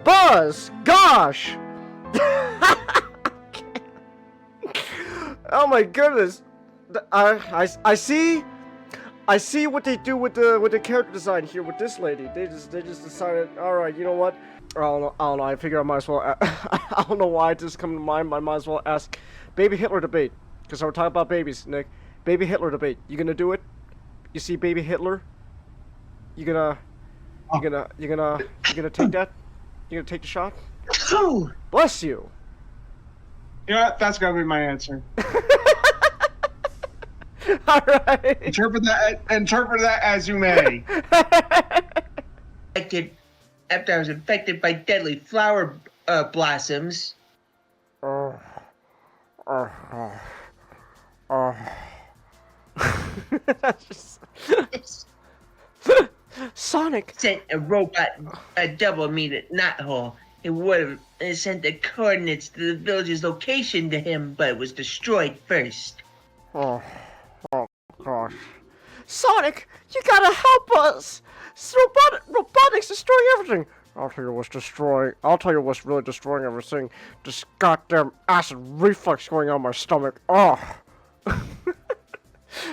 Buzz! Gosh! Oh my goodness! I see what they do with the character design here with this lady. They just decided, all right, you know what? I don't know. I figure I might as well. I don't know why it just come to mind. I might as well ask Baby Hitler debate, because we're talking about babies, Nick. Baby Hitler debate. You gonna do it? You see Baby Hitler? You gonna take that? You gonna take the shot? Bless you. You know what? That's gonna be my answer. All right. Interpret that as you may. After I was infected by deadly flower blossoms. Sonic sent a robot double me to Knothole. It would have sent the coordinates to the village's location to him, but it was destroyed first. Oh gosh. Sonic, you gotta help us! Robotics destroying everything! I'll tell you what's really destroying everything. This goddamn acid reflux going on my stomach. Oh!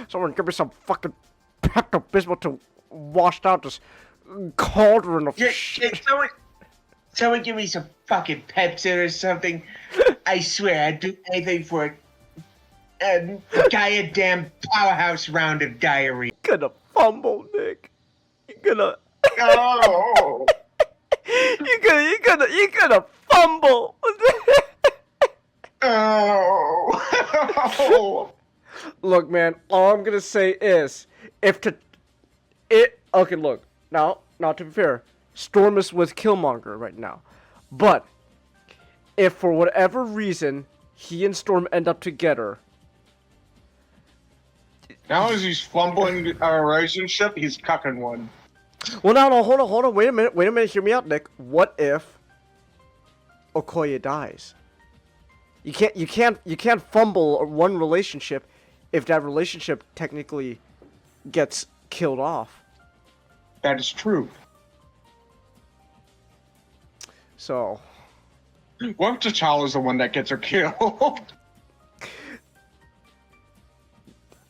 Someone give me some fucking Pepto-Bismol to wash out this cauldron of shit. Someone give me some fucking Pepsi or something. I swear I'd do anything for a goddamn powerhouse round of diarrhea. You're gonna fumble, Nick. You're gonna... Oh. You're gonna fumble. Oh. Look, man, all I'm gonna say is, okay, look, now, to be fair, Storm is with Killmonger right now, but if for whatever reason he and Storm end up together, Now as he's fumbling our relationship, he's cucking one. well, no, hold on, wait a minute, hear me out, Nick. What if Okoye dies? You can't fumble one relationship if that relationship technically gets killed off. That is true. So, What if T'Challa's the one that gets her killed?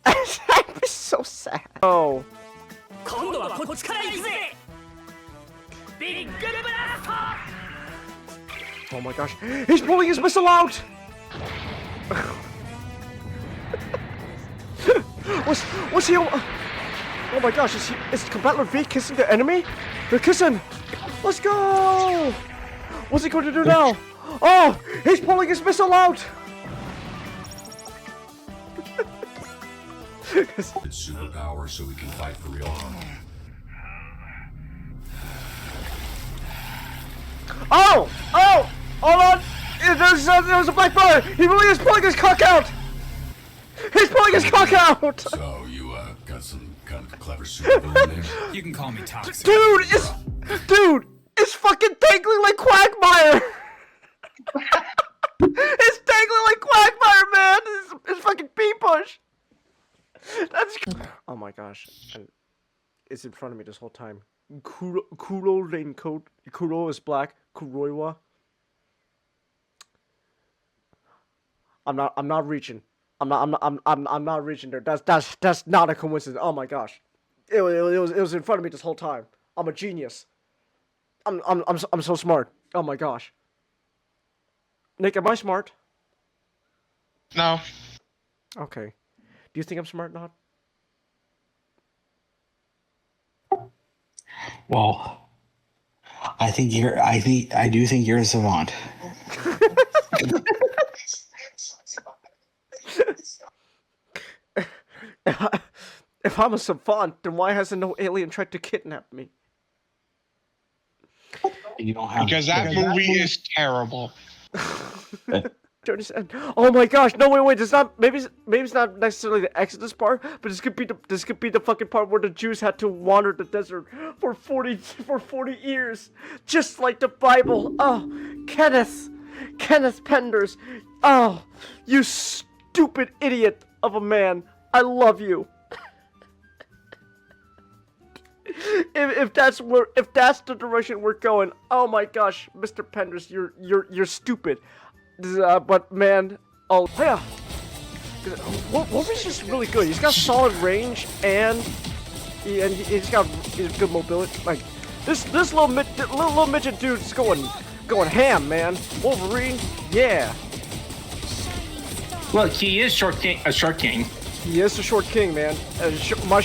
I'd be so sad. Oh. Oh my gosh, he's pulling his missile out! What's he? Oh my gosh, is Combattler V kissing the enemy? They're kissing! Let's go! What's he going to do now? Oh, he's pulling his missile out! It's superpower so we can fight for real. Oh! Hold on! There's a black brother! He really is pulling his cock out! He's pulling his cock out! So you got some kind of clever superpower in there? You can call me toxic. Dude, it's fucking dangling like Quagmire! It's dangling like Quagmire, man! It's fucking P-push! That's... Oh my gosh. It's in front of me this whole time. Kuro raincoat. Kuro is black. Kuroiwa. I'm not reaching. I'm not reaching there. That's not a coincidence. Oh my gosh. It was in front of me this whole time. I'm a genius. I'm so smart. Oh my gosh. Nick, am I smart? No. Okay. Do you think I'm smart, not? Well, I do think you're a savant. If I'm a savant, then why hasn't no alien tried to kidnap me? You don't have Because that movie is terrible. Oh my gosh! No, wait! It's not. Maybe it's not necessarily the Exodus part, but this could be the fucking part where the Jews had to wander the desert for 40 years, just like the Bible. Oh, Kenneth Penders. Oh, you stupid idiot of a man. I love you. if that's the direction we're going, oh my gosh, Mr. Pendris, you're stupid. But man, oh yeah, Wolverine's just really good. He's got solid range and he's got good mobility. Like this little midget dude's going ham, man. Wolverine, yeah. Look, he is a short king. He is the short king, man. My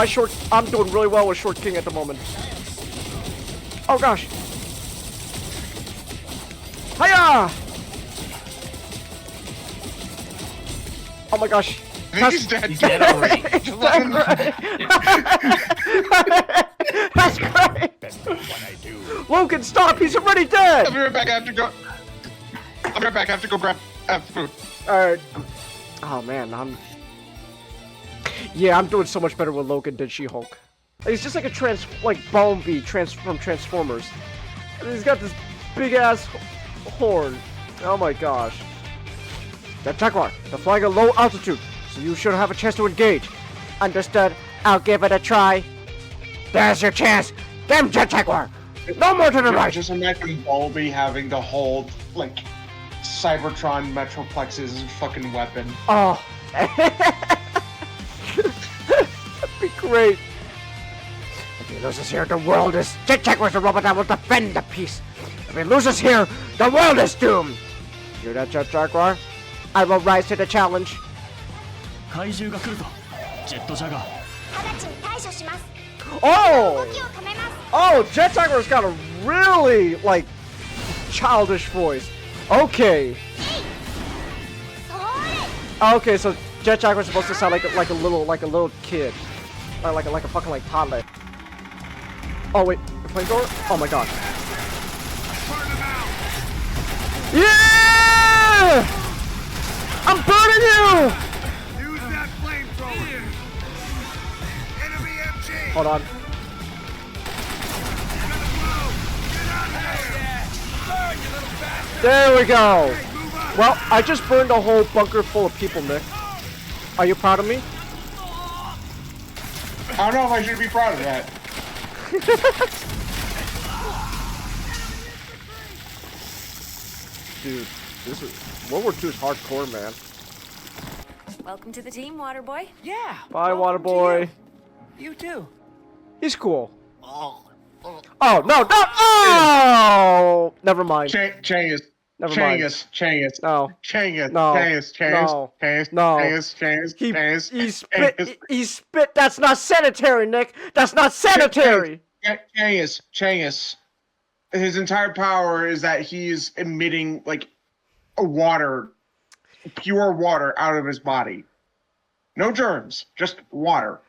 short. I'm doing really well with short king at the moment. Oh gosh. Hiya! Oh my gosh. I think he's dead. He's dead already. That's great. Logan, stop! He's already dead. I'll be right back. I have to go. I'll be right back. I have to go grab food. All right. Oh man, I'm doing so much better with Logan than She-Hulk. He's just like a Bumblebee from Transformers. And he's got this big ass horn. Oh my gosh. That Jaguar, they're flying at low altitude, so you should have a chance to engage. Understood. I'll give it a try. There's your chance. Damn Jet Jaguar. No more to the right. Just imagine Bumblebee having to hold like Cybertron Metroplex's fucking weapon. Oh. That'd be great. If he loses here, the world is... Jet Jaguar's the robot that will defend the peace. If he loses here, the world is doomed. Hear that, Jet Jaguar? I will rise to the challenge. Oh! Oh, Jet Jaguar's got a really, like, childish voice. Okay. Okay, so Jet Jaguar's supposed to sound like a little kid, like a fucking toddler. Oh wait, the flamethrower? Oh my god. Yeah! I'm burning you! Use that flamethrower. Enemy MG. Hold on. There we go. Well, I just burned a whole bunker full of people, Nick. Are you proud of me? I don't know if I should be proud of that. Dude, this is World War II is hardcore, man. Welcome to the team, Waterboy. Yeah. Bye, welcome to Waterboy. You too. He's cool. Oh no! Oh! Never mind. Changus. Never mind. Changus. No. Changus. No. Changus. No. Changus. No. Changus. He spit. He spit. That's not sanitary, Nick. That's not sanitary. Changus. His entire power is that he's emitting like pure water out of his body. No germs, just water.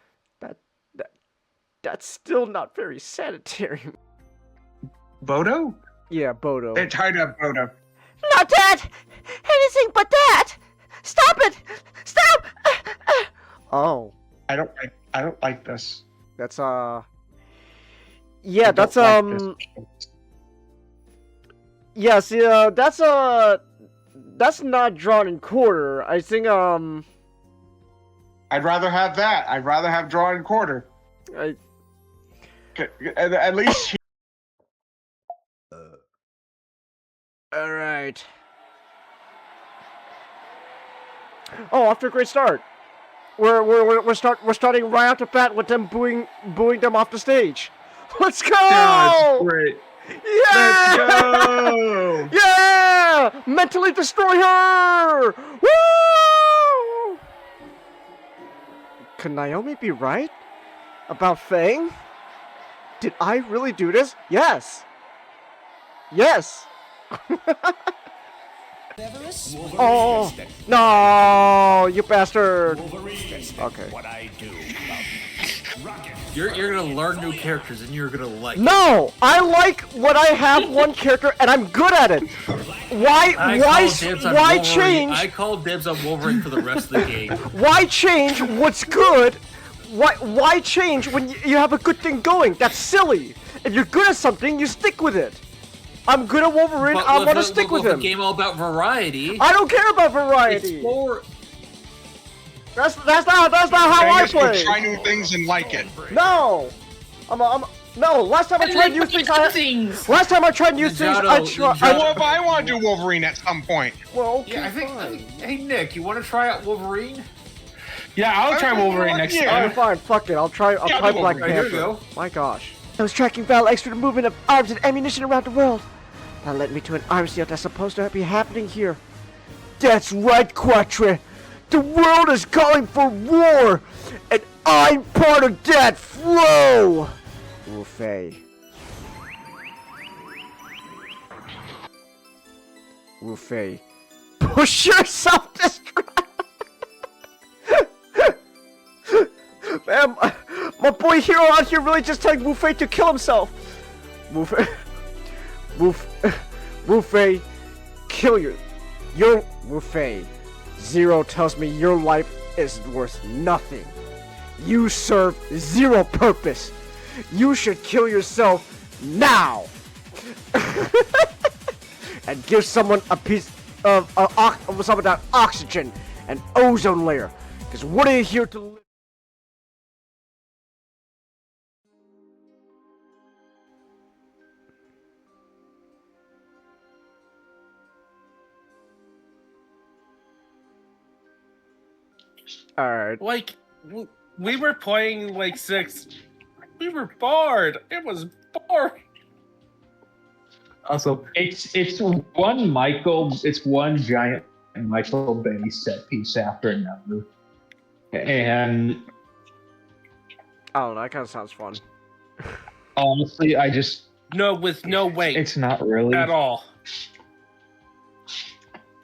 That's still not very sanitary. Bodo? Yeah, Bodo. They're tied up, Bodo. Not that! Anything but that! Stop it! Stop! Oh. I don't like this. That's yeah, that's yeah, see that's not drawn and quarter. I think I'd rather have that. I'd rather have draw and quarter. At least all right. Oh, off to a great start. We're starting right off the bat with them booing them off the stage. Let's go! that's great. Yeah! Let's go! Yeah! Mentally destroy her! Woo! Could Naomi be right about Fang? Did I really do this? Yes. Yes. Oh no, you bastard! Okay. You're gonna learn new characters and you're gonna like. No, I like what I have one character and I'm good at it. Why change? I call dibs on Wolverine for the rest of the game. Why change what's good? Why change when you have a good thing going? That's silly. If you're good at something, you stick with it. I'm good at Wolverine. I want to stick with him. The game all about variety. I don't care about variety. Explore. That's not how I play. Try new things and like it. No, No, last time I tried new things, last time I tried new things, I tried. Well, if I want to do Wolverine at some point. Well, okay, Yeah, I fine. think. Hey, Nick, you want to try out Wolverine? Yeah, I'll try Wolverine next Yeah. time. Alright, fine, fuck it. I'll try Black Wolverine. Panther. Here you go. My gosh. I was tracking Val Extra the movement of arms and ammunition around the world. That led me to an arms deal that's supposed to be happening here. That's right, Quatre. The world is calling for war, and I'm part of that flow. Wufei. Wufei. Push yourself, destruct. Man, my boy Hero out here really just telling Wufei to kill himself. Wufei, Wufei, kill your Wufei. Zero tells me your life is worth nothing. You serve zero purpose. You should kill yourself now. And give someone a piece of some of that oxygen and ozone layer. Because what are you here to live? Alright. Like, we were playing like 6. We were bored. It was boring. Also, it's one giant Michael Bay set piece after another, and I don't know, that kind of sounds fun. honestly, No, with no weight it's not really at all.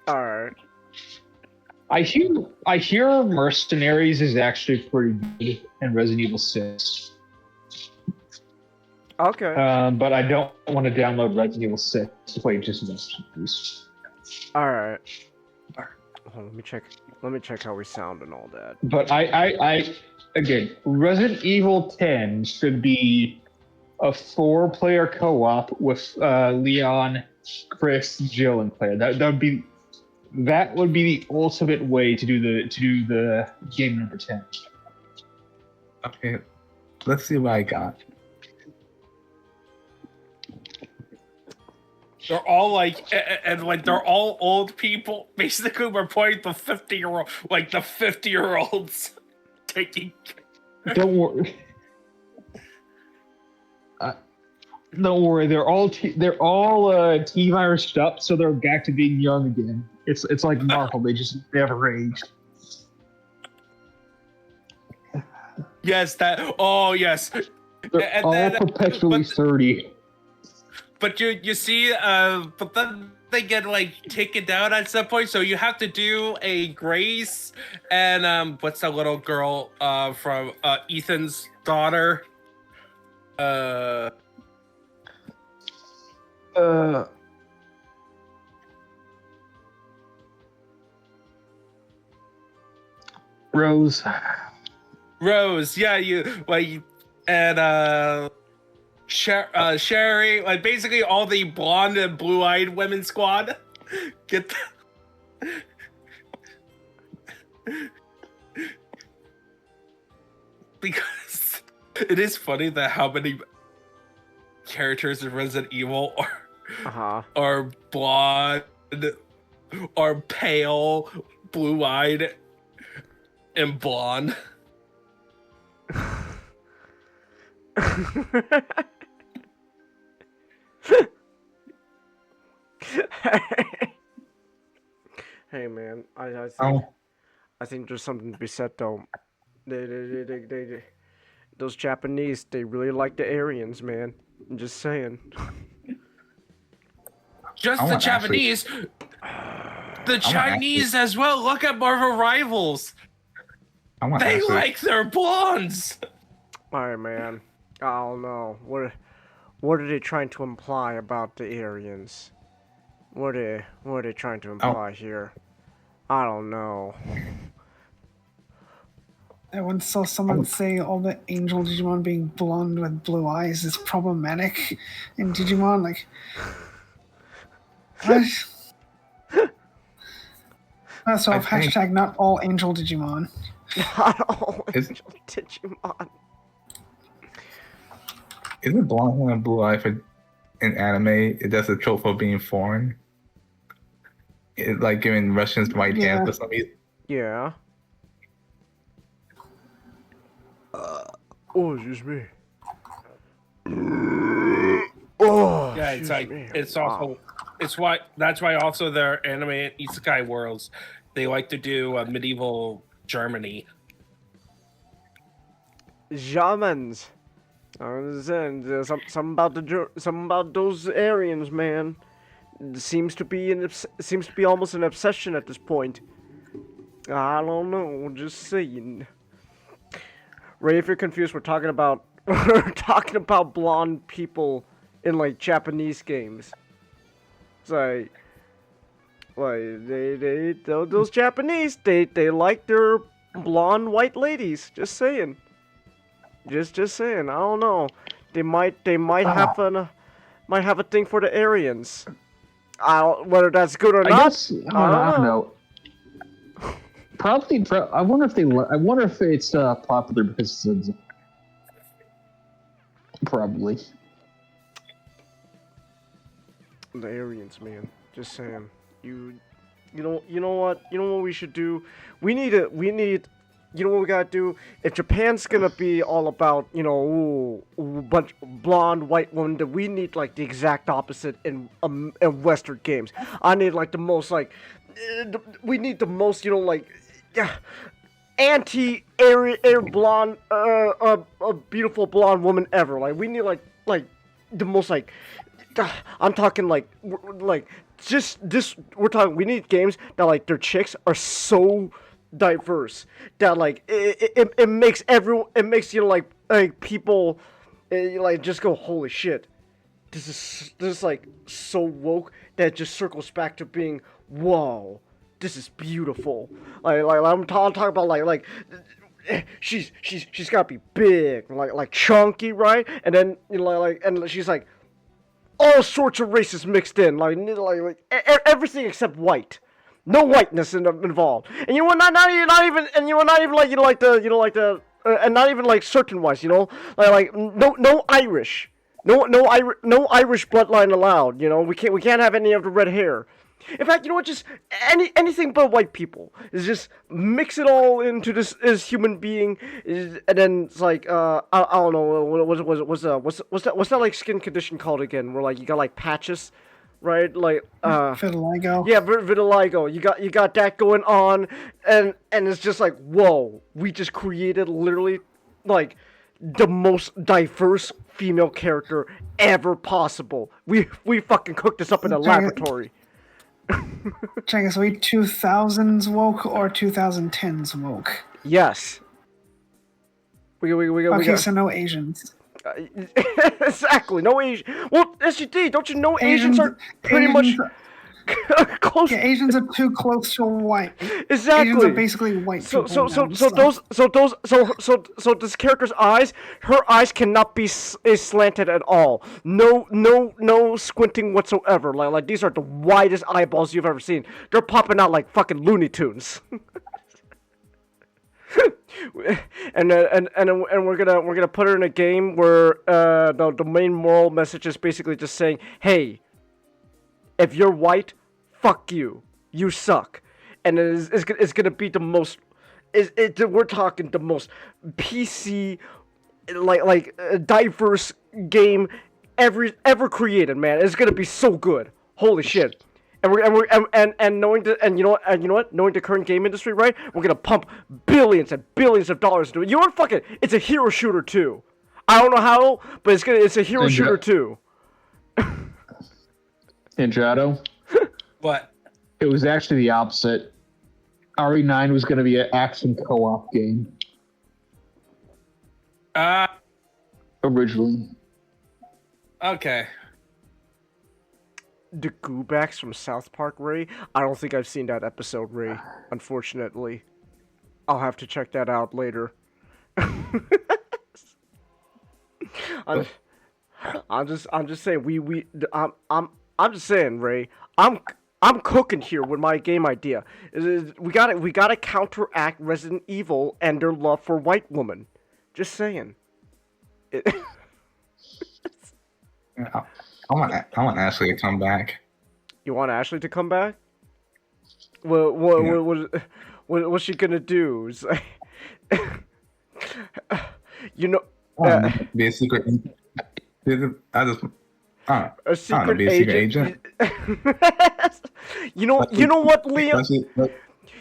Alright. I hear Mercenaries is actually pretty good in Resident Evil 6. Okay. But I don't want to download Resident Evil 6 to play just Mercenaries. Alright. Let me check how we sound and all that. But I again, Resident Evil 10 should be a 4-player co-op with Leon, Chris, Jill, and Claire. That would be the ultimate way to do the game number 10. Okay, let's see what I got. They're all like, and like they're all old people. Basically, we're playing the 50-year-olds taking. Don't worry. Don't worry. They're all T-virused up, so they're back to being young again. It's like Marvel. They just never age. Yes, that. Oh, yes. They're all perpetually 30. But you see, but then they get like taken down at some point, so you have to do a Grace and what's that little girl from Ethan's daughter? Rose. Rose, yeah, and Sherry, like basically all the blonde and blue-eyed women squad. Get because it is funny that how many characters in Resident Evil are blonde, are pale, blue-eyed, and blonde. Hey man, I think there's something to be said though. They those Japanese, they really like the Aryans, man. I'm just saying. Just the Japanese, the Chinese as well. Look at Marvel Rivals. They like their blondes. Alright, man. I don't know. What are they trying to imply about the Aryans? What are they trying to imply here? I don't know. I once saw someone say all the angel Digimon being blonde with blue eyes is problematic in Digimon. Like, what? So hashtag not all angel Digimon. Not all angel Digimon. Isn't blonde hair and blue eye for in anime? That's a trope for being foreign. It's like giving Russians white hair for some reason. Yeah. Oh, excuse me. Oh, Yeah, it's excuse like me. it's Wow. also it's why that's why also their anime isekai worlds they like to do medieval Germany. Germans. I'm saying there's something about something about those Aryans, man. It seems to be almost an obsession at this point. I don't know, just saying. Ray, if you're confused, we're talking about blonde people in like Japanese games. It's like those Japanese they like their blonde white ladies. Just saying. Just saying. I don't know. They might have a thing for the Aryans. Whether that's good or not. I don't know. Probably. I wonder if it's popular because it's probably The Aryans, man. Just saying. You know what we should do? We need. You know what we gotta do? If Japan's gonna be all about, bunch blonde white women, then we need like the exact opposite in Western games. I need like the most we need the most, anti-air blonde, a beautiful blonde woman ever. Like we need like the most I'm talking just this. We're talking. We need games that like their chicks are so diverse that like it makes everyone. It makes people just go, holy shit. This is like so woke that it just circles back to being, whoa, this is beautiful. I'm talking about she's gotta be big, like chunky, right? And then and she's like all sorts of races mixed in, everything except white. No whiteness involved. And you know what? Not even and not even like certain wise. No Irish. No Irish bloodline allowed. We can't have any of the red hair. In fact, you know what? Just anything but white people. Is just mix it all into this human being, and then it's like I don't know what's that like skin condition called again? Where like you got like patches, right? Like vitiligo. Yeah, vitiligo. You got that going on, and it's just like, whoa, we just created literally like the most diverse female character ever possible. We fucking cooked this up in a laboratory. Check us. Are we 2000s woke or 2010s woke? Yes. So no Asians. Exactly, no Asian. Well, SGD, don't you know Asians are pretty much close? Yeah, Asians are too close to white. Exactly. Asians are basically white people. So this character's eyes, her eyes cannot be slanted at all. No squinting whatsoever. Like these are the widest eyeballs you've ever seen. They're popping out like fucking Looney Tunes. and we're gonna put her in a game where the main moral message is basically just saying, hey, if you're white, fuck you, you suck. And it's gonna be the most we're talking the most PC diverse game ever created, man. It's gonna be so good. Holy shit. And knowing knowing the current game industry, right? We're gonna pump billions and billions of dollars into it. You know what? Fuck it. It's a hero shooter too. I don't know how, but it's a hero shooter too. Ninjato. What? It was actually the opposite. RE9 was going to be an action co-op game. Originally. Okay. The Goobacks from South Park, Ray? I don't think I've seen that episode, Ray. Unfortunately, I'll have to check that out later. I'm just saying I'm just saying, Ray. I'm cooking here with my game idea. We gotta counteract Resident Evil and their love for white women. Just saying. I want Ashley to come back. You want Ashley to come back? What's she gonna do? It's like, you know, Be a secret. I just. a secret be a secret agent. You know what, Leon?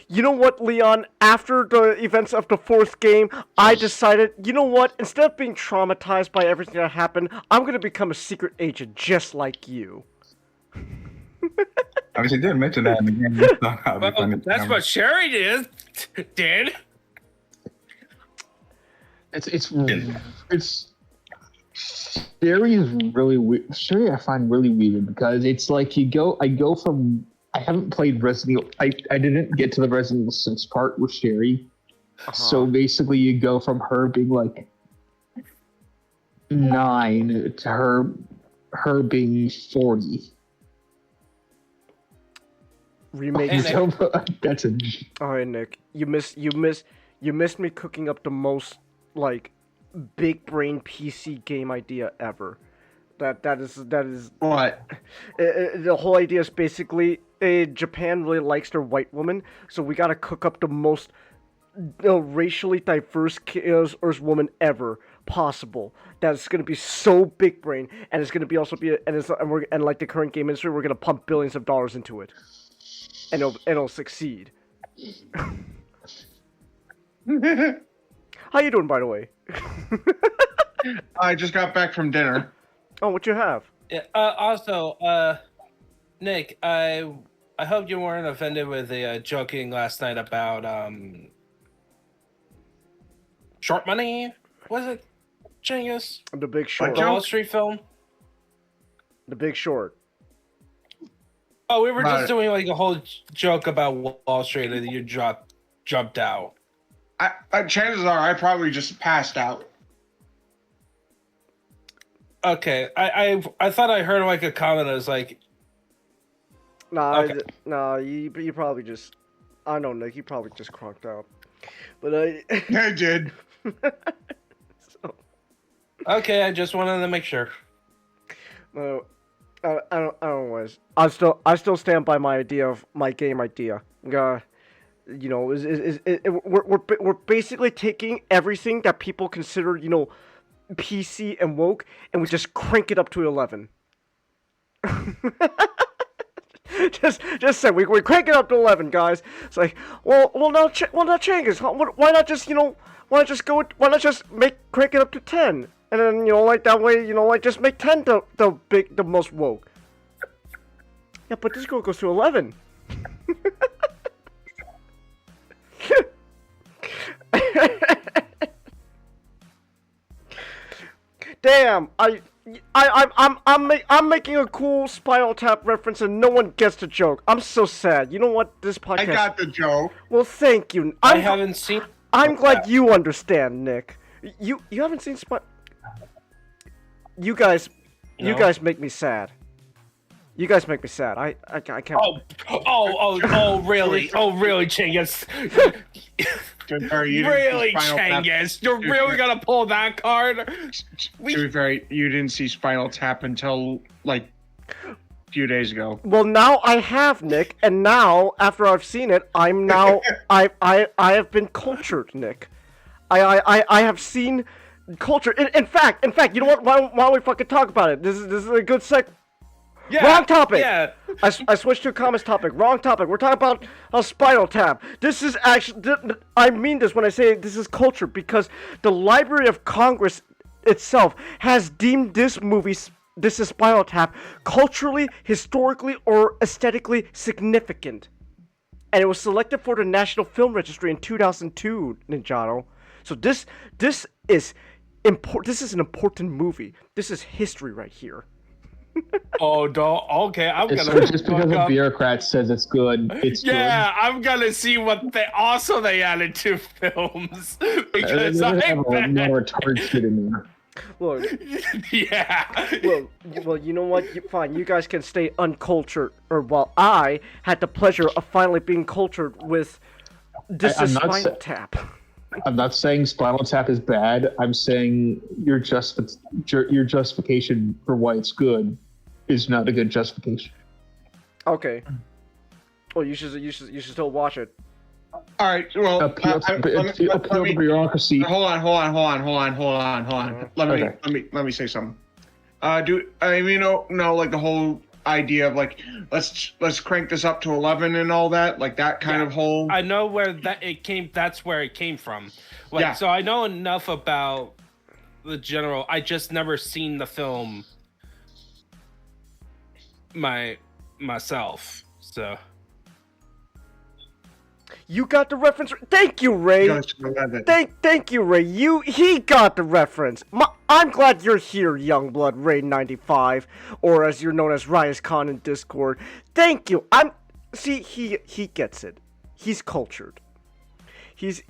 You know what, Leon? After the events of the 4th game, I decided, you know what? Instead of being traumatized by everything that happened, I'm gonna become a secret agent just like you. I mean, she did mention that in the game. Well, that's what Sherry did. It's Sherry is really weird. Sherry I find really weird because it's like I haven't played Resident Evil. I didn't get to the Resident Evil 6 part with Sherry. So basically you go from her being like 9 to her being 40. Remake. That's a. Alright, Nick. You missed me cooking up the most like big brain PC game idea ever. That is What? The whole idea is basically Japan really likes their white woman, so we gotta cook up the most racially diverse woman ever possible. That's gonna be so big brain, and it's gonna be also be and like the current game industry, we're gonna pump billions of dollars into it, and it'll succeed. How you doing, by the way? I just got back from dinner. Oh, what you have? Yeah. Also, Nick, I hope you weren't offended with the joking last night about Short Money. Was it Genghis? The Big Short. The Wall Street film. The Big Short. Oh, we were just doing like a whole joke about Wall Street, and you jumped out. Chances are I probably just passed out. Okay, I thought I heard like a comment. I was like, Nah, okay. You probably just. I know, Nick. You probably just cronked out. But I did. So. Okay, I just wanted to make sure. No, I don't know. I still stand by my idea of my game idea. You know, we're basically taking everything that people consider, you know, PC and woke, and we just crank it up to 11. just say we crank it up to 11, guys. It's like, well now Changus, why not just, you know, why not just crank it up to 10, and then, you know, like that way, you know, like just make 10 the most woke. Yeah, but this girl goes to 11. Damn, I'm making a cool Spinal Tap reference and no one gets the joke. I'm so sad. You know what? This podcast. I got the joke. Well, thank you. I haven't seen. I'm glad you understand, Nick. You haven't seen You guys make me sad. You guys make me sad. I can't. Oh, really? Oh, really, Chingus? Really, Chingus? You're really gonna pull that card? To be fair, you didn't see Spinal Tap until like a few days ago. Well, now I have, Nick, and now after I've seen it, I'm now I have been cultured, Nick. I have seen culture. In fact, you know what? Why don't we fucking talk about it? This is a good Yeah, wrong topic. Yeah. I switched to a comments topic. Wrong topic. We're talking about a Spinal Tap. This is actually. I mean this when I say this is culture, because the Library of Congress itself has deemed this movie, this is Spinal Tap, culturally, historically, or aesthetically significant, and it was selected for the National Film Registry in 2002. Ninjato. So this is important. This is an important movie. This is history right here. Oh, no. Okay, I'm gonna. So just because a bureaucrat says it's good, it's yeah, good. I'm gonna see what they added to films because I have a more retarded shit in there. Look. Yeah. Well, you know what? Fine. You guys can stay uncultured, or while I had the pleasure of finally being cultured with this is Spinal Tap. I'm not saying Spinal Tap is bad. I'm saying your justification for why it's good is not a good justification. Okay. Well, you should still watch it. All right. Well, Appeal to let bureaucracy. hold on. Let me say something. Like the whole idea of like let's crank this up to 11 and all that, like that kind of whole. I know where it came. That's where it came from. Like, so I know enough about the general. I just never seen the film myself. So. You got the reference. Thank you, Ray. Thank you, Ray. He got the reference. I'm glad you're here, Youngblood Ray 95, or as you're known as Rias Khan in Discord. Thank you. He gets it. He's cultured. He's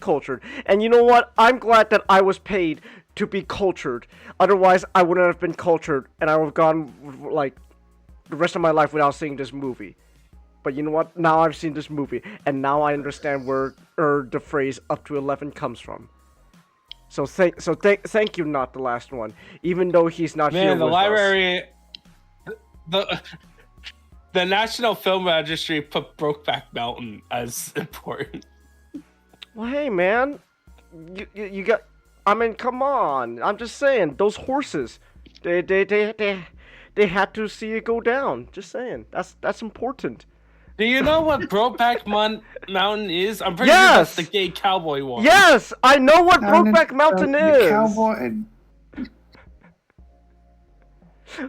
cultured. And you know what? I'm glad that I was paid to be cultured. Otherwise, I wouldn't have been cultured, and I would have gone like the rest of my life without seeing this movie. But you know what? Now I've seen this movie, and now I understand where the phrase "up to 11" comes from. So thank you, not the last one. Even though he's not here with the library, the National Film Registry put Brokeback Mountain as important. Well, hey man, you got. I mean, come on. I'm just saying, those horses, they had to see it go down. Just saying, that's important. Do you know what Brokeback Mountain is? I'm pretty sure that's the gay cowboy one. Yes, I know what Brokeback Mountain is. Cowboy.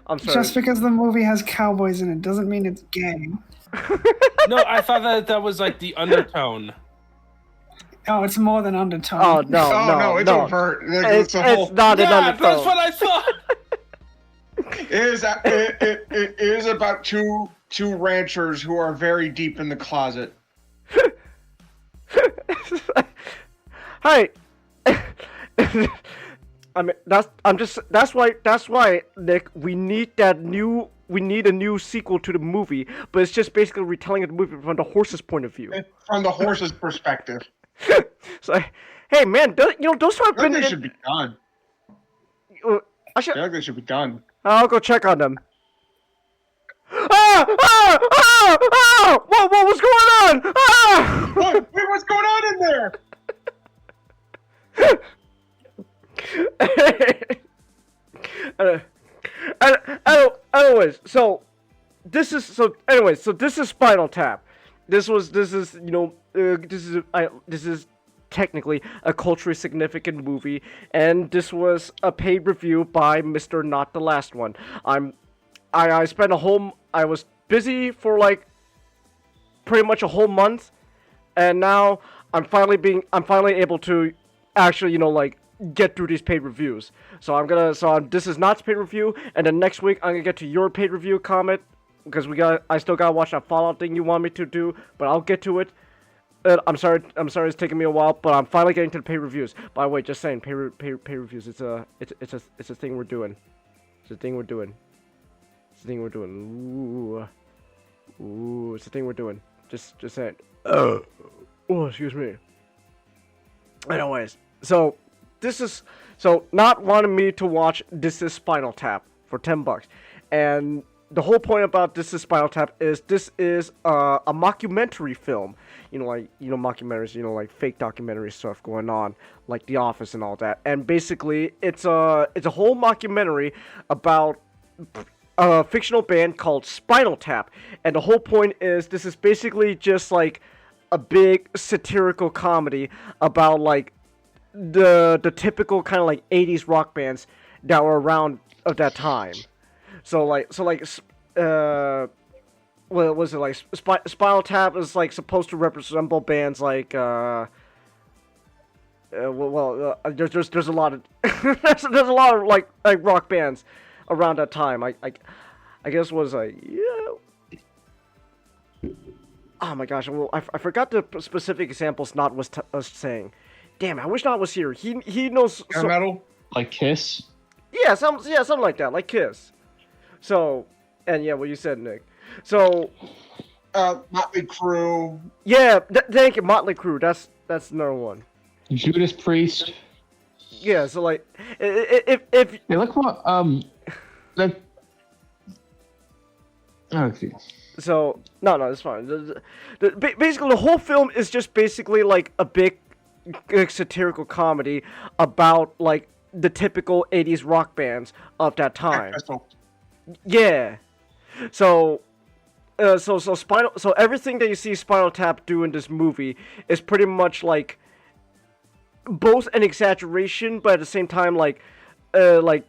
I'm sorry. Just because the movie has cowboys in it doesn't mean it's gay. No, I thought that was like the undertone. Oh, it's more than undertone. Oh no, it's overt. It's not an undertone. That's what I thought. It is about two ranchers who are very deep in the closet. Hey, I mean that's why Nick, we need a new sequel to the movie, but it's just basically retelling the movie from the horse's point of view. From the horse's perspective. So, hey man, those have been. They should be done. I feel like they should be done. I'll go check on them. What was going on? What's going on in there? Anyways, so this is Spinal Tap. This is technically a culturally significant movie, and this was a paid review by Mr. Not the Last One. I was busy for like pretty much a whole month, and now I'm finally able to actually get through these paid reviews. So this is not paid review, and then next week I'm gonna get to your paid review comment, because I still gotta watch that Fallout thing you want me to do, but I'll get to it. I'm sorry it's taking me a while, but I'm finally getting to the pay reviews. By the way, just saying, pay reviews. It's a thing we're doing. It's a thing we're doing. Ooh, it's a thing we're doing. Just saying. Oh, excuse me. Anyways, not wanting me to watch This Is Spinal Tap for $10, and the whole point about This Is Spinal Tap is this is a mockumentary film. Mockumentaries, like fake documentary stuff going on, like The Office and all that. And basically, it's a whole mockumentary about a fictional band called Spinal Tap. And the whole point is this is basically just like a big satirical comedy about like the typical kind of like 80s rock bands that were around at that time. What was it like? Spinal Tap is like supposed to resemble bands like there's a lot of there's a lot of like rock bands around that time. I guess was like oh my gosh, well I forgot the specific examples Not was saying. Damn, I wish Not was here. He knows metal like Kiss. Yeah, something like that, like Kiss. So, and yeah, what you said, Nick. So, Motley Crue. Yeah, thank you, Motley Crue. That's another one. Judas Priest. Yeah, so like, if Hey, look what that. Okay. so no, it's fine. Basically, the whole film is just basically like a big satirical comedy about like the typical 80s rock bands of that time. Yeah. So so everything that you see Spinal Tap do in this movie is pretty much like both an exaggeration, but at the same time like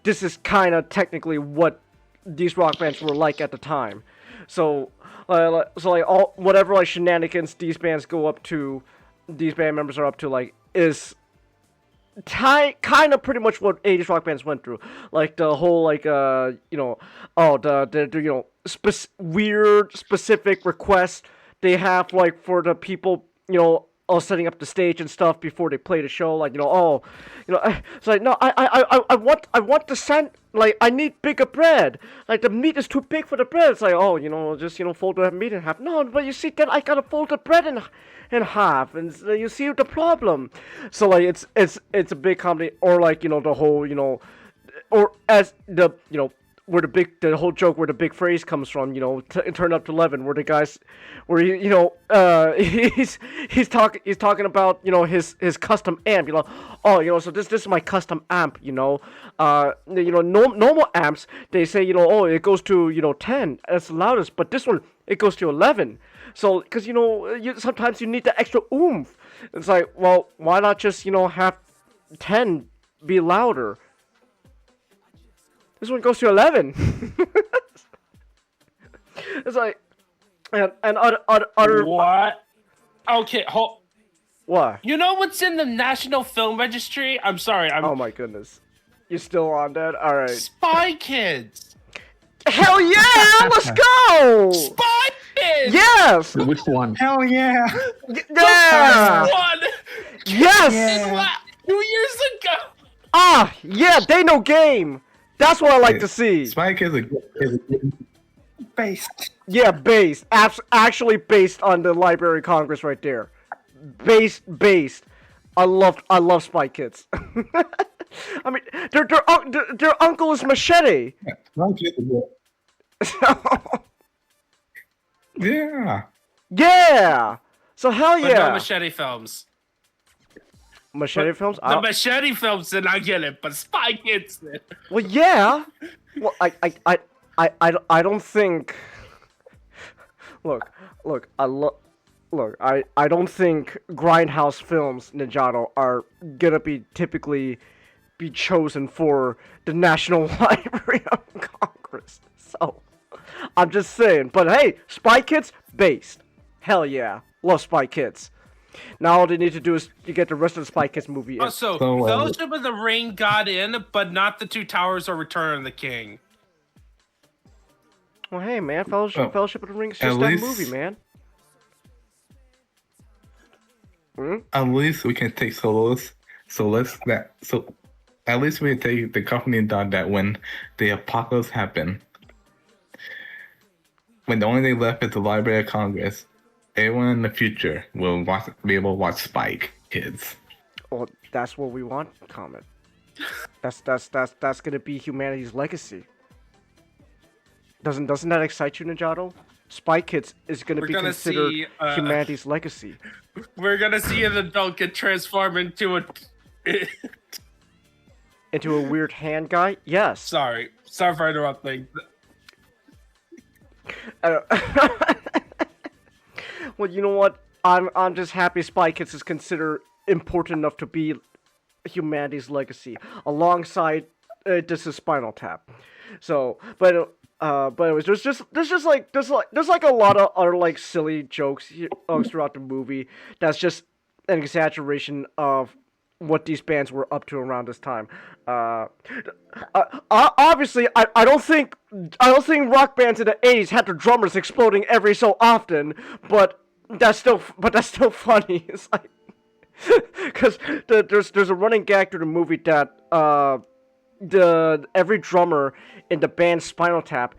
this is kind of technically what these rock bands were like at the time. So like all whatever like shenanigans these bands go up to, these band members are up to, like is kind of pretty much what 80s rock bands went through. Like the whole like the weird specific requests they have like for the people setting up the stage and stuff before they play the show. Like it's like, no, I want the sand, like I need bigger bread. Like the meat is too big for the bread. It's like, just fold the meat in half. No, but you see, then I gotta fold the bread in half, and so you see the problem. So like it's a big comedy, or like the whole or as the where the whole joke where the big phrase comes from, turn up to 11, where the guys, where he's talking about his custom amp, so this is my custom amp, normal amps, they say it goes to 10 as the loudest, but this one it goes to 11, so because sometimes you need the extra oomph. It's like, well, why not just have 10 be louder? This one goes to 11. It's like, and other. What? Okay, hold. What? You know what's in the National Film Registry? I'm sorry. Oh my goodness, you're still on that? All right. Spy Kids. Hell yeah! Let's go. Spy Kids. Yes. Which one? Hell yeah! Yeah. One. Yes. Yeah. 2 years ago. Ah, yeah. They know game. That's what I like to see. Spike is a good. Based. Yeah, based. Actually based on the Library of Congress right there. Based. I love Spy Kids. I mean, their uncle is Machete. Spike is good. Yeah. Yeah. So hell But yeah. no Machete films. Machete films? The Machete films did not get it, but Spy Kids did. Well, yeah. Well, I don't think. Look. I don't think Grindhouse films, Ninjato, are gonna be typically be chosen for the National Library of Congress. So, I'm just saying. But hey, Spy Kids based. Hell yeah, love Spy Kids. Now all they need to do is to get the rest of the Spy Kids movie in. Also, Fellowship of the Ring got in, but not the Two Towers or Return of the King. Well, hey man, Fellowship of the Ring is at just that least- movie, man. At least we can take solos. So at least we can take the company done that when the apocalypse happened. When the only thing left is the Library of Congress, everyone in the future will be able to watch Spike Kids. Well, that's what we want, Comet. That's gonna be humanity's legacy. Doesn't that excite you, Ninjato? Spy Kids is gonna be considered humanity's legacy. We're gonna see an adult get transformed into a weird hand guy? Yes. Sorry for interrupting. Well, you know what? I'm just happy Spy Kids is considered important enough to be humanity's legacy, alongside this is Spinal Tap. So, but anyways, there's like a lot of other like silly jokes throughout the movie. That's just an exaggeration of what these bands were up to around this time. Obviously, I don't think rock bands in the 80s had their drummers exploding every so often, but that's still funny. It's like because there's a running gag through the movie that every drummer in the band Spinal Tap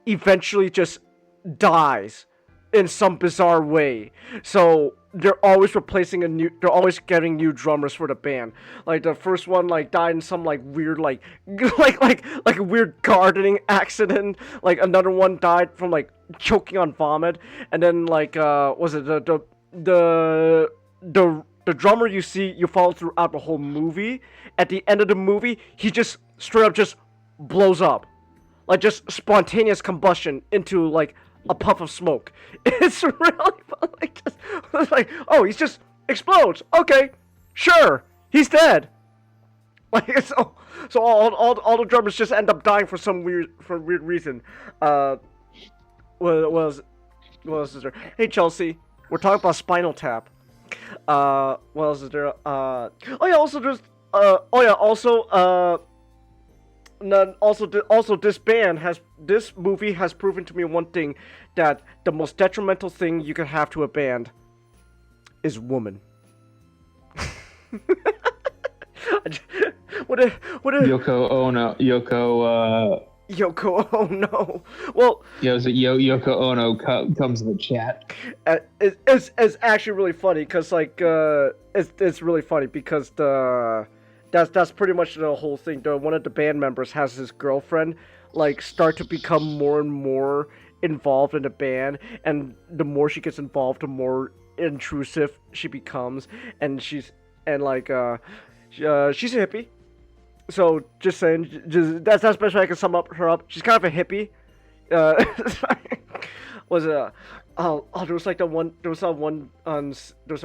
eventually just dies in some bizarre way. So they're always they're always getting new drummers for the band. Like the first one like died in some like weird like like a weird gardening accident. Like another one died from like choking on vomit, and then like was it the drummer you follow throughout the whole movie, at the end of the movie he just straight up just blows up, like just spontaneous combustion into like a puff of smoke. It's really like just like, oh, he's just explodes. Okay, sure, he's dead. Like so all the drummers just end up dying for weird reason. What else is there? Hey Chelsea, we're talking about Spinal Tap. What else is there? Oh yeah, also there's also this movie has proven to me one thing, that the most detrimental thing you can have to a band is woman. Yoko Ono. Yoko Ono. Well, Yoko Ono comes in the chat. It's actually really funny because like it's really funny because that's pretty much the whole thing. One of the band members has his girlfriend like start to become more and more involved in the band, and the more she gets involved, the more intrusive she becomes, and she's a hippie. So just saying, that's the best way I can sum her up. She's kind of a hippie. There was that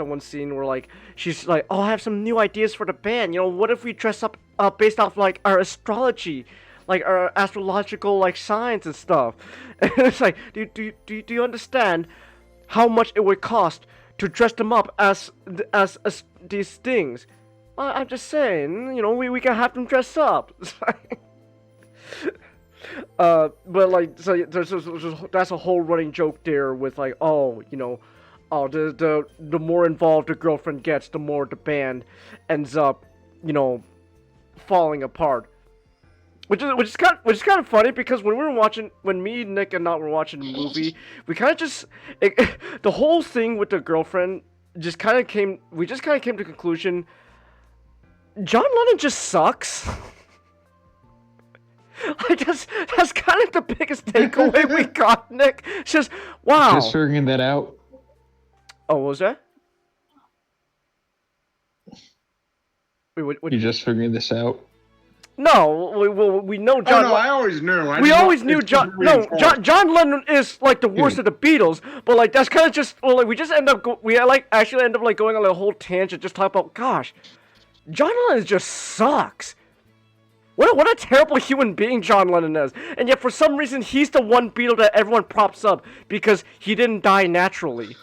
one scene where like she's like, oh, I have some new ideas for the band. You know, what if we dress up based off like our astrology, like our astrological like signs and stuff. And it's like, do you understand how much it would cost to dress them up as these things? Well, I'm just saying, you know, we can have them dress up. But like, so that's a whole running joke there with like, oh, you know, the more involved the girlfriend gets, the more the band ends up, you know, falling apart. Which is kind of funny, because when me, Nick, and Not were watching the movie, we kind of the whole thing with the girlfriend just kind of came to the conclusion, John Lennon just sucks. Like that's kind of the biggest takeaway we got, Nick. It's just, wow. Just figuring that out. Oh, what was that? Wait, what? You just figuring this out? No, we know John. Oh no, I always knew. We always knew John. No, John Lennon is like the worst of the Beatles, but like that's kind of just, well, like we just end up actually end up like going on a whole tangent, just talk about, gosh, John Lennon just sucks. What a terrible human being John Lennon is. And yet for some reason he's the one Beatle that everyone props up because he didn't die naturally.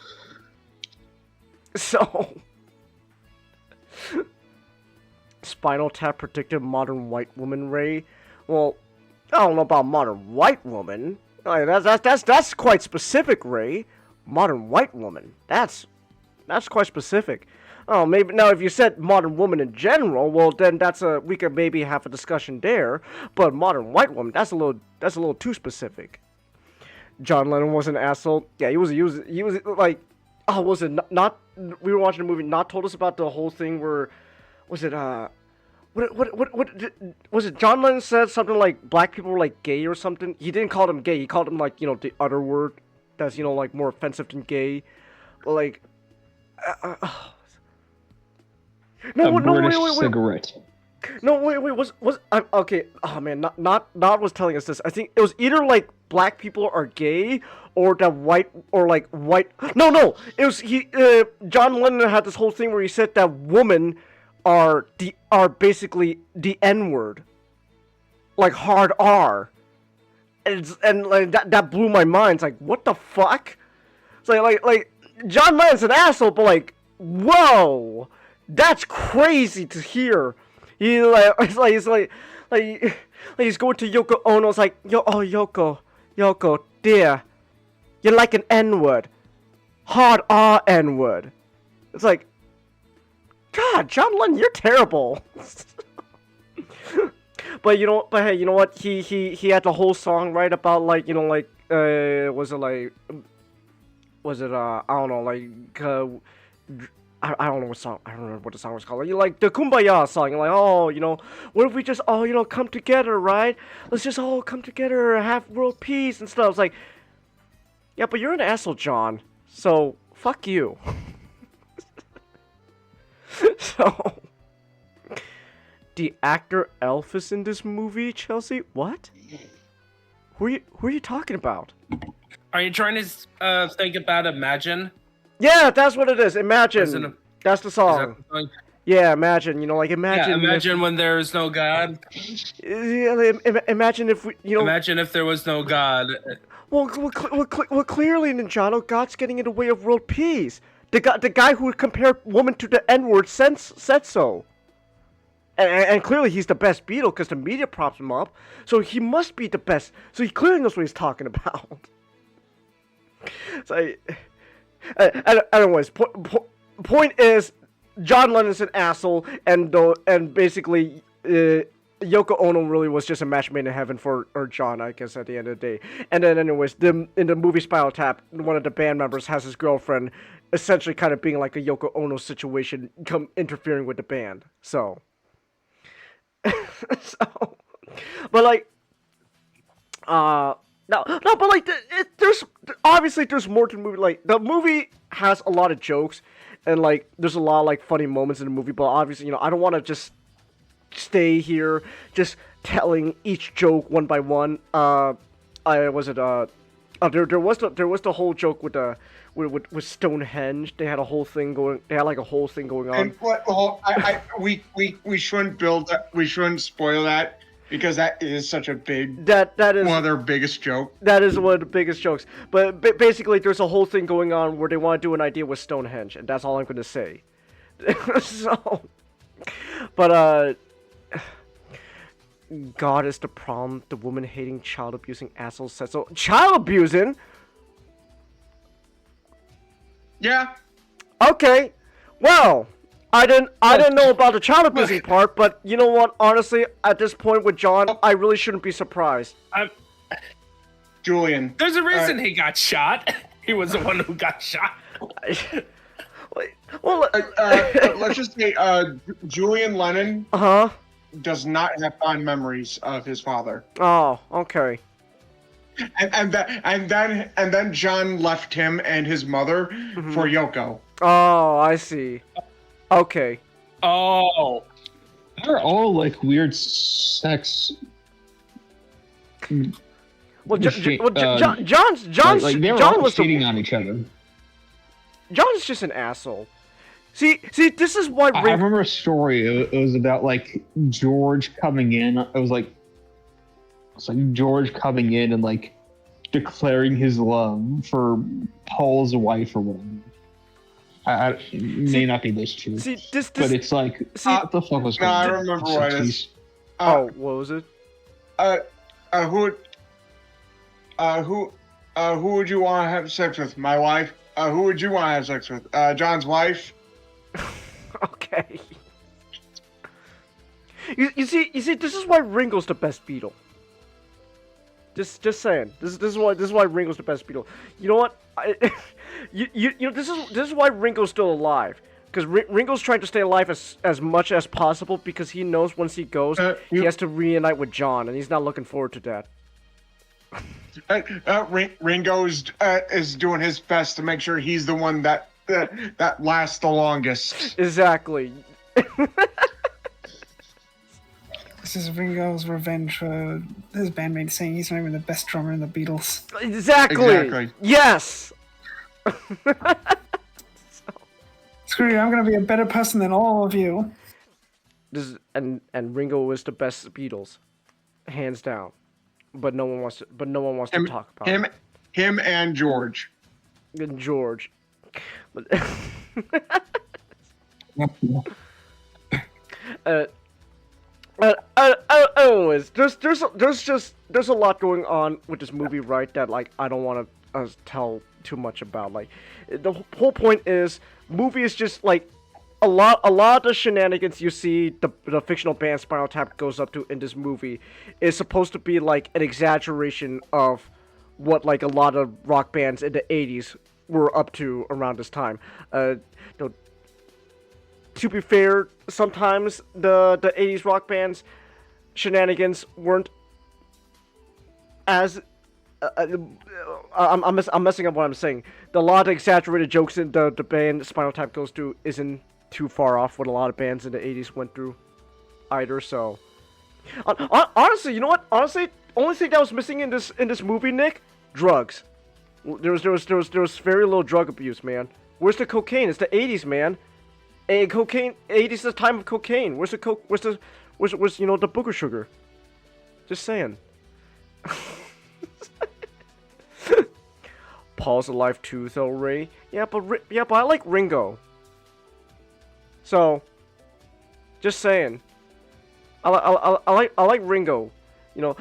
So Spinal Tap predicted modern white woman, Ray. Well, I don't know about modern white woman. That's quite specific, Ray. Modern white woman. That's quite specific. Oh, maybe now if you said modern woman in general, well then we could maybe have a discussion there. But modern white woman, that's a little too specific. John Lennon was an asshole. Yeah, he was like, oh, was it not? We were watching a movie. Not told us about the whole thing where, was it what was it? John Lennon said something like black people were like gay or something. He didn't call them gay. He called them like, you know, the other word that's, you know, like more offensive than gay. But like. British cigarette. No, wait, was okay? Oh man, not was telling us this. I think it was either like black people are gay or that white. No, it was John Lennon had this whole thing where he said that women are basically the N-word, like hard R, and like that blew my mind. It's like, what the fuck? It's like John Lennon's an asshole, but like, whoa. That's crazy to hear. He's going to Yoko Ono. It's like, Yoko, dear, you're like an N-word, hard R N-word. It's like, God, John Lennon, you're terrible. But hey, you know what? He had the whole song right about like, you know, like was was it I don't know, like I don't know what song. I don't remember what the song was called. Like the Kumbaya song. You're like, oh, what if we just all come together, right? Let's just all come together and have world peace and stuff. It's like, yeah, but you're an asshole, John. So fuck you. So, the actor Elvis in this movie, Chelsea? What? Who are you talking about? Are you trying to think about Imagine? Yeah, that's what it is. Imagine. That's the song. Is that the song? Yeah, Imagine. Like imagine. Yeah, imagine when there is no God. Yeah, imagine if we, Imagine if there was no God. Well, clearly, Ninjato, God's getting in the way of world peace. The guy who compared woman to the N-word said so. And clearly he's the best Beatle because the media props him up. So he must be the best. So he clearly knows what he's talking about. So, anyways, point is, John Lennon's an asshole, and basically, Yoko Ono really was just a match made in heaven for John, I guess, at the end of the day. And then, anyways, in the movie Spinal Tap, one of the band members has his girlfriend essentially kind of being like a Yoko Ono situation, interfering with the band. So, but like, no, but like, there's obviously there's more to the movie. Like, the movie has a lot of jokes, and like, there's a lot of like funny moments in the movie. But obviously, I don't want to just stay here just telling each joke one by one. There was the whole joke with Stonehenge. They had a whole thing going. They had like a whole thing going on. And we shouldn't build that. We shouldn't spoil that because that is such a big. That is one of their biggest jokes. That is one of the biggest jokes. But basically, there's a whole thing going on where they want to do an idea with Stonehenge, and that's all I'm going to say. So, but God is the problem. The woman-hating, child-abusing asshole said so. Child abusing? Yeah. Okay. Well, I didn't know about the child abusing part, but you know what? Honestly, at this point with John, I really shouldn't be surprised. Julian. There's a reason he got shot. He was the one who got shot. Well, let's just say Julian Lennon does not have fond memories of his father. Oh, okay. And then John left him and his mother for Yoko. Oh, I see. Okay. Oh. They're all like weird sex. Well, John was cheating on each other. John's just an asshole. See, this is why. I remember a story. It was about like George coming in. It was like George coming in and like declaring his love for Paul's wife or whatever. It may not be this true. See, this, but it's like, what the fuck was going on? No, I remember what it is. What was it? Who would you want to have sex with? My wife. Who would you want to have sex with? John's wife. Okay. You see, this is why Ringo's the best Beatle. Just saying. This is why Ringo's the best Beatle. You know what? This is why Ringo's still alive. Because Ringo's trying to stay alive as much as possible because he knows once he goes, he has to reunite with John, and he's not looking forward to that. Ringo is doing his best to make sure he's the one that lasts the longest. Exactly. This is Ringo's revenge for his bandmate saying he's not even the best drummer in the Beatles. Exactly. Yes. Screw you! I'm gonna be a better person than all of you. And Ringo is the best Beatles, hands down. But no one wants to talk about him and George. And George. But anyways, there's a lot going on with this movie, right? That like I don't want to tell too much about. Like the whole point is, movie is just like a lot of the shenanigans you see the fictional band Spinal Tap goes up to in this movie is supposed to be like an exaggeration of what like a lot of rock bands in the 80s were up to around this time. You know, to be fair, sometimes the 80s rock bands shenanigans weren't as I'm messing up what I'm saying. A lot of the exaggerated jokes in the band Spinal Tap goes through isn't too far off what a lot of bands in the 80s went through either. So honestly, you know what? Honestly, only thing that was missing in this movie, Nick, drugs. There was very little drug abuse, man. Where's the cocaine? It's the 80s, man. And cocaine, 80s is the time of cocaine. Where's the coke? Where's the booger sugar? Just saying. Paul's alive too, though, Ray. Yeah, but I like Ringo. So, just saying. I like Ringo. You know,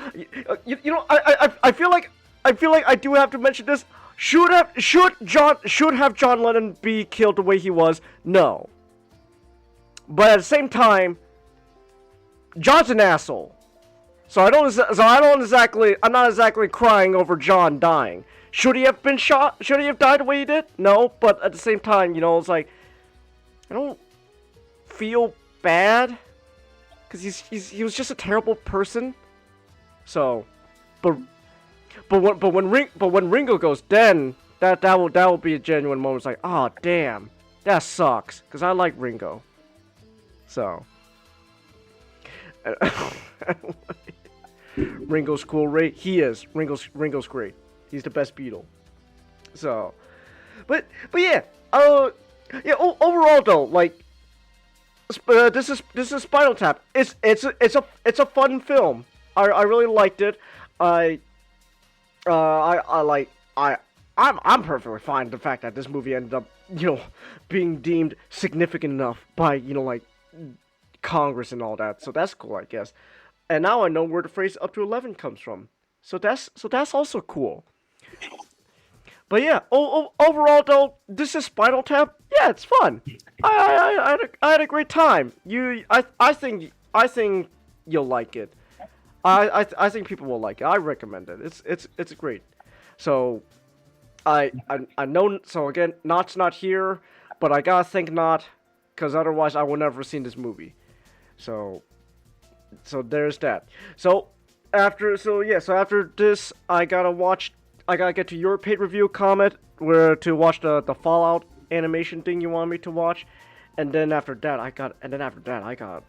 I feel like I do have to mention this. Should have John Lennon be killed the way he was? No. But at the same time, John's an asshole. I'm not exactly crying over John dying. Should he have been shot? Should he have died the way he did? No, but at the same time, you know, it's like, I don't feel bad, because he was just a terrible person. So, but when Ringo goes, then that will be a genuine moment. It's like, oh damn, that sucks, because I like Ringo. So, Ringo's cool, Ray. He is. Ringo's great. He's the best Beatle. So, but yeah, overall though, like, this is Spinal Tap. It's a fun film. I really liked it. I'm perfectly fine with the fact that this movie ended up, you know, being deemed significant enough by, you know, like, Congress and all that. So that's cool, I guess. And now I know where the phrase "up to 11" comes from. So that's also cool. But yeah, overall though, this is Spinal Tap. Yeah, it's fun. I had a great time. I think you'll like it. I think people will like it. I recommend it. It's great. So I know. So again, Not's not here, but I gotta thank Not, because otherwise I would never have seen this movie. So there's that. So after this, I gotta get to your paid review comment to watch the Fallout animation thing you want me to watch, and then after that I got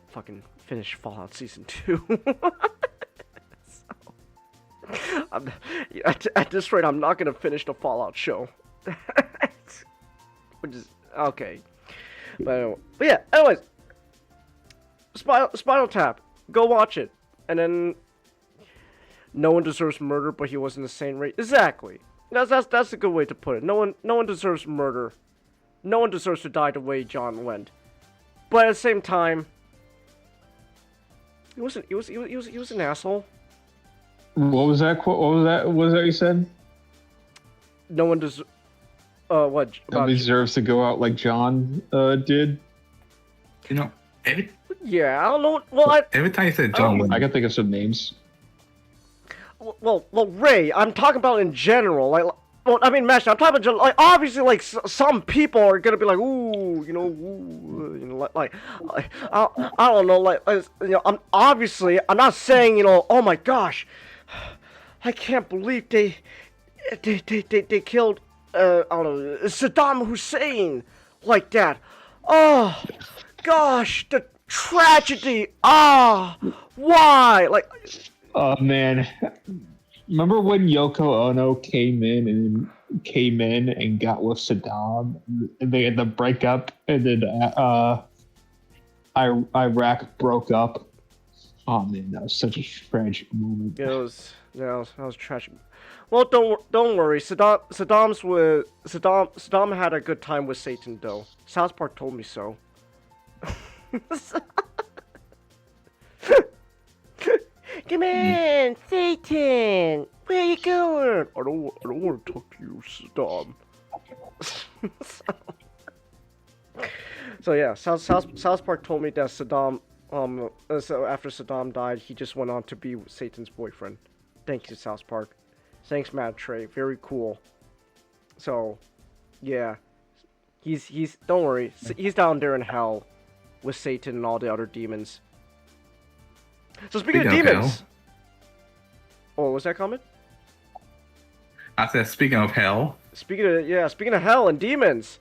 fucking finish Fallout Season 2. At this rate, I'm not gonna finish the Fallout show. Which is okay. But yeah, anyways, Spinal Tap, go watch it. And then, no one deserves murder, but he wasn't the same rate. Exactly. That's a good way to put it. No one deserves murder. No one deserves to die the way John went. But at the same time, he was an asshole. What was that quote? What was that you said? No one deserves. What? Nobody deserves to go out like John did. You know, yeah, I don't know. Well, every time you said John, I can think of some names. Well, Ray, I'm talking about in general. Like, well, I mean, Master, I'm talking about like obviously, like some people are gonna be like, ooh, you know, like I don't know, like, you know, I'm not saying, you know, oh my gosh, I can't believe they killed, I don't know, Saddam Hussein like that. Oh, gosh, the tragedy. Why? Like, oh man, remember when Yoko Ono came in and got with Saddam, and they had to break up, and then Iraq broke up. Oh man, that was such a tragic moment. Yeah, that was tragic. Well, don't worry. Saddam had a good time with Satan, though. South Park told me so. Come on, Satan! Where you going? I don't want to talk to you, Saddam. So yeah, South Park told me that Saddam, so after Saddam died, he just went on to be Satan's boyfriend. Thank you, South Park. Thanks, Matt Trey. Very cool. So, yeah, he's don't worry, he's down there in hell with Satan and all the other demons. So speaking of demons, hell, oh, was that comment? I said speaking of hell. Speaking of hell and demons,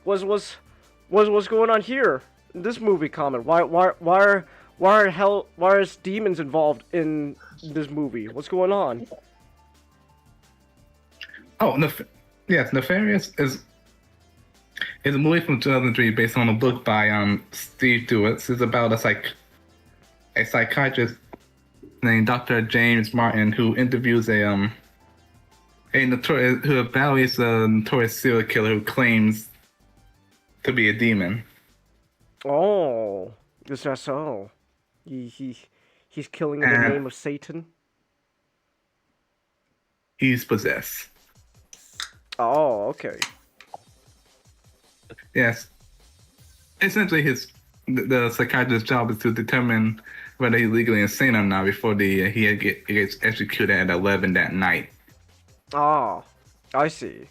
what's going on here in this movie? Comment. Why is demons involved in this movie? What's going on? Oh, yes, Nefarious is a movie from 2003 based on a book by Steve Dewitz. It's about a psychiatrist named Dr. James Martin who interviews who evaluates a notorious serial killer who claims to be a demon. Oh, is that so? He's killing in the name of Satan. He's possessed. Oh, okay. Yes. Essentially, the psychiatrist's job is to determine whether he's legally insane or not before he gets executed at 11 that night. Ah, I see.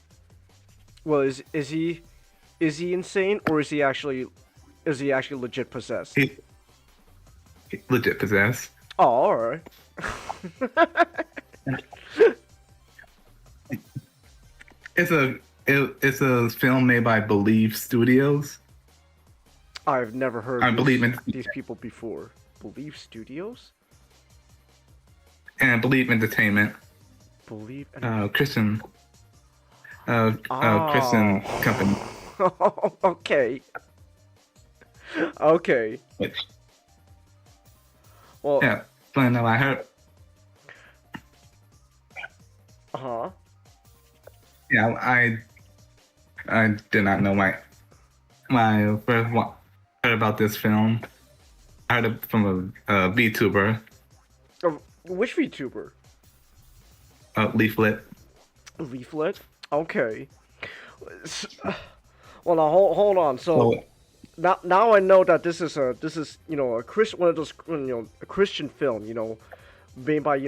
Well, is he insane, or is he actually legit possessed? He legit possessed. Oh, all right. It's a film made by Believe Studios. I've never heard of these people before. Believe Studios? And Believe Entertainment. Believe Christian Christian company. Okay. Okay. Well, yeah, but no, I heard. Uh-huh. Yeah, I did not know my first heard about this film. I heard it from a VTuber. Which VTuber? Leaflet. Leaflet? Okay. Well, now hold on. So now I know that this is a Christian, one of those a Christian film, made by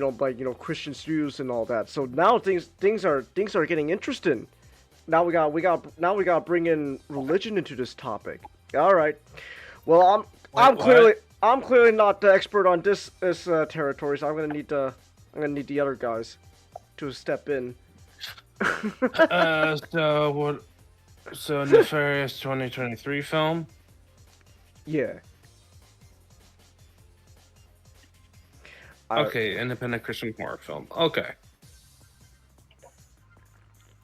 Christian studios and all that. So now things are getting interesting. Now we got bring in religion into this topic. All right. Well, I'm clearly not the expert on this territory, so I'm gonna need the other guys to step in. So what? So Nefarious 2023 film. Yeah. Okay, independent Christian horror film. Okay.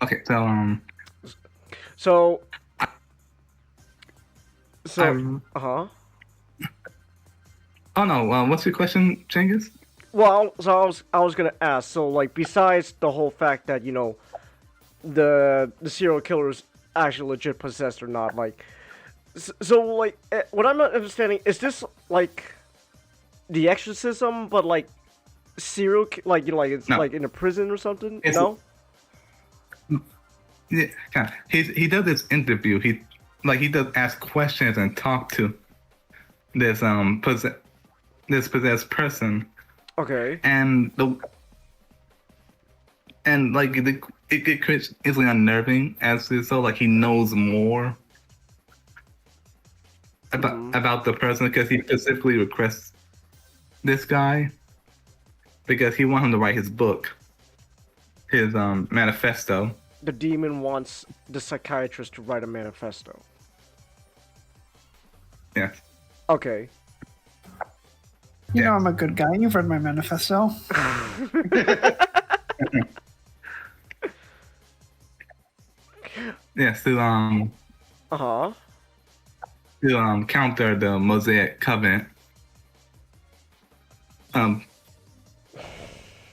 Okay, so So. Oh no, what's your question, Cengiz? Well, so I was gonna ask. So like, besides the whole fact that the serial killer is actually legit possessed or not, like, so like, what I'm not understanding is this like the exorcism, but like serial like it's like in a prison or something. No. Yeah, he does this interview. He does ask questions and talk to this possessed person. Okay. And it gets easily unnerving as it's so like he knows more about the person because he specifically requests this guy because he wants him to write his book, his manifesto. The demon wants the psychiatrist to write a manifesto. Yeah. Okay. You know I'm a good guy. You've read my manifesto. Yes, to counter the Mosaic covenant.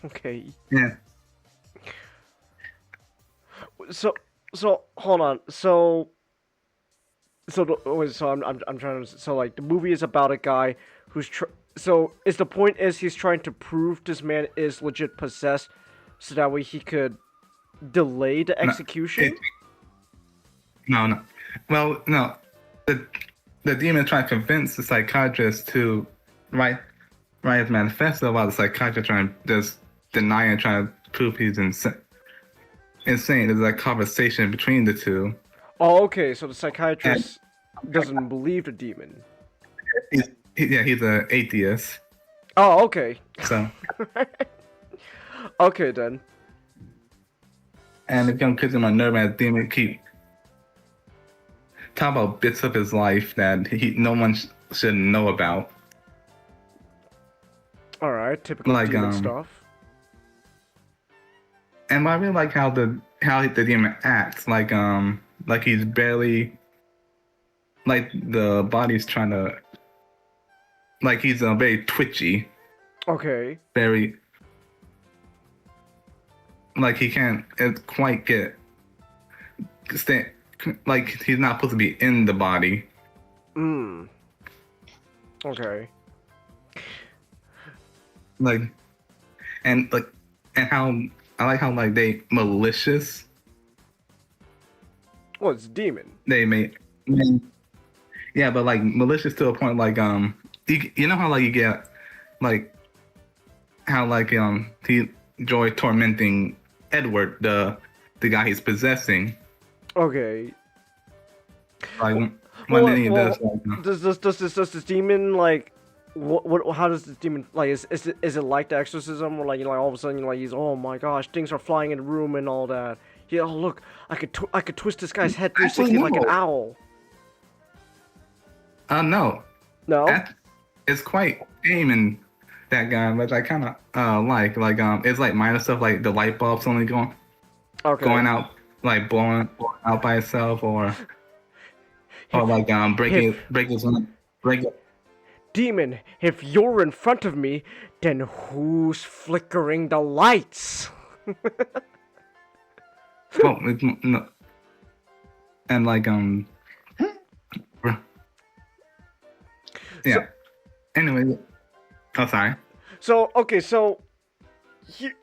Okay. Yeah. So hold on. So I'm trying to. So like the movie is about a guy who's so is the point is he's trying to prove this man is legit possessed, so that way he could delay the execution. No. Well, no. The demon trying to convince the psychiatrist to write his manifesto, while the psychiatrist trying to just deny and trying to prove he's insane. insane. There's a conversation between the two. Oh, okay. So the psychiatrist doesn't believe the demon. He's an atheist. Oh, okay. So. Okay then. And the young kids in my nerve as demon keep talk about bits of his life that no one should know about. All right, typical demon stuff. And I really like how the demon acts. Like he's barely, like the body's trying to, like he's very twitchy. Okay. Very. Like he can't quite stay. Like he's not supposed to be in the body. Okay. And how I like how like they malicious. Well, it's a demon. They yeah, but like malicious to a point like you know how like you get like how like he enjoy tormenting Edward, the guy he's possessing. Okay. Like does this demon like what how does this demon like is it like the exorcism, or like all of a sudden like he's, oh my gosh, things are flying in the room and all that? Yeah, oh look, I could twist this guy's head 360 like an owl. No. No. It's quite tame in that guy, but I kind of like it's like minor stuff like the light bulb's only going out, like blowing out by itself, or like break it. Demon, if you're in front of me, then who's flickering the lights? Well, no. And like yeah. Anyway, sorry. So okay, so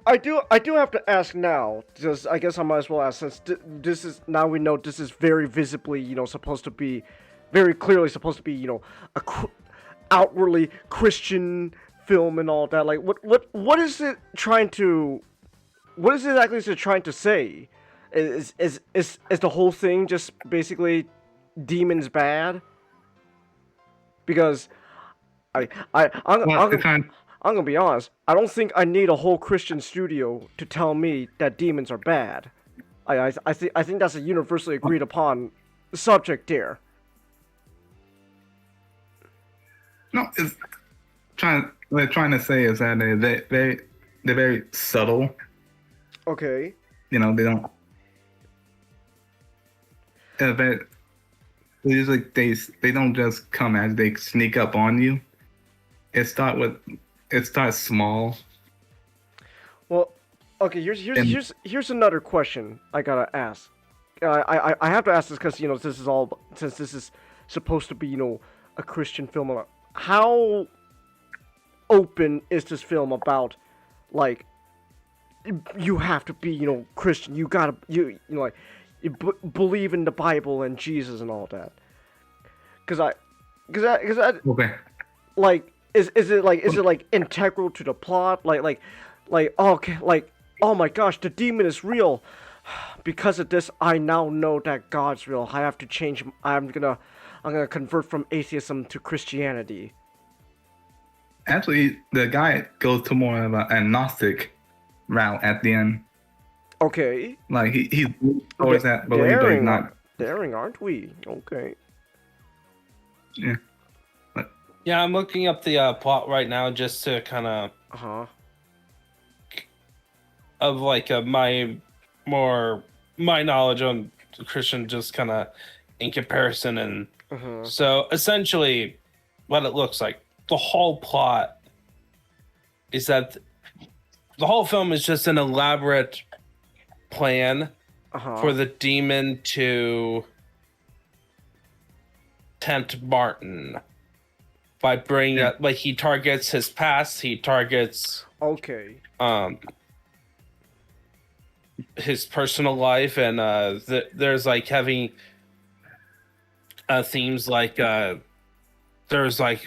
I do have to ask now, because I guess I might as well ask, since this is, now we know this is very visibly, supposed to be, very clearly supposed to be, outwardly Christian film and all that. Like, what is it trying to, what is it exactly is it trying to say? Is the whole thing just basically demons bad? Because I'm gonna be honest, I don't think I need a whole Christian studio to tell me that demons are bad. I think that's a universally agreed upon subject there. No, it's what they're trying to say is that they're very subtle. Okay. They don't. Usually they don't just come as they sneak up on you. It starts small. Well, okay. Here's another question I gotta ask. I have to ask this because since this is supposed to be a Christian film. How open is this film about, like, you have to be Christian, you gotta you believe in the Bible and Jesus and all that? Because I okay. Like, is it integral to the plot? Like okay, like, oh my gosh, the demon is real. Because of this, I now know that God's real. I have to change. I'm gonna convert from atheism to Christianity. Actually, the guy goes to more of an agnostic route at the end. Okay. Like he's always that belief, but he's not. Daring, aren't we? Okay. Yeah. Yeah, I'm looking up the plot right now just to kind of of like my knowledge on Christian, just kind of in comparison. And so essentially what it looks like, the whole plot is that the whole film is just an elaborate plan for the demon to tempt Martin by bringing up, like, he targets his past, he targets his personal life, and there's like having themes like there's like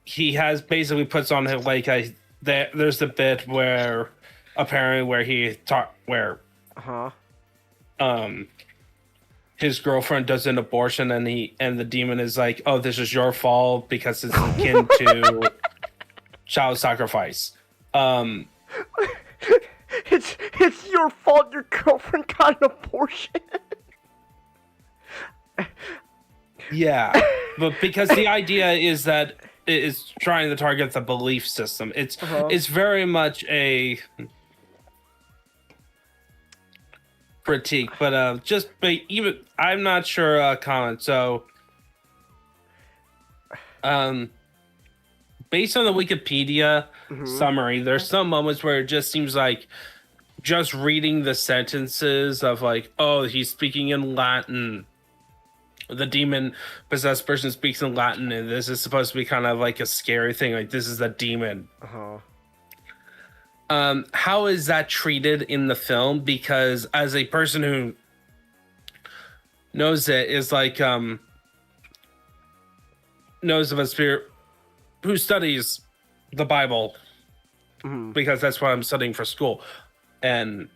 he has basically puts on like there's the bit where apparently where he taught where his girlfriend does an abortion and the demon is like, oh, this is your fault because it's akin to child sacrifice. It's your fault your girlfriend got an abortion. Yeah, but because the idea is that it is trying to target the belief system. It's very much a critique, but even I'm not sure. Comment. So, based on the Wikipedia summary, there's some moments where it just seems like just reading the sentences of like, oh, he's speaking in Latin. The demon possessed person speaks in Latin, and this is supposed to be kind of like a scary thing. Like, this is a demon. How is that treated in the film? Because as a person who knows it, is like knows of a spirit who studies the Bible, because that's what I'm studying for school, and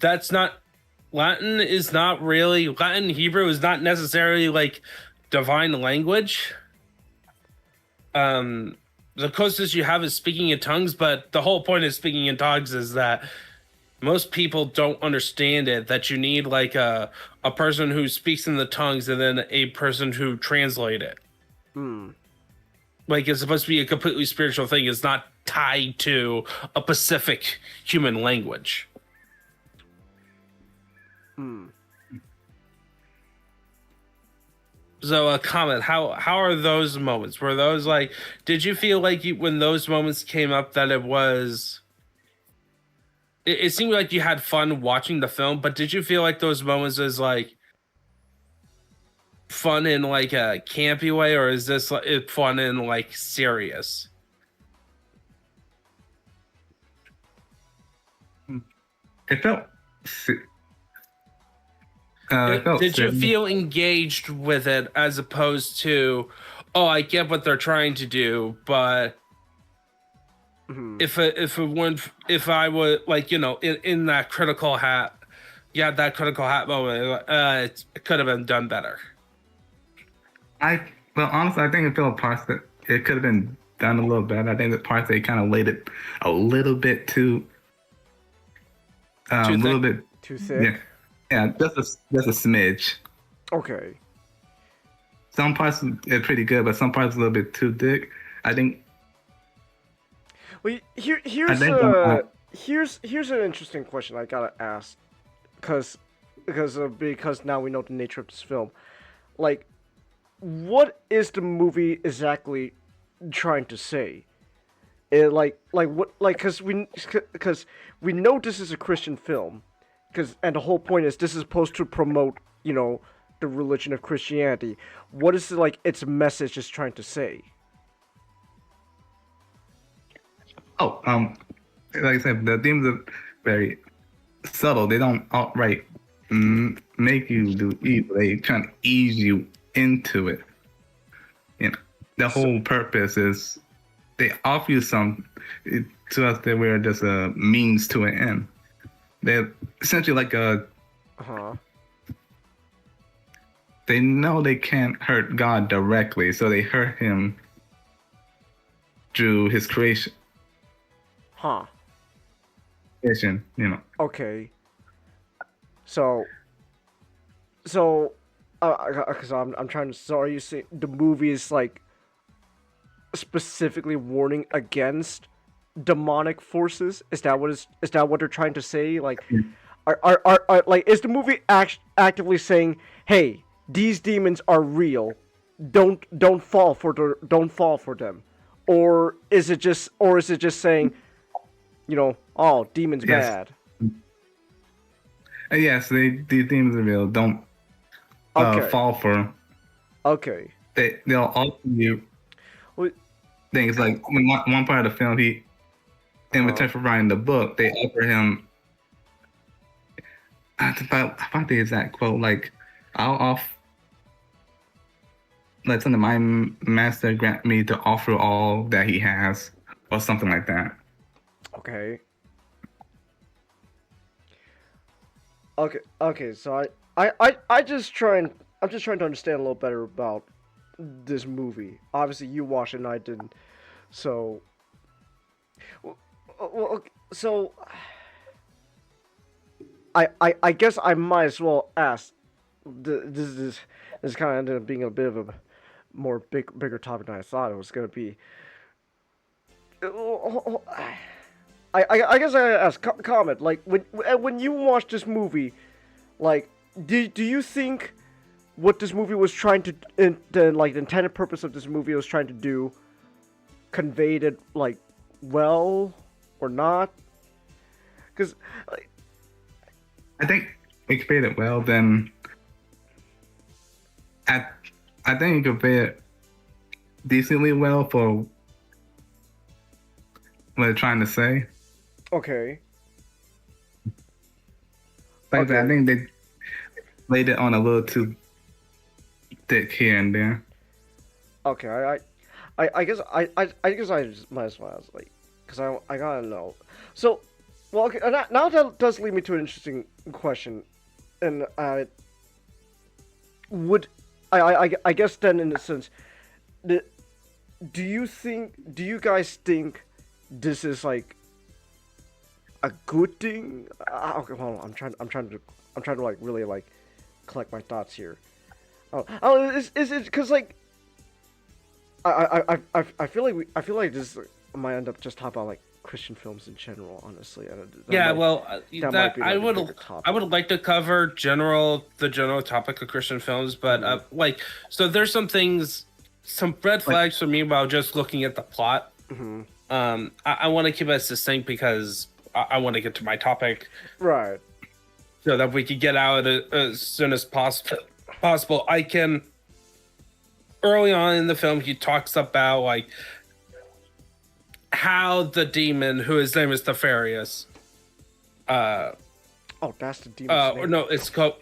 that's not. Latin is not really Latin. Hebrew is not necessarily like divine language. The closest you have is speaking in tongues, but the whole point of speaking in tongues is that most people don't understand it. That you need like a person who speaks in the tongues and then a person who translate it. Like, it's supposed to be a completely spiritual thing. It's not tied to a specific human language. So a comment, how are those moments? Were those like, did you feel like when those moments came up that it seemed like you had fun watching the film, but did you feel like those moments is like fun in like a campy way, or is this like fun in like serious? It felt did you feel engaged with it as opposed to, oh, I get what they're trying to do, but if I would, like, you know, in that critical hat, that critical hat moment, it could have been done better. Well, honestly, I think it felt parts that it could have been done a little better. I think the parts they kind of laid it a little bit too little bit too thick. Yeah, just a smidge. Okay. Some parts are pretty good, but some parts a little bit too thick. I think. Well, here's an interesting question I gotta ask, because now we know the nature of this film. Like, what is the movie exactly trying to say? Because we know this is a Christian film. And the whole point is this is supposed to promote, you know, the religion of Christianity. What is it, like, its message is trying to say? Oh, like I said, the themes are very subtle. They don't outright make you do evil. They try to ease you into it. You know, the whole purpose is they offer you some to us that we're just a means to an end. They're essentially like they know they can't hurt God directly, so they hurt him through his creation. Creation, you know. Okay. So, because I'm trying to. So, are you saying the movie is like specifically warning against demonic forces? Is that what they're trying to say? Like, are like, is the movie actively saying, hey, these demons are real, don't fall for them, or is it just saying, you know, oh, demons bad? Yes, these demons are real. Don't fall for them. Okay. They'll offer you things like when one part of the film in return for writing the book, they offer him. I find the exact quote. Like, let my master grant me to offer all that he has. or something like that. Okay. Okay, so I'm just trying to understand a little better about this movie. Obviously, you watched it and I didn't. So, okay, so I guess I might as well ask. This kind of ended up being a bit of a more bigger topic than I thought it was gonna be. I guess I ask comment like when you watch this movie, like do you think what this movie was trying to the intended purpose of this movie was trying to do conveyed it like well or not? Because like, I think it conveyed it well. Then I think it conveyed it decently well for what they're trying to say. okay. Like I think they laid it on a little too thick here and there. Okay, I guess I guess I just might as well ask, like, because I gotta know. So, well, okay, now that does lead me to an interesting question, and I guess then in a sense, do you guys think this is like a good thing? Okay, hold on, I'm trying to like really like collect my thoughts here. Is it because like I feel like this might end up just talking about like Christian films in general, honestly. Yeah, I topic. would like to cover the general topic of Christian films, but so there's some red flags for me about just looking at the plot. Mm-hmm. I want to keep it succinct because I want to get to my topic, right? So that we could get out as soon as possible. I can. Early on in the film, he talks about like how the demon, who his name is Nefarious. Oh, that's the demon's name. No, it's called.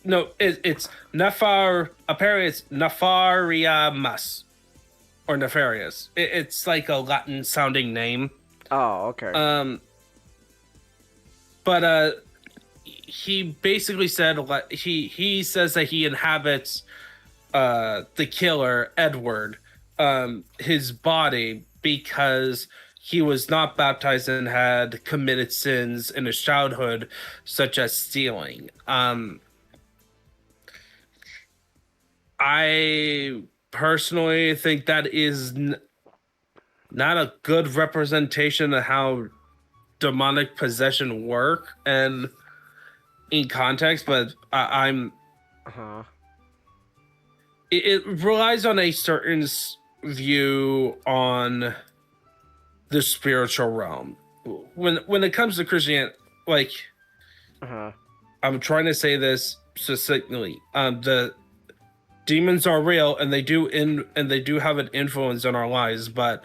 No, it's Nefar. Apparently, it's Nefarious or Nefarious. It's like a Latin sounding name. Oh, okay. But he basically said he says that he inhabits the killer Edward, his body, because he was not baptized and had committed sins in his childhood, such as stealing. I personally think that is not a good representation of how demonic possession work and in context, but it relies on a certain view on the spiritual realm. When it comes to Christianity, like, I'm trying to say this succinctly. The demons are real, and they do have an influence on our lives. But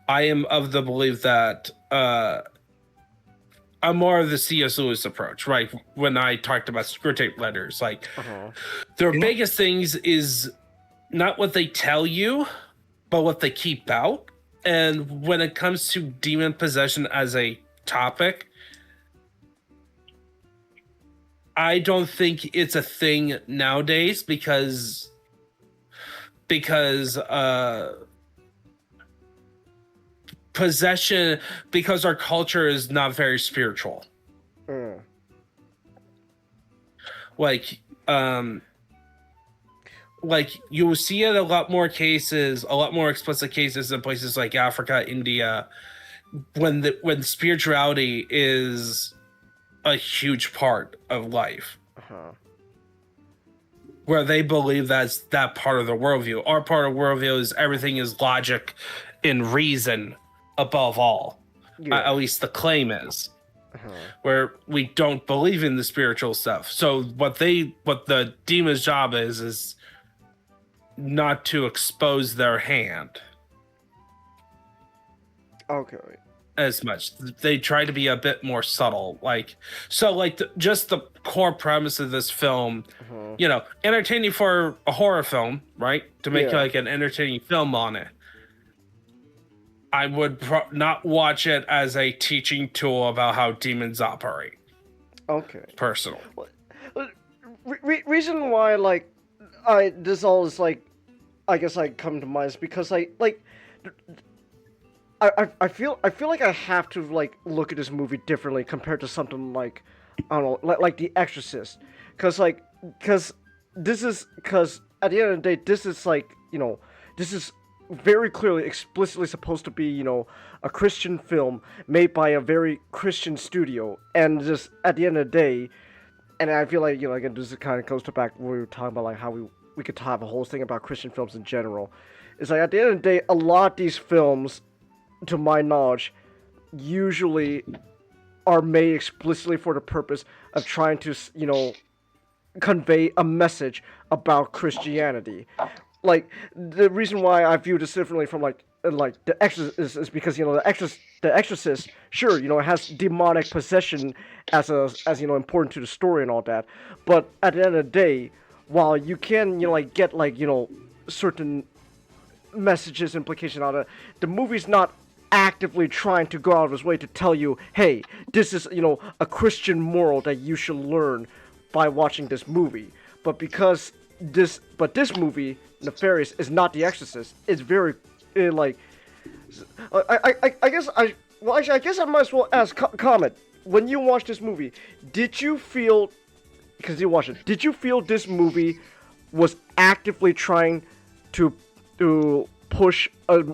I am of the belief that I'm more of the C.S. Lewis approach, right? When I talked about screw tape letters, like their biggest things is not what they tell you, but what they keep out. And when it comes to demon possession as a topic, I don't think it's a thing nowadays because possession, because our culture is not very spiritual. Like you will see it a lot more explicit cases in places like Africa, India, when spirituality is a huge part of life. Where they believe that's that part of the worldview. Our part of worldview is everything is logic and reason above all. At least the claim is. Where we don't believe in the spiritual stuff. So what the demon's job is not to expose their hand. Okay. As much. They try to be a bit more subtle. Just the core premise of this film, entertaining for a horror film, right? To make like an entertaining film on it. I would not watch it as a teaching tool about how demons operate. Okay. Personal. Reason why this all is I guess come to mind is because I feel like I have to look at this movie differently compared to something like I don't know like The Exorcist, because at the end of the day this is this is very clearly explicitly supposed to be a Christian film made by a very Christian studio, and just at the end of the day, and I feel like again this kind of goes to back where we were talking about how we could have a whole thing about Christian films in general. It's at the end of the day, a lot of these films, to my knowledge, usually are made explicitly for the purpose of trying to convey a message about Christianity. The reason why I view this differently from The Exorcist is because The Exorcist, sure, it has demonic possession as important to the story and all that, but at the end of the day, while you can get certain messages, implication out of it, the movie's not actively trying to go out of his way to tell you, hey, this is a Christian moral that you should learn by watching this movie. But this movie, Nefarious, is not The Exorcist. It's very I guess I might as well ask Comet, when you watched this movie, did you feel, because you watched it, did you feel this movie was actively trying to push a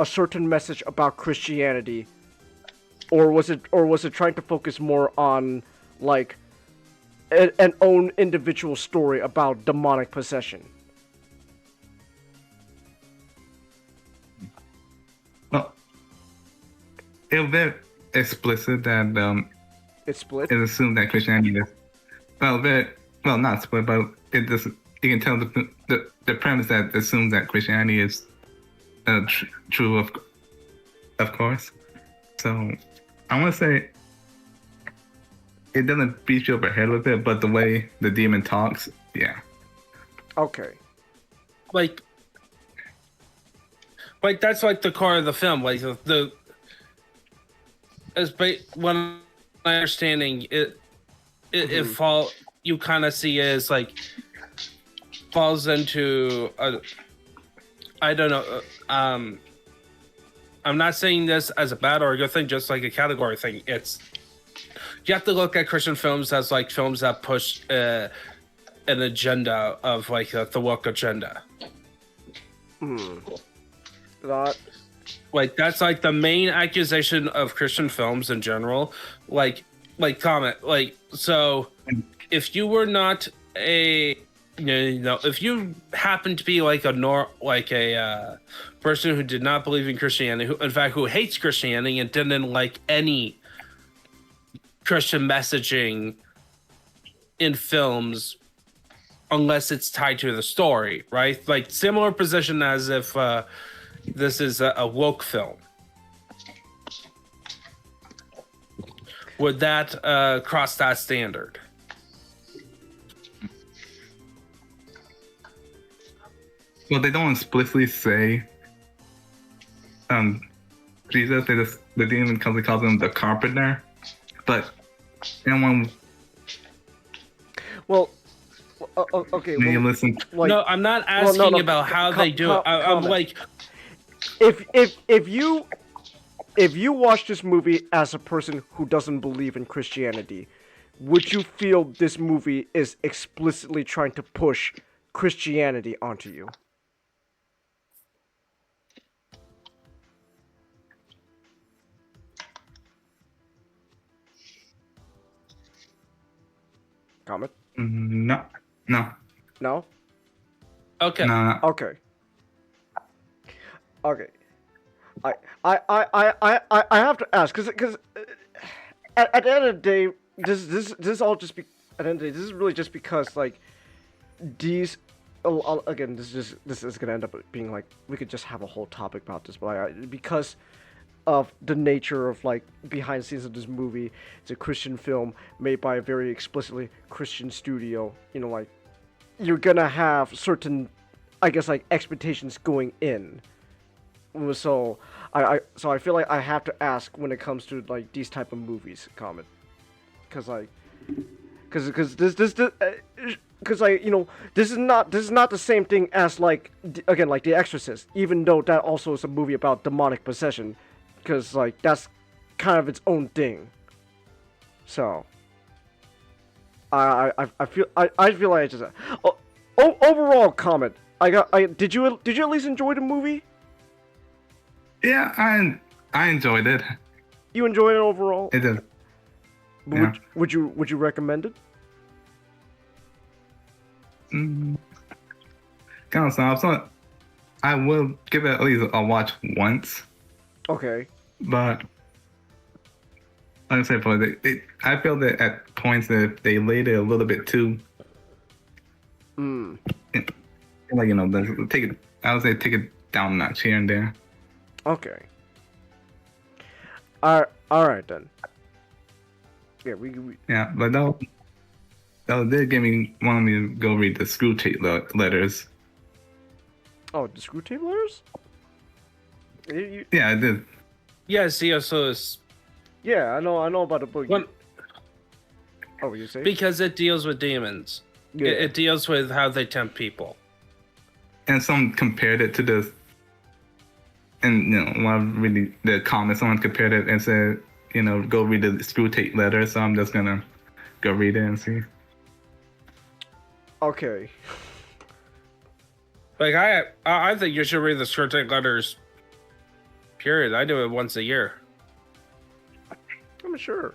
certain message about Christianity, or was it trying to focus more on an own individual story about demonic possession? Well, it was very explicit that it's split. It assumed that Christianity is not split, but it just you can tell the premise that assumes that Christianity is true of course. So I want to say it doesn't beat you over the head with it, but the way the demon talks, yeah. Okay. That's the core of the film. When my understanding you kind of see it as falls into I don't know. I'm not saying this as a bad or a good thing, just like a category thing. You have to look at Christian films as films that push an agenda of the woke agenda. That that's the main accusation of Christian films in general. Comment so if you were not a if you happen to be a person who did not believe in Christianity, who hates Christianity and didn't like any Christian messaging in films unless it's tied to the story, right? Similar position as if this is a woke film. Would that cross that standard? Well, they don't explicitly say Jesus. The demon calls him the carpenter, but anyone. Well, okay. When you listen, no, I'm not asking about how they do it. I'm if you watch this movie as a person who doesn't believe in Christianity, would you feel this movie is explicitly trying to push Christianity onto you? Comment? No. No? Okay. No. Okay. I have to ask because at the end of the day, this all just be at the end of the day, this is really just because these again this is gonna end up being we could just have a whole topic about this, but because of the nature of behind the scenes of this movie, it's a Christian film made by a very explicitly Christian studio. You're gonna have certain, I guess, expectations going in. So so I feel like I have to ask when it comes to like these type of movies, Comet, because like, because because like, you know, this is not the same thing as like again like The Exorcist, even though that also is a movie about demonic possession, because like that's kind of its own thing. So I feel like it's just overall, Comet. Did you at least enjoy the movie? Yeah, I enjoyed it. You enjoyed it overall? It is. But Yeah. would you recommend it? Kind of soft. So I will give it at least a watch once. Okay. But like I said, but I feel that at points that they laid it a little bit too. Like, you know, take it. I would say take it down a notch here and there. Okay. All right then. Yeah, we Yeah, but that did give me wanted me to go read the Screw Tape letters. Oh, the Screw Tape letters? Yeah, I did. Yeah, see, so it's... Yeah, I know about the book. Oh, you say? Because it deals with demons. Yeah. It deals with how they tempt people. And some compared it to the, and you know, when I read the comments, someone compared it and said, you know, go read the Screw Tape letter. So I'm just gonna go read it and see. Okay. Like I think you should read the Screw Tape letters. Period. I do it once a year. I'm sure.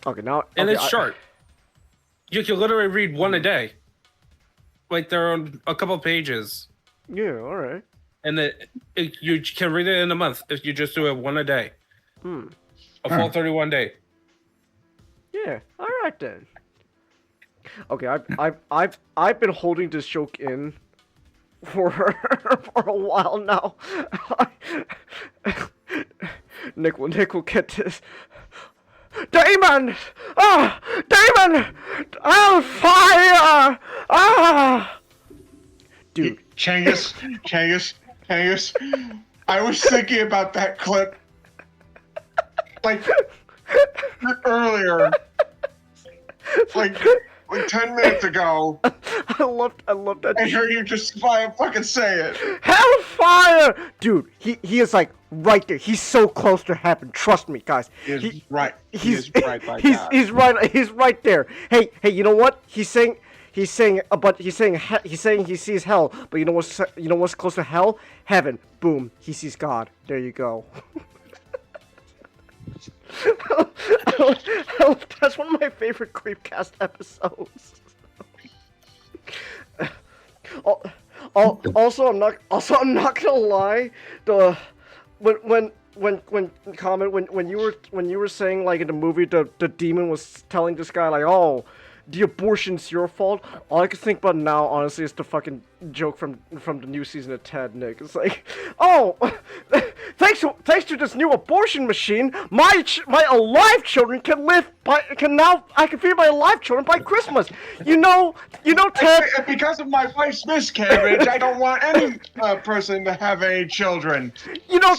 Okay, now. And okay, it's short. You can literally read one a day. Like they're on a couple pages. Yeah, all right. And you can read it in a month if you just do it one a day. A full 31 day. Yeah, all right then. Okay, I've been holding this joke in for a while now. Nick will get this. Damon! Ah! Damon! On fire! Ah! Dude. Changus. I was thinking about that clip like earlier. Like 10 minutes ago. I love that. I heard you just fucking say it. Hellfire! Dude, he is like right there. He's so close to heaven. Trust me, guys. He's right. He's right by God. He's right there. Hey, you know what? He's saying he sees hell, but you know what's close to hell? Heaven. Boom. He sees God. There you go. That's one of my favorite Creepcast episodes. Also, I'm not gonna lie. When you were saying like in the movie the demon was telling this guy like, oh, the abortion's your fault. All I can think about now, honestly, is the fucking joke from the new season of Ted, Nick. It's like, oh, thanks to this new abortion machine, my alive children I can feed my alive children by Christmas. You know, Ted. Because of my wife's miscarriage, I don't want any person to have any children. You know,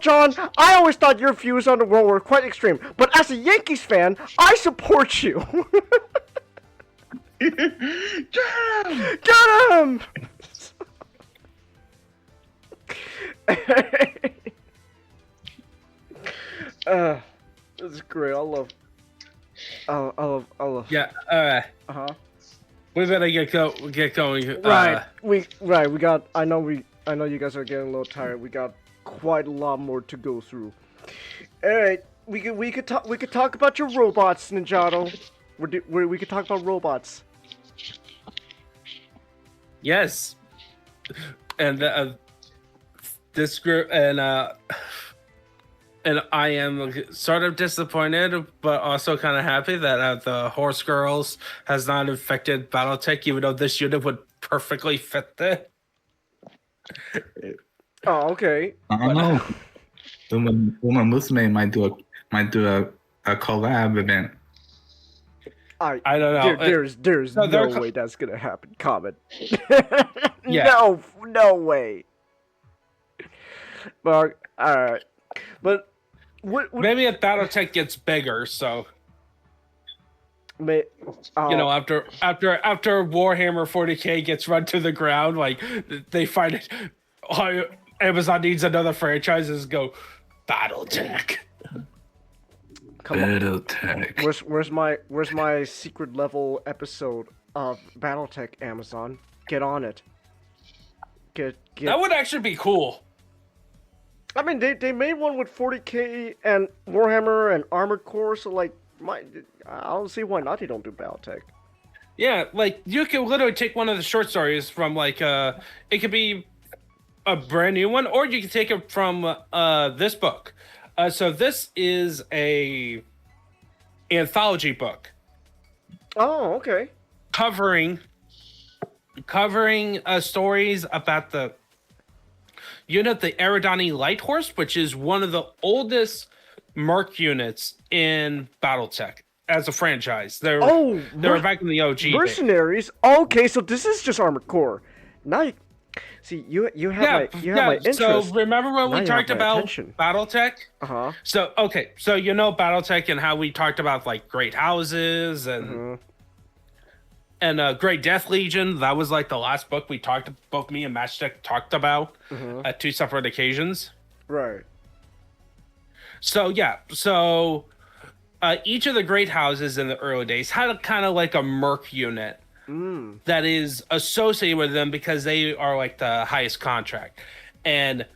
John, I always thought your views on the world were quite extreme, but as a Yankees fan, I support you. Get him! This is great. I love. Yeah. We better get going. Right. We got. I know you guys are getting a little tired. We got quite a lot more to go through. All right. We could talk about your robots, Ninjato. We could talk about robots. Yes. And this group and I am sort of disappointed, but also kind of happy that the Horse Girls has not infected Battletech, even though this unit would perfectly fit there. Oh, okay. I don't know. Uma Musume might do a collab event. I don't know. There's no way that's gonna happen. Comment. Yeah. No way. But alright. But what Maybe if Battletech gets bigger, so may you know, after Warhammer 40K gets run to the ground, like they find it, oh, Amazon needs another franchise. Is go Battletech. Battletech. Where's my secret level episode of Battletech? Amazon, get on it. Get. That would actually be cool. I mean, they made one with 40K and Warhammer and Armored Core, so like, I don't see why not they don't do Battletech. Yeah, like you could literally take one of the short stories from like it could be a brand new one, or you can take it from this book. So this is a anthology book. Oh, okay. Covering stories about the unit, the Eridani Light Horse, which is one of the oldest Merc units in Battletech as a franchise. They were back in the OG Mercenaries. Okay, so this is just Armored Core. Now, see, you have my interest. So remember when Now we you have talked my about attention. Battletech? Uh-huh. So okay, so you know Battletech and how we talked about like Great Houses and Great Death Legion. That was like the last book we talked. Both me and Matchtech talked about at two separate occasions. Right. So yeah, so each of the Great Houses in the early days had kind of like a Merc unit that is associated with them because they are like the highest contract, and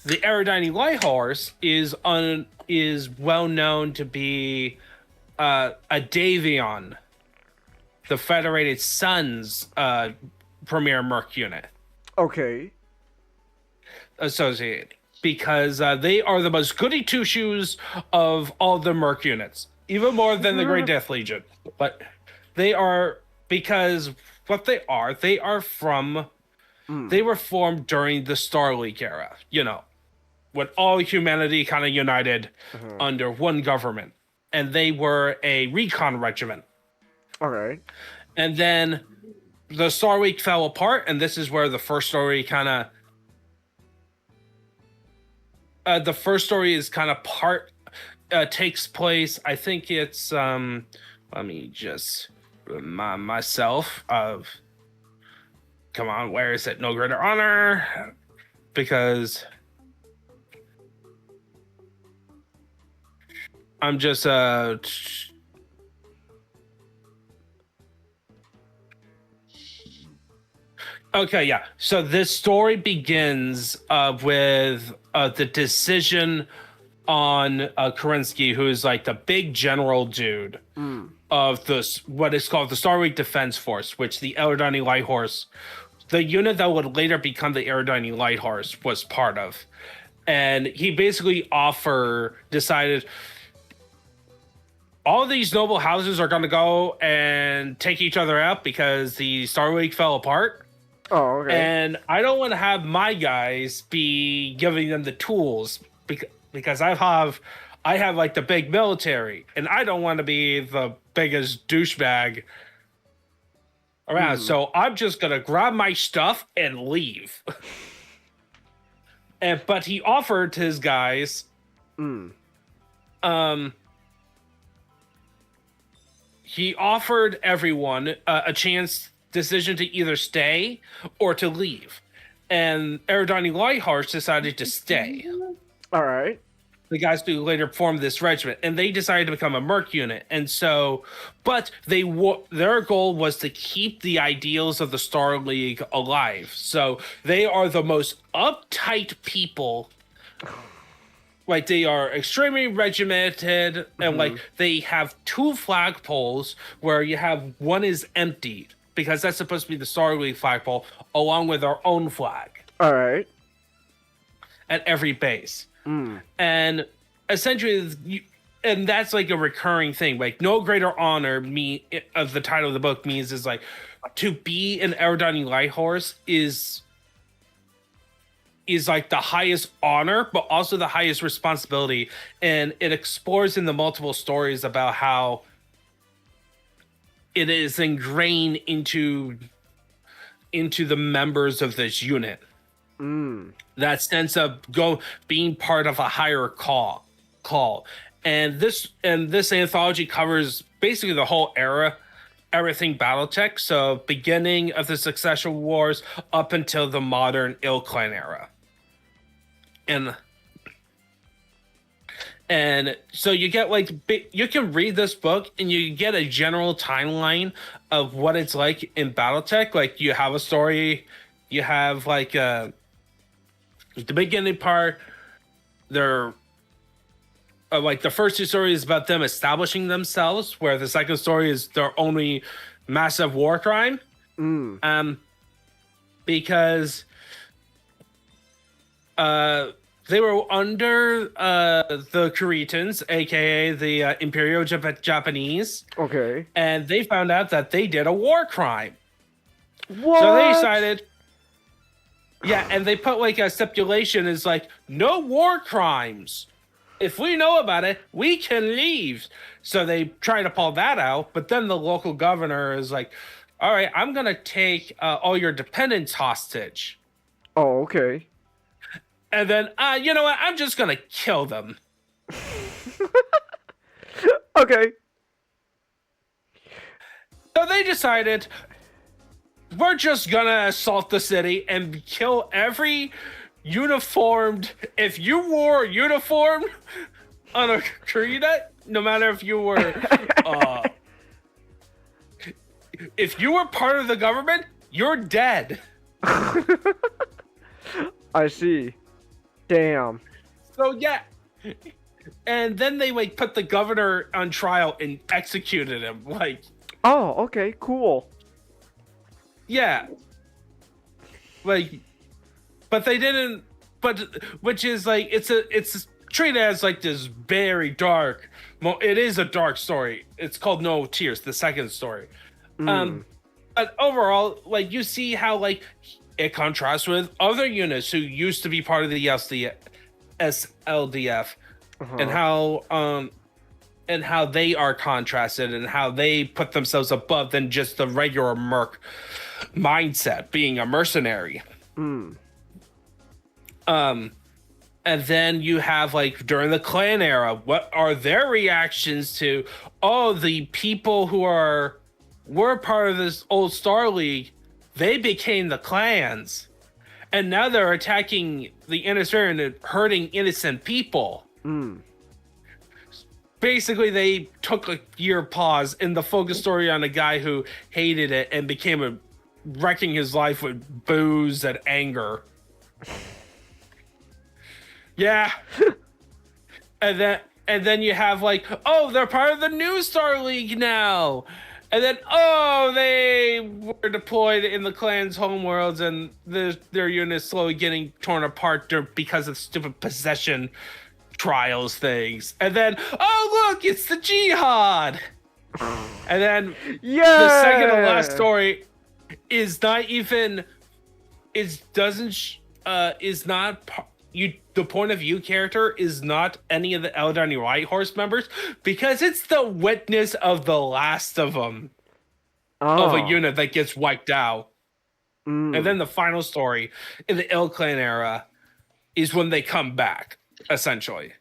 the Eridani Light Horse is well known to be a Davion, the Federated Suns premier Merc unit. Okay. Associated. Because they are the most goody two shoes of all the Merc units, even more than the Great Death Legion. But they are, because what they are from, they were formed during the Star League era, you know, when all humanity kind of united under one government. And they were a recon regiment. All right. And then the Star League fell apart, and this is where the first story kind of takes place. I think it's let me just remind myself of, come on, where is it? No Greater Honor, because I'm just okay, yeah. So this story begins with the decision on Kerensky, who is like the big general dude of this, what is called the Star League Defense Force, which the Eridani Light Horse, the unit that would later become the Eridani Light Horse, was part of. And he basically decided all these noble houses are going to go and take each other out because the Star League fell apart. Oh, okay. And I don't want to have my guys be giving them the tools because I have like the big military, and I don't want to be the biggest douchebag around. So I'm just gonna grab my stuff and leave. But he offered his guys, he offered everyone a decision to either stay or to leave, and Eridani Light Horse decided to stay. All right. The guys who later formed this regiment, and they decided to become a Merc unit. And so, but their goal was to keep the ideals of the Star League alive. So they are the most uptight people. Like, they are extremely regimented, and like they have two flagpoles where you have one is emptied, because that's supposed to be the Star League flagpole, along with our own flag. All right. At every base. And essentially, and that's like a recurring thing. Like, no greater honor of the title of the book means is like, to be an Eridani Light Horse is like the highest honor, but also the highest responsibility. And it explores in the multiple stories about how it is ingrained into the members of this unit. That sense of being part of a higher call. And this anthology covers basically the whole era, everything Battletech. So beginning of the Succession Wars up until the modern Ill Clan era. And so you get like, you can read this book and you get a general timeline of what it's like in Battletech. Like you have a story, you have like the beginning part, they're like the first two stories about them establishing themselves, where the second story is their only massive war crime. Because they were under the Koreans, aka the Imperial Japanese. Okay. And they found out that they did a war crime. What? So they decided, yeah, and they put like a stipulation is like, no war crimes. If we know about it, we can leave. So they try to pull that out, but then the local governor is like, all right, I'm going to take all your dependents hostage. Oh, okay. And then, you know what? I'm just going to kill them. Okay. So they decided, we're just going to assault the city and kill every uniformed. If you wore a uniform on a Korea, no matter if you were if you were part of the government, you're dead. I see. Damn. So yeah, and then they like put the governor on trial and executed him. Like, oh, okay, cool. Yeah, like, but they didn't. But which is like it's treated as like this very dark. It is a dark story. It's called No Tears, the second story. But overall, like you see how like it contrasts with other units who used to be part of the SLDF, and how they are contrasted and how they put themselves above than just the regular merc mindset, being a mercenary. And then you have like during the clan era, what are their reactions to the people who were part of this old Star League, they became the clans, and now they're attacking the Innisphere and hurting innocent people. Basically, they took a year pause in the focus story on a guy who hated it and became wrecking his life with booze and anger. Yeah. And then you have like, they're part of the new Star League now. And then, they were deployed in the clan's homeworlds, and their units slowly getting torn apart because of stupid possession trials things. And then, look, it's the Jihad. And then the second to last story is not even the point of view character is not any of the Eldani White Horse members, because it's the witness of the last of them of a unit that gets wiped out. And then the final story in the Ill Clan era is when they come back, essentially.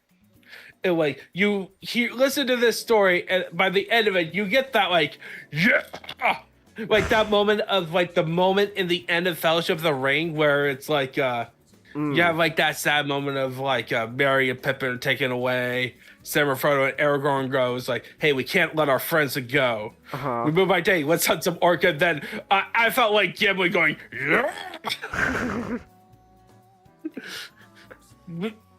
And like you listen to this story, and by the end of it, you get that like, yeah, like that moment of like the moment in the end of Fellowship of the Ring where it's like you have like that sad moment of like Merry and Pippin are taken away. Sam and Frodo and Aragorn goes like, "Hey, we can't let our friends go. We move by day. Let's hunt some orca." Then I felt like Gimli going, "Yeah."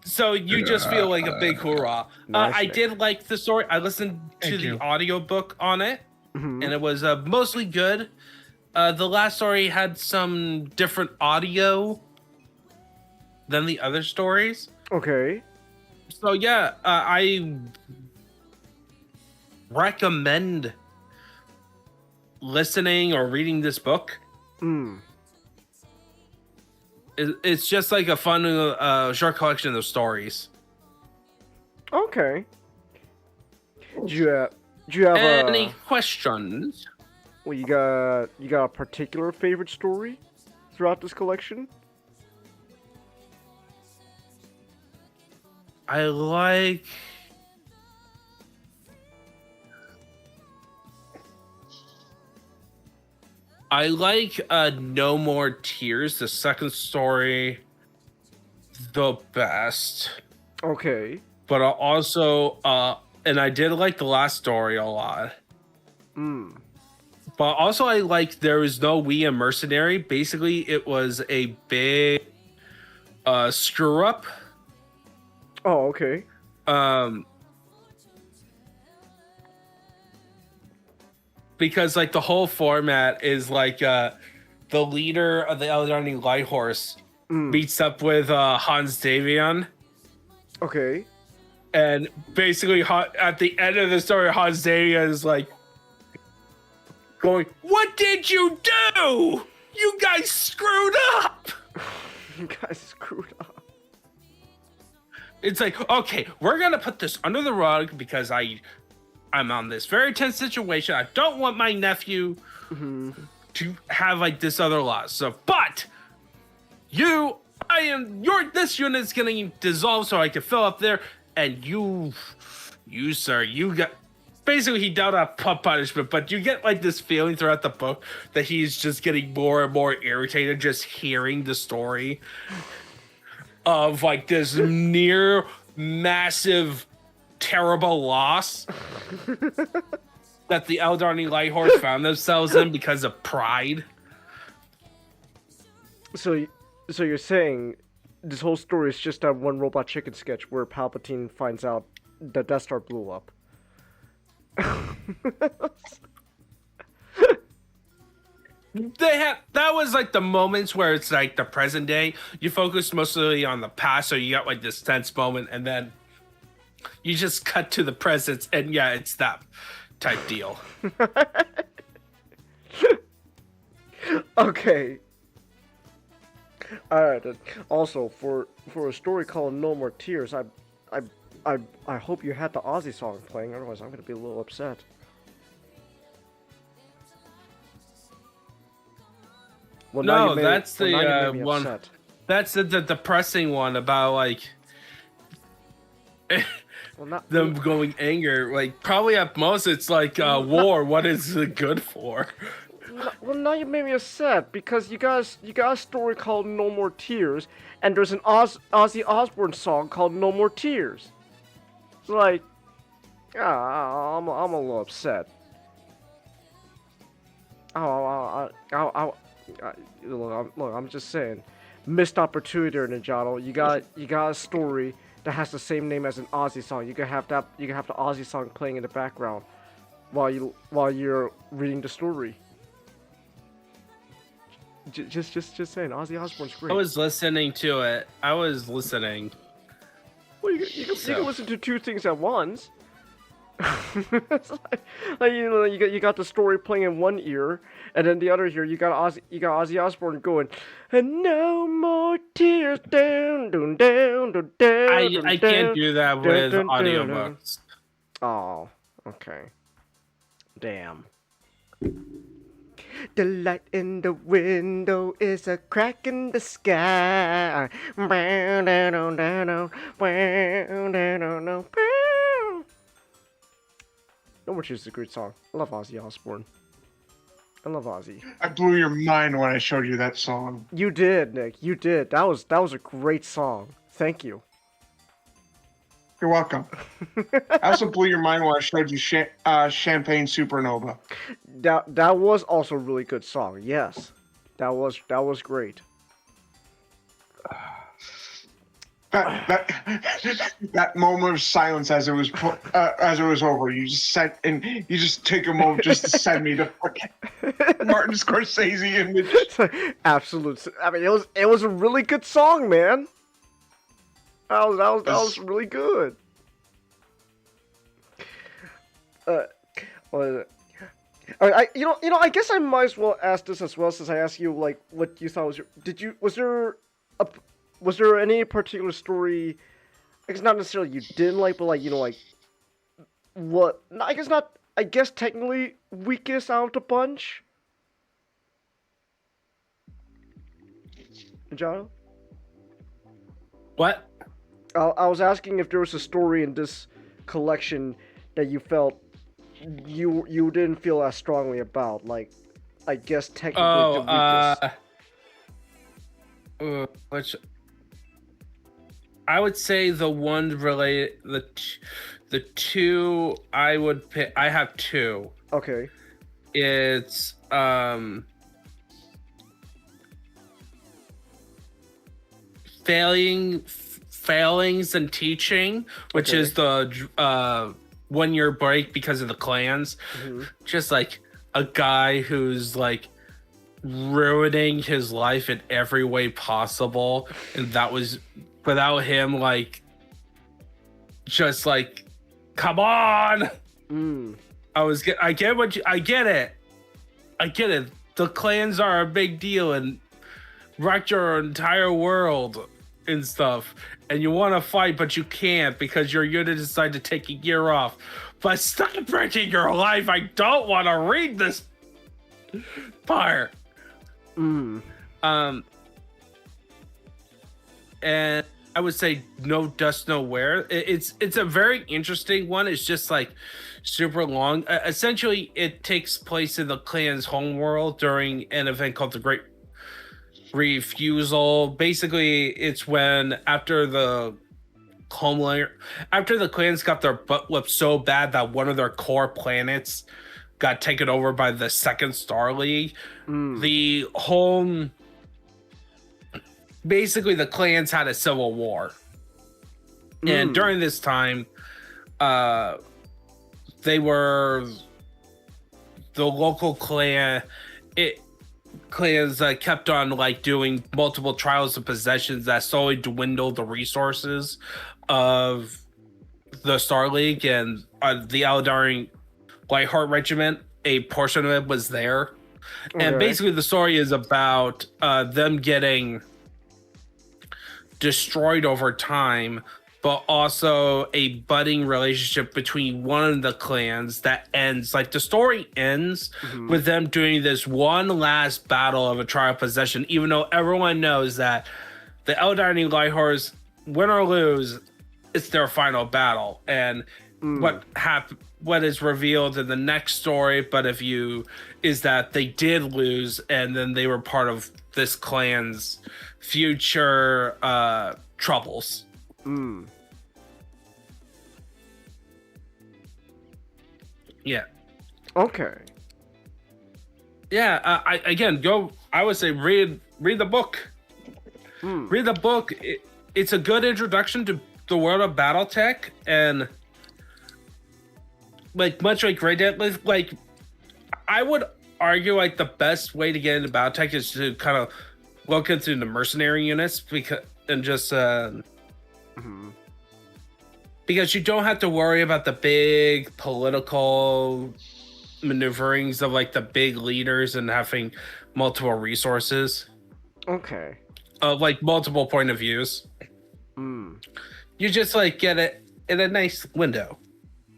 So you just feel like a big hoorah. I did like the story. I listened to the audiobook on it, and it was mostly good. The last story had some different audio than the other stories. Okay. So yeah, I recommend listening or reading this book. It's just like a fun short collection of stories. Okay. Do you have any questions? Well, you got a particular favorite story throughout this collection? I like. No More Tears, the second story, the best. Okay. But I also, and I did like the last story a lot. But also, I like There Is No We in Mercenary. Basically, it was a big screw up. Oh, okay. Because like the whole format is like the leader of the Eldorani Light Horse meets up with Hans Davion. Okay. And basically, at the end of the story, Hans Davion is like going, "What did you do? You guys screwed up." You guys screwed up. It's like, okay, we're gonna put this under the rug because I'm on this very tense situation. I don't want my nephew to have like this other loss. So, but this unit's gonna dissolve so I can fill up there, and you sir, you got. Basically, he dealt out punishment, but you get like this feeling throughout the book that he's just getting more and more irritated just hearing the story of like this near massive, terrible loss that the Eldorani Light Horse found themselves in because of pride. So you're saying this whole story is just that one Robot Chicken sketch where Palpatine finds out the Death Star blew up. That was like the moments where it's like the present day. You focus mostly on the past, so you got like this tense moment, and then you just cut to the present, and yeah, it's that type deal. Okay. Alright, also for a story called No More Tears, I hope you had the Aussie song playing, otherwise I'm gonna be a little upset. Well, no, that's the one. Upset. That's the depressing one about like them going anger. Like probably at most it's like war. What is it good for? Well, now you made me upset because you got a story called No More Tears, and there's an Ozzy Osbourne song called No More Tears. It's like, I'm a little upset. Look, I'm just saying, missed opportunity there, Ninjato. You got a story that has the same name as an Ozzy song. You can have the Ozzy song playing in the background while you're reading the story. Just saying, Ozzy Osbourne's great. I was listening to it. Well, you can listen to two things at once. It's like, you got the story playing in one ear, and then the other ear you got Ozzy Osbourne going, and no more tears down, down, down, down, down. I can't do that with audiobooks. Oh, okay. Damn. The light in the window is a crack in the sky. No More Tears is a great song. I love Ozzy Osbourne. I love Ozzy. I blew your mind when I showed you that song. You did, Nick. You did. That was a great song. Thank you. You're welcome. I also blew your mind when I showed you Champagne Supernova. That was also a really good song. Yes, that was great. That moment of silence as it was over. You just sat and you just take a moment just to send me the fucking Martin Scorsese image. Absolute. I mean, it was a really good song, man. That was really good. I guess I might as well ask this as well, since I asked you like what you thought was there any particular story? It's not necessarily you didn't like, but like what? I guess not. I guess technically weakest out of the bunch. John? What? I was asking if there was a story in this collection that you felt you didn't feel as strongly about. Like, I guess technically the weakest. Which I would say the one related the two I would pick. I have two. Okay. It's failings and teaching, which is the 1 year break because of the clans. Just like a guy who's like ruining his life in every way possible, and that was without him like just like, come on. I get it. The clans are a big deal and wrecked your entire world and stuff, and you want to fight but you can't because your unit decided to take a year off. But stop wrecking your life. I don't want to read this part. And I would say No Dust Nowhere. It's a very interesting one. It's just like super long. Essentially, it takes place in the clan's homeworld during an event called the Great Refusal. Basically, it's when after the clans got their butt whipped so bad that one of their core planets got taken over by the Second Star League. The whole basically the clans had a civil war, and during this time they were the local clans kept on like doing multiple trials of possessions that slowly dwindled the resources of the Star League, and the Eldari Lightheart Regiment, a portion of it was there. And basically the story is about them getting destroyed over time, but also a budding relationship between one of the clans that ends, like the story ends with them doing this one last battle of a trial possession, even though everyone knows that the Eldari Lighthearts, win or lose, it's their final battle. And what is revealed in the next story, is that they did lose, and then they were part of this clan's future troubles. Yeah. Okay. Yeah. I would say read the book. Read the book. It's a good introduction to the world of Battletech, and like much like Great Dead, like I would argue like the best way to get into Battletech is to kind of look into the mercenary units because you don't have to worry about the big political maneuverings of like the big leaders and having multiple resources. Okay. Like multiple point of views. You just like get it in a nice window.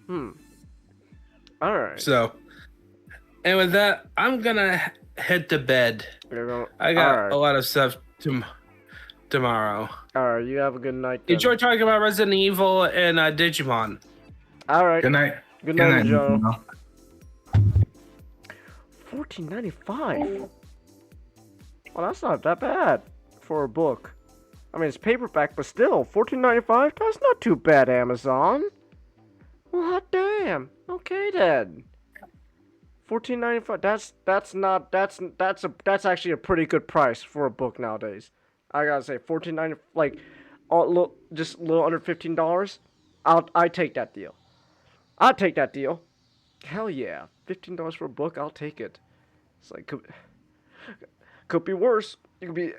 All right. So, and with that, I'm gonna head to bed. I got a lot of stuff tomorrow. All right, you have a good night. Then. Enjoy talking about Resident Evil and Digimon. All right. Good night. Good night, Joe. $14.95. Well, that's not that bad for a book. I mean, it's paperback, but still, $14.95. That's not too bad, Amazon. Well, hot damn. Okay then. $14.95. That's actually a pretty good price for a book nowadays. I gotta say, $14.95, like, just a little under $15. I take that deal. I'll take that deal. Hell yeah, $15 for a book. I'll take it. It's like could be worse. It could be.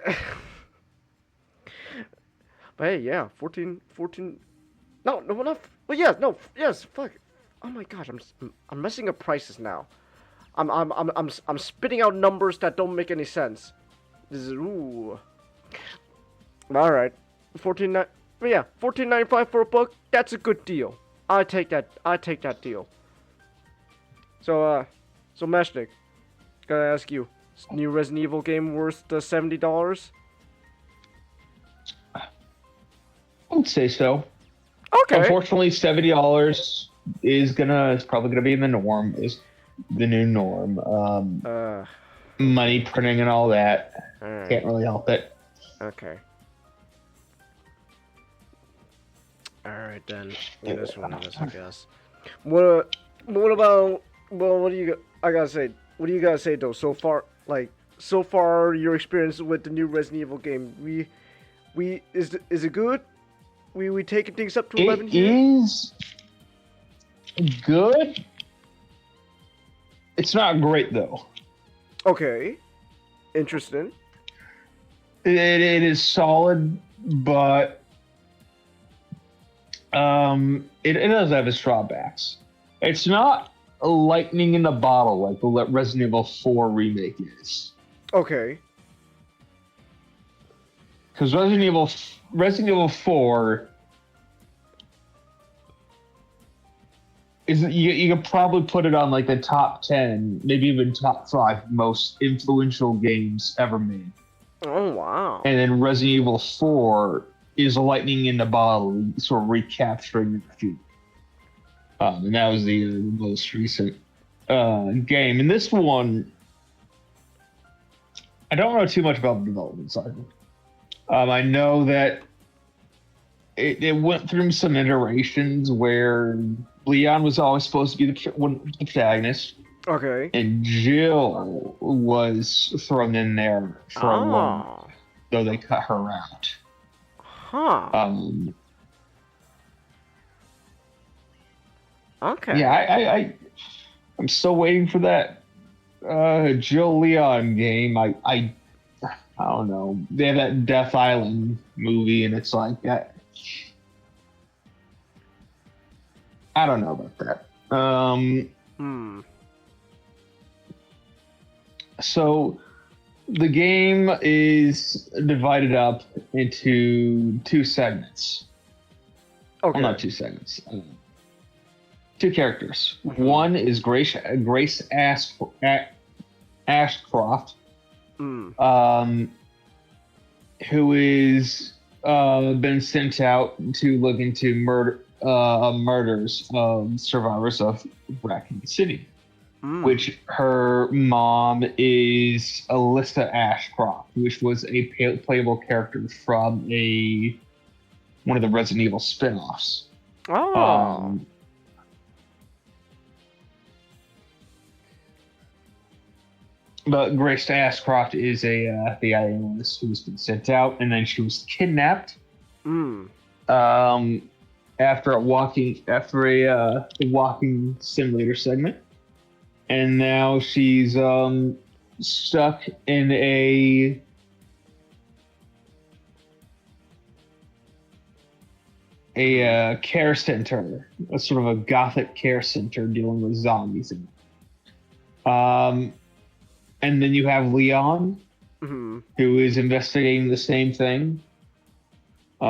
But hey, yeah, 14. No, enough. Well, yes. Fuck. Oh my gosh, I'm messing up prices now. I'm spitting out numbers that don't make any sense. This is ooh. All right, $14.95 for a book. That's a good deal. I take that deal. So Meshnik, gotta ask you, is new Resident Evil game worth the $70? I would say so. Okay. Unfortunately, $70 is probably gonna be the norm. Is the new norm. Money printing and all that. Alright. Can't really help it. Okay. Alright then. Yeah, this one is, I guess. What about? Well, what do you? I gotta say. What do you guys say though? So far, your experience with the new Resident Evil game. Is it good? We taking things up to 11 here? It is good. It's not great though. Okay. Interesting. It is solid, but it does have its drawbacks. It's not a lightning in the bottle like the Resident Evil 4 remake is. Okay. Because Resident Evil 4 is you could probably put it on like the top 10, maybe even top 5 most influential games ever made. Oh wow! And then Resident Evil 4 is a lightning in the bottle, sort of recapturing the feud. And that was the most recent game. And this one, I don't know too much about the development cycle. I know that it went through some iterations where Leon was always supposed to be the protagonist. Okay. And Jill was thrown in there for a long, though they cut her out. Huh. Okay. Yeah, I'm still waiting for that Jill Leon game. I don't know. They have that Death Island movie, and it's like that. I don't know about that. So the game is divided up into 2 segments. Okay. Well, not 2 segments. 2 characters. One is Grace Ashcroft, who is been sent out to look into murders of survivors of Raccoon City. Which her mom is Alyssa Ashcroft, which was a playable character from one of the Resident Evil spin-offs. Oh. But Grace Ashcroft is the analyst who's been sent out, and then she was kidnapped. After a walking simulator segment. And now she's stuck in a care center, a sort of a gothic care center dealing with zombies. And then you have Leon, who is investigating the same thing. We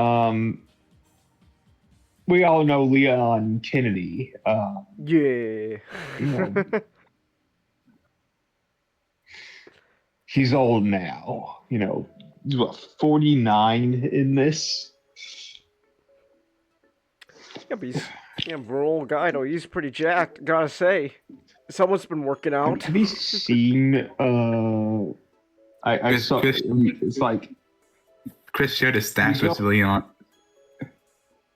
all know Leon Kennedy. Yeah. He's old now, he's what, 49 in this? Yeah, but for an old guy though, he's pretty jacked, gotta say. Someone's been working out. Have you seen, I saw, it's like... Chris shared his stats with Leon.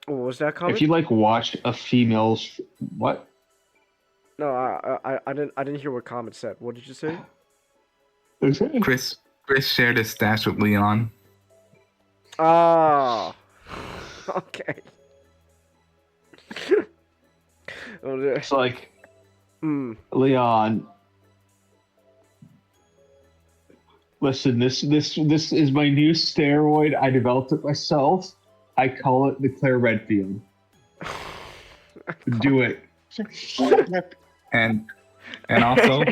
What was that comment? If you watch a female's... What? No, I didn't hear what comment said. What did you say? Chris shared his stats with Leon. Ah, okay. It's like, Leon. Listen, this is my new steroid. I developed it myself. I call it the Claire Redfield. Do it. And also,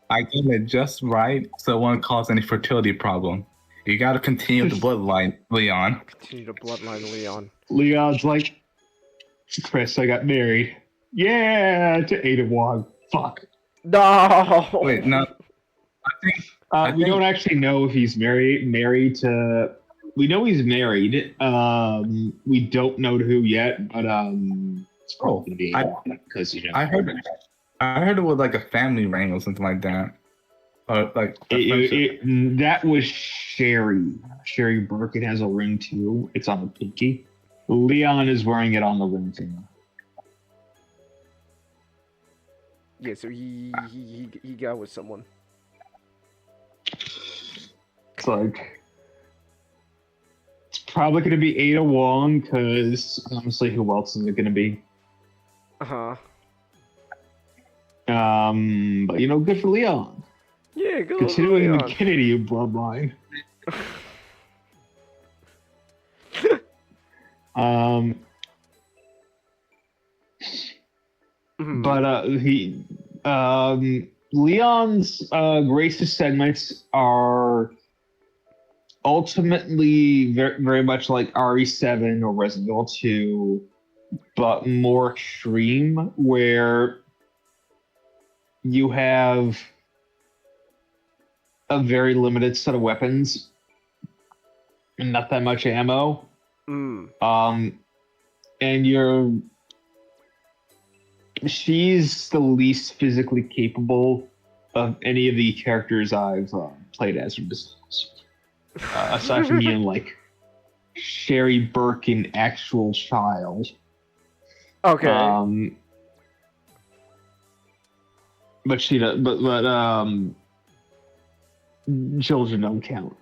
I get it just right so it won't cause any fertility problem. You gotta continue the bloodline, Leon. Continue the bloodline, Leon. Leon's like, Chris, I got married. Yeah, to Ada Wong. Fuck. No. Wait, no. I think we don't actually know if he's married to we know he's married. We don't know to who yet, but it's probably gonna be because I heard it was like a family ring or something like that. Like that was Sherry. Sherry Birkin has a ring too. It's on the pinky. Leon is wearing it on the ring finger. Yeah, so he got with someone. It's like it's probably gonna be Ada Wong because honestly, who else is it gonna be? Uh-huh. But good for Leon. Yeah, good. Continuing Leon. the Kennedy bloodline. But Leon's racist segments are ultimately very, very much like RE7 or Resident Evil 2, but more extreme, where you have a very limited set of weapons and not that much ammo. And she's the least physically capable of any of the characters I've played as from this. Aside from being like Sherry Birkin, actual child. Okay. But she does. But children don't count.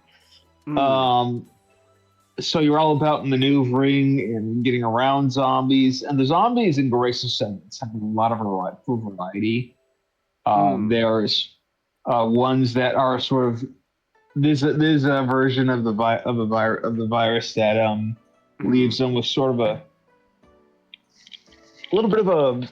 So you're all about maneuvering and getting around zombies, and the zombies in Grace's Sentence have a lot of variety. There's ones that are sort of there's a version of the virus that leaves them with sort of a little bit of a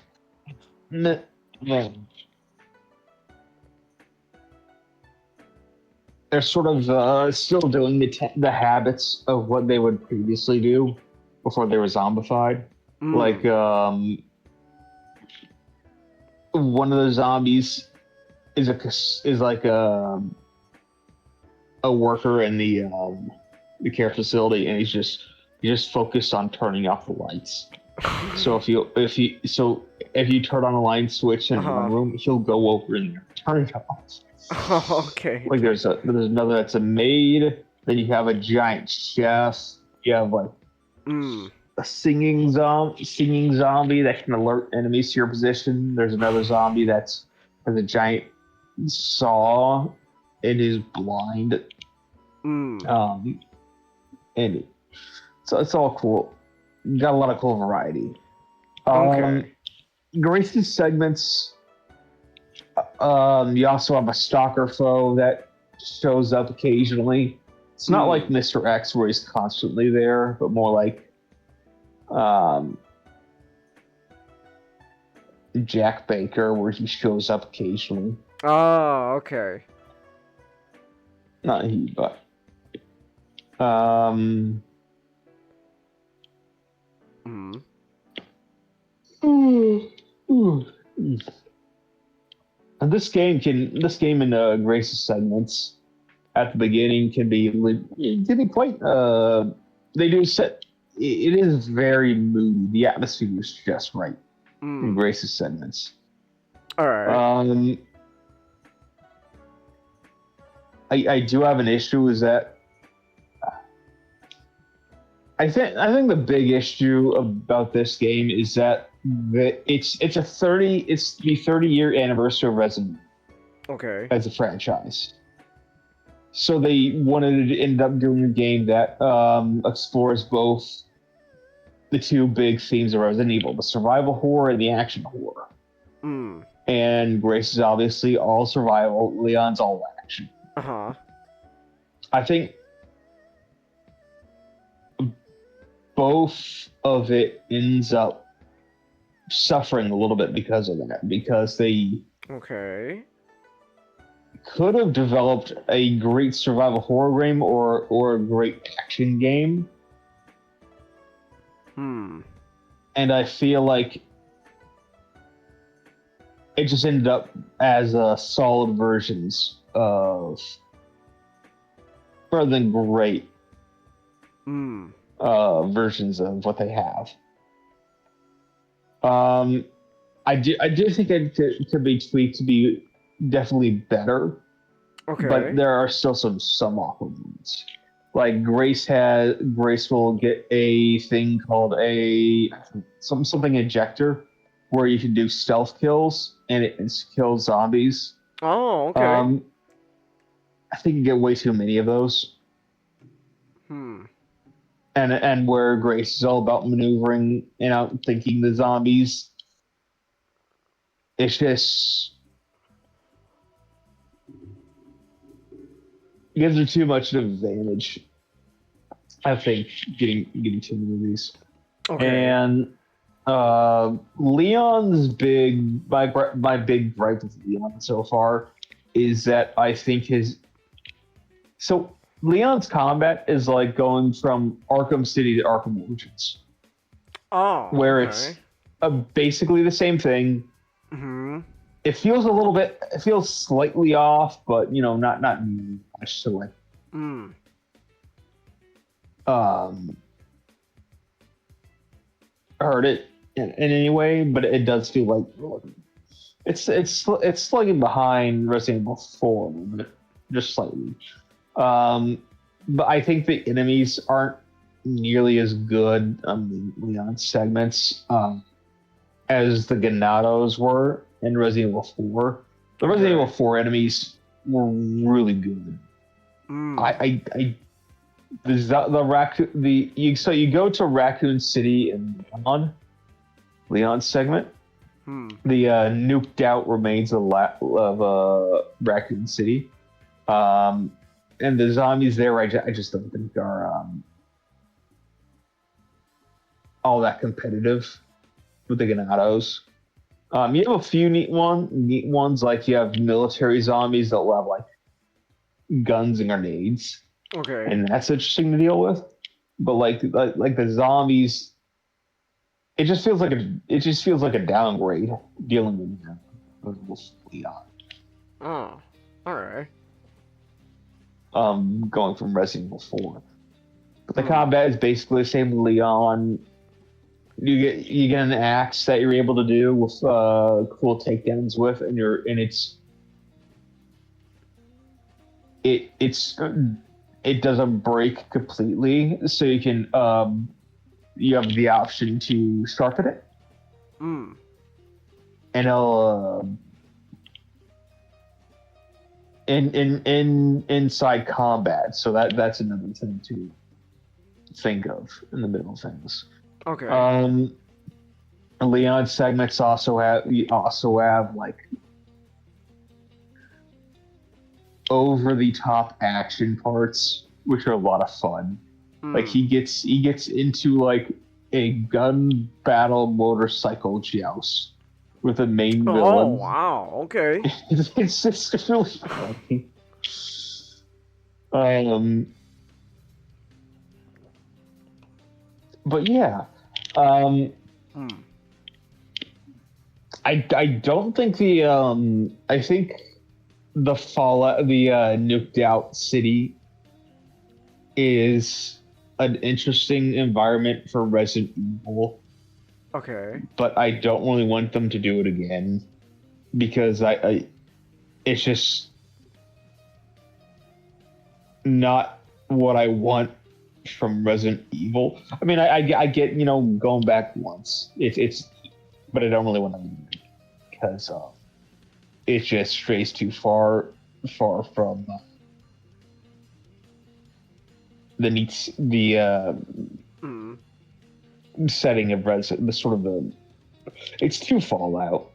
they're sort of still doing the habits of what they would previously do before they were zombified. Like one of the zombies is like a worker in the care facility, and he's just focused on turning off the lights. So if you turn on a light switch in one room, he'll go over and turn it off. Okay. Like there's another that's a maid. Then you have a giant chef. You have like a singing zombie that can alert enemies to your position. There's another zombie has a giant saw and is blind. And so it's all cool. You got a lot of cool variety. Okay. Grace's segments. You also have a stalker foe that shows up occasionally. It's not like Mr. X where he's constantly there, but more like Jack Baker where he shows up occasionally. Oh, okay. Not he, but And this game in Grace's segments at the beginning can be quite they do set it is very moody. The atmosphere is just right in Grace's segments. All right. I do have an issue is that I think the big issue about this game is that it's the 30-year anniversary of Resident Evil. Okay. As a franchise. So they wanted to end up doing a game that explores both the two big themes of Resident Evil, the survival horror and the action horror. And Grace is obviously all survival, Leon's all action. I think both of it ends up suffering a little bit because of that, because they could have developed a great survival horror game or a great action game. And I feel like it just ended up as solid versions of, rather than great, versions of what they have. I do think it could be tweaked to be definitely better. Okay. But there are still some awkward ones. Like Grace will get a thing called something ejector, where you can do stealth kills and it kills zombies. Oh, okay. I think you get way too many of those. And where Grace is all about maneuvering and outthinking the zombies. It's just gives her too much of an advantage. I think getting too many of these. Okay. And Leon's my big gripe with Leon so far is that I think Leon's combat is like going from Arkham City to Arkham Origins. Oh. Where okay. it's basically the same thing. Mm-hmm. It feels slightly off, but not much to like. Hurt it in any way, but it does feel like it's slugging behind Resident Evil 4 a little bit, just slightly. But I think the enemies aren't nearly as good on the Leon segments as the Ganados were in Resident Evil 4. The Resident Evil 4 enemies were really good. So you go to Raccoon City in Leon's segment. The nuked out remains of Raccoon City, and the zombies there I just don't think are all that competitive with the Ganados. You have a few neat ones, like you have military zombies that will have like guns and grenades. Okay. And that's interesting to deal with. But like the zombies, it just feels like a downgrade dealing with Leon. Oh, all right. Going from Resident Evil 4. But the combat is basically the same with Leon. You get an axe that you're able to do with cool takedowns with, it doesn't break completely, so you can you have the option to sharpen it. And it'll inside combat, so that's another thing to think of in the middle of things. Okay. Leon segments also have like over the top action parts, which are a lot of fun. Like he gets into like a gun battle motorcycle joust with the main villain. Oh wow! Okay. It's just really funny. But yeah, I don't think I think the Fallout, the nuked out city is an interesting environment for Resident Evil. Okay. But I don't really want them to do it again because it's just not what I want from Resident Evil. I mean, I get going back once. But I don't really want to do it because it just strays too far from the setting of Resident. It's too Fallout.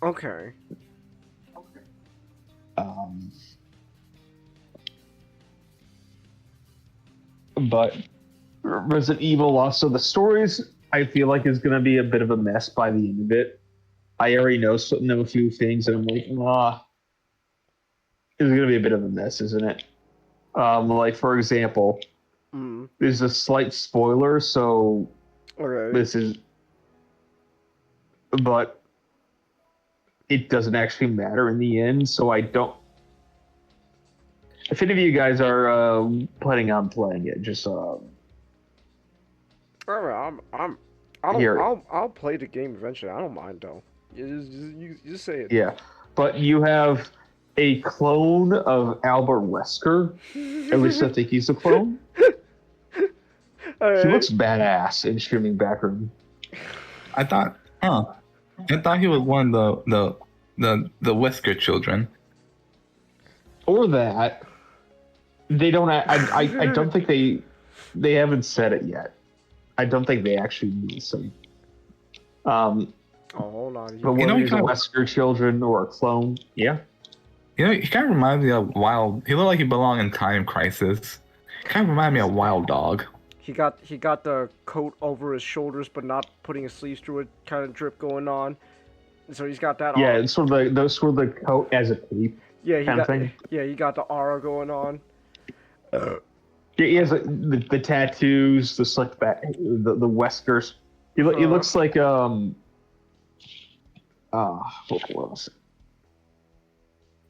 Okay. But Resident Evil also, the stories I feel like is going to be a bit of a mess by the end of it. I already know a few things, and I'm like, it's going to be a bit of a mess, isn't it? Like for example, there's a slight spoiler, so but it doesn't actually matter in the end, so I don't. If any of you guys are planning on playing it, just I'll play the game eventually. I don't mind though. You just say it. yeah. But you have a clone of Albert Wesker. At least I think he's a clone. He looks badass in streaming background. I thought he was one of the Wesker children. Or that. They don't. I don't think they haven't said it yet. I don't think they actually mean so. Hold on. But whether he's a Wesker children or a clone, yeah. You know, he kind of reminds me of Wild. He looked like he belonged in Time Crisis. He kind of reminded me of Wild Dog. He got the coat over his shoulders, but not putting his sleeves through it, kind of drip going on. So he's got that. Yeah, it's sort of the coat as a cape. Yeah, he got. Thing. Yeah, he got the aura going on. Yeah, he has the tattoos, the slick back, the Weskers. He looks like what was it?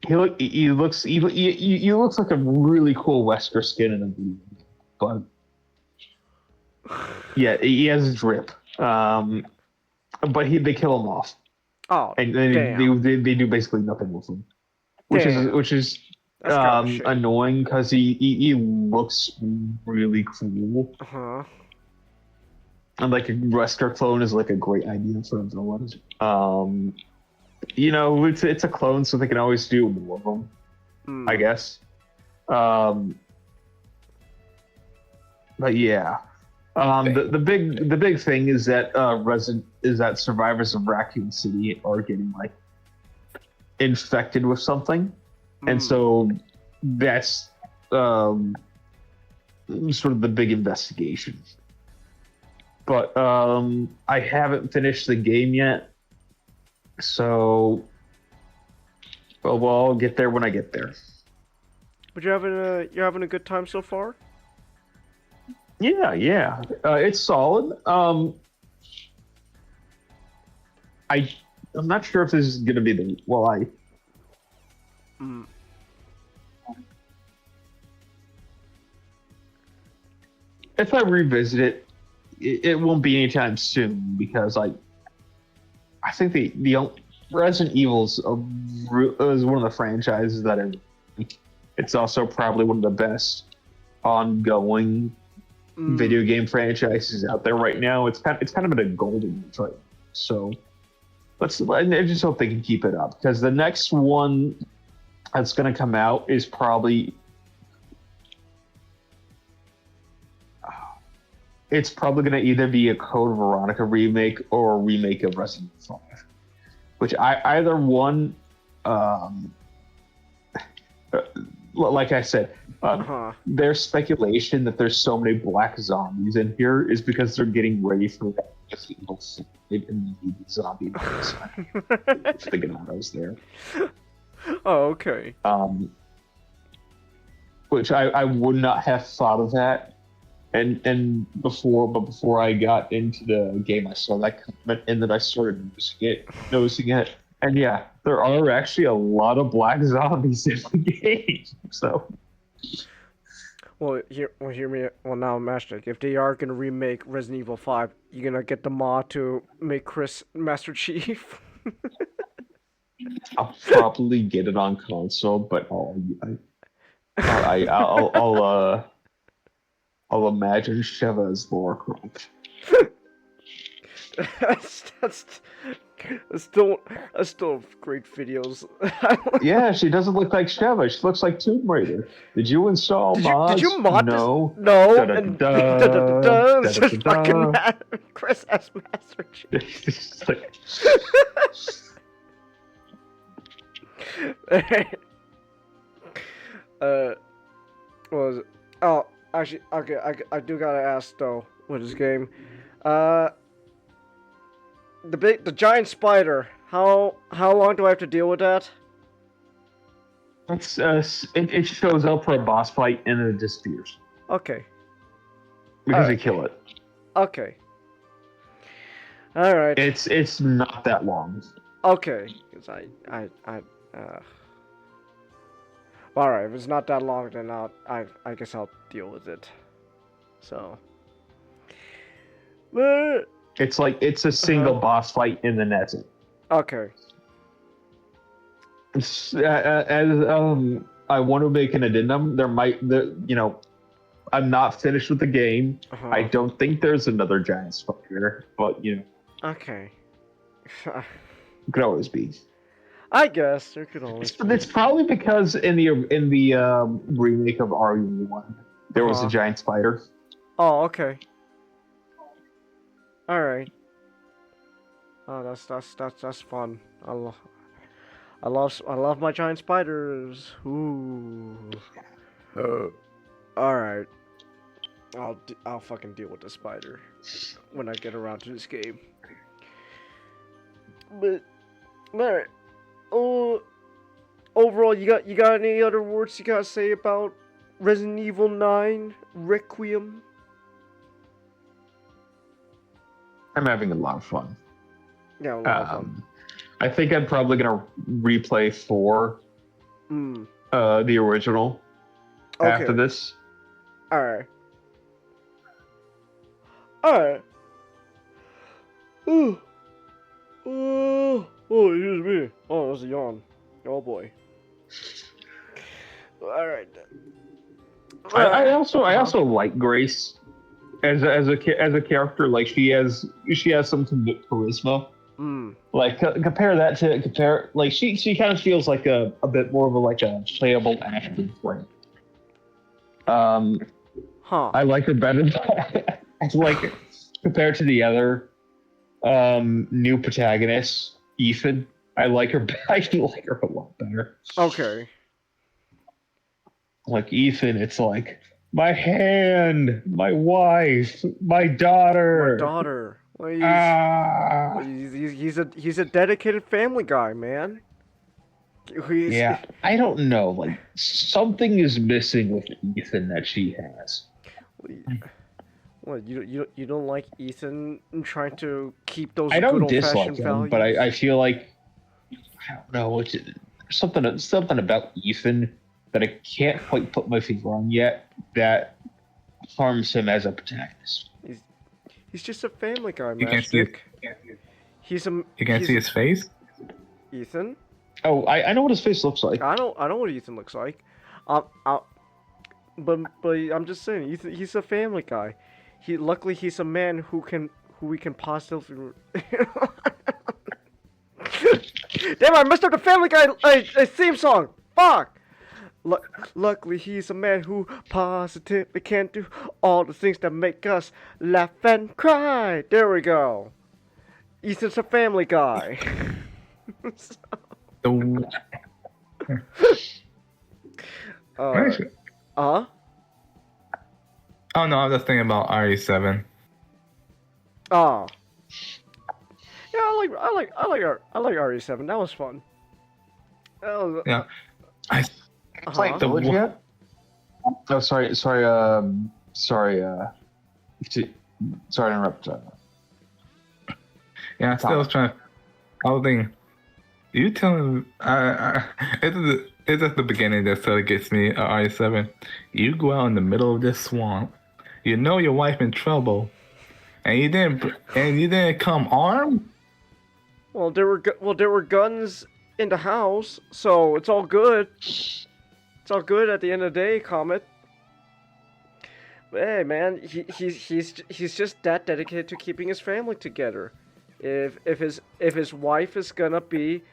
He looks like a really cool Wesker skin in a video, but yeah, he has drip. But they kill him off. Oh, and damn. They do basically nothing with him, which is annoying because he looks really cool. And like a Wesker clone is like a great idea for a villain. You know, it's a clone, so they can always do more of them, I guess. But yeah, the big thing is that survivors of Raccoon City are getting like infected with something, and so that's sort of the big investigation. But I haven't finished the game yet, so well, I'll get there when I get there. But you're having a good time so far? Yeah. It's solid. I'm not sure if this is gonna be if I revisit it. It won't be anytime soon because I think the Resident Evil is one of the franchises that it's also probably one of the best ongoing video game franchises out there right now. It's kind of at a golden age right now. So I just hope they can keep it up because the next one that's going to come out is probably. It's probably going to either be a Code Veronica remake or a remake of Resident Evil 5. Which either one, like I said, there's speculation that there's so many black zombies in here is because they're getting ready for Resident Evil 5 and the zombie Figanados there. Oh, okay. Which I would not have thought of that. And before I got into the game, I saw that comment, and then I started noticing it. And yeah, there are actually a lot of black zombies in the game. So, hear me. Well, now, Master, if they are gonna remake Resident Evil 5, you gonna get the mod to make Chris Master Chief? I'll probably get it on console, but I'll imagine Sheva as Laura Croft. that's still great videos. Yeah, she doesn't look like Sheva. She looks like Tomb Raider. Did you install mods? Did you mod No. this? No. It's just fucking Chris as Master Chief. What was it? Oh, actually, okay. I do gotta ask though with this game. The giant spider. How long do I have to deal with that? It shows up for a boss fight and then it disappears. Okay. Because you kill it. Okay. All right. It's not that long. Okay. Because All right, if it's not that long, then I guess I'll deal with it. So. But, It's a single boss fight in the net. okay. I want to make an addendum. I'm not finished with the game. I don't think there's another giant spider, but Okay. could always be. I guess there could always. It's probably because in the remake of RE1 there was a giant spider. Oh, okay. All right. Oh, that's fun. I love my giant spiders. Ooh. All right. I'll fucking deal with the spider when I get around to this game. But all right. Oh, overall, you got any other words you gotta say about Resident Evil 9 Requiem? I'm having a lot of fun. Yeah, a lot of fun. I think I'm probably gonna replay 4, the original, after this. All right. Alright. Oh, excuse me. Oh, that's a yawn. Oh boy. Alright. I also like Grace as a character. Like she has some charisma. Like like she kind of feels like a bit more of a playable acting friend. I like her better. Like compared to the other new protagonist, Ethan, I like her a lot better. Okay. Like Ethan, it's like my hand, my wife, my daughter. Well, he's a dedicated family guy, man. Yeah, I don't know. Like something is missing with Ethan that she has. Well, you don't like Ethan trying to keep those I don't good dislike old-fashioned him, values? but I feel like I don't know. It's something about Ethan that I can't quite put my finger on yet that harms him as a protagonist. He's just a family guy, man. You can't see You can't see his face? Ethan? Oh, I know what his face looks like. I know what Ethan looks like. But I'm just saying, Ethan, he's a family guy. Luckily he's a man who we can positively. Damn! I messed up the Family Guy theme song. Fuck. Luckily he's a man who positively can do all the things that make us laugh and cry. There we go. Ethan's a family guy. Oh no, I was just thinking about RE7. Oh. Yeah, I like RE7. That was fun. Yeah. I played Village yet? Oh, sorry to interrupt. Yeah, I still was trying. I was thinking, you tell him. It's at the beginning that sort of gets me. RE7. You go out in the middle of this swamp. You know your wife in trouble, and you didn't come armed. Well, there were guns in the house, so it's all good. It's all good at the end of the day, Comet. But hey, man, he's just that dedicated to keeping his family together. If his wife is gonna be,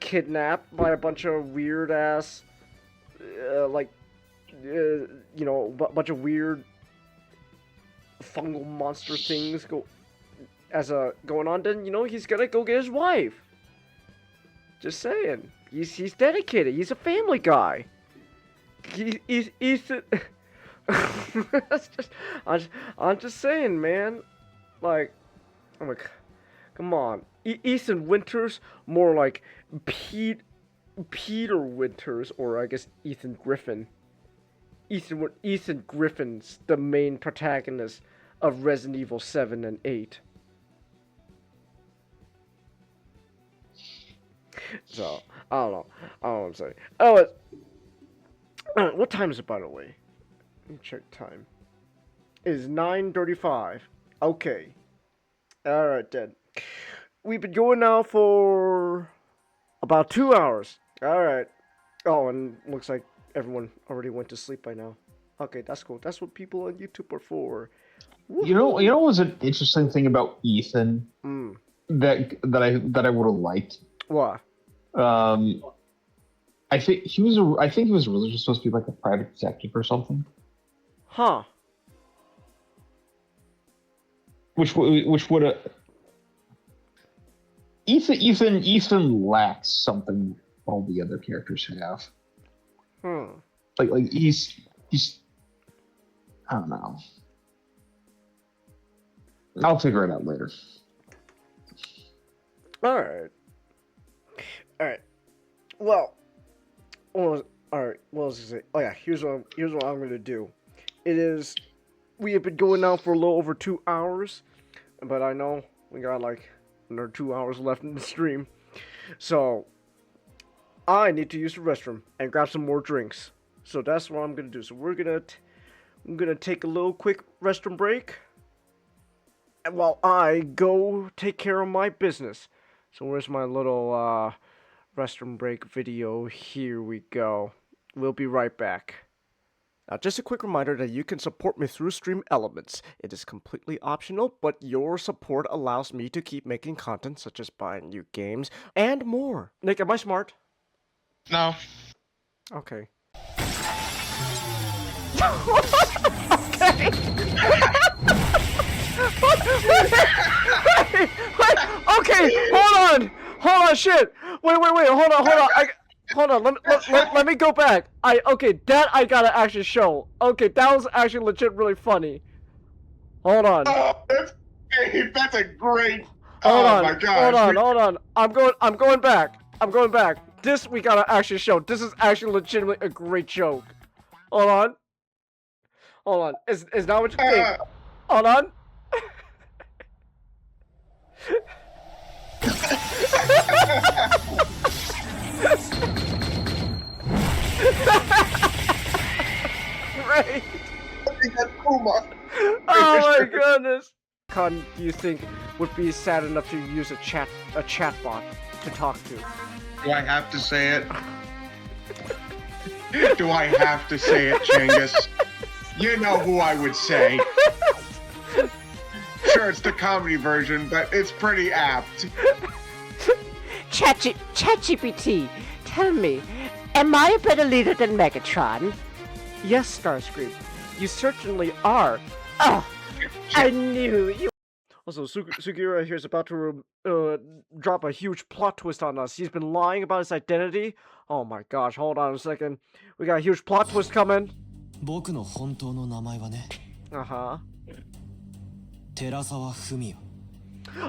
kidnapped by a bunch of weird ass, bunch of weird fungal monster things going on, then he's gonna go get his wife. Just saying, he's dedicated. He's a family guy. He's I'm just saying, man. Like, come on. Ethan Winters, more like Peter Winters, or I guess Ethan Griffin. Ethan Griffin's the main protagonist of Resident Evil 7 and 8. So I don't know. I don't know what I'm saying. Oh, what time is it, by the way? Let me check time. It is 9:35. Okay. All right then. We've been going now for about 2 hours. All right. Oh, and looks like everyone already went to sleep by now. Okay, that's cool. That's what people on YouTube are for. You know what was an interesting thing about Ethan that I would have liked. What? I think he was really just supposed to be like a private detective or something. Huh. Which would have Ethan lacks something all the other characters have. Like he's I don't know. I'll figure it out later. All right. Well, all right. What else is it? Oh yeah. Here's what I'm gonna do. We have been going now for a little over 2 hours, but I know we got like another 2 hours left in the stream, so I need to use the restroom and grab some more drinks. So that's what I'm gonna do. So I'm gonna take a little quick restroom break, and while I go take care of my business. So where's my little restroom break video? Here we go. We'll be right back. Now, just a quick reminder that you can support me through Stream Elements. It is completely optional, but your support allows me to keep making content such as buying new games and more. Nick, am I smart? No. Okay. Okay, hold on, shit. Wait, hold on. Let me go back. That I gotta actually show. Okay, that was actually legit really funny. Hold on. Oh, that's a great. Hold on. My God. Hold on. I'm going back. This we gotta actually show. This is actually legitimately a great joke. Hold on. Is that what you think? Hold on. Great. Oh my goodness. Con, do you think would be sad enough to use a chatbot to talk to? Do I have to say it? Do I have to say it, Chingus? You know who I would say. Sure, it's the comedy version, but it's pretty apt. ChatGPT, tell me, am I a better leader than Megatron? Yes, Starscream, you certainly are. Oh, I knew you. Also, Sugira here is about to drop a huge plot twist on us. He's been lying about his identity. Oh my gosh, hold on a second. We got a huge plot twist coming. Uh-huh.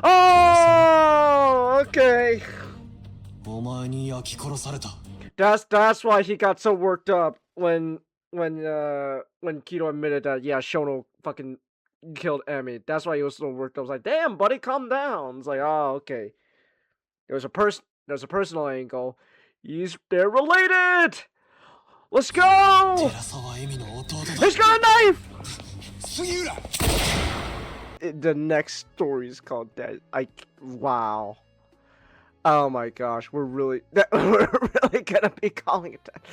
Oh, okay. That's why he got so worked up when Kido admitted that Shono fucking killed Emi. That's why he was so worked up. I was like, damn, buddy, calm down. It's like, oh, okay. There's a personal angle. They're related. Let's go. He's got a knife. The next story is called Dead. Wow. Oh my gosh, we're really gonna be calling it that.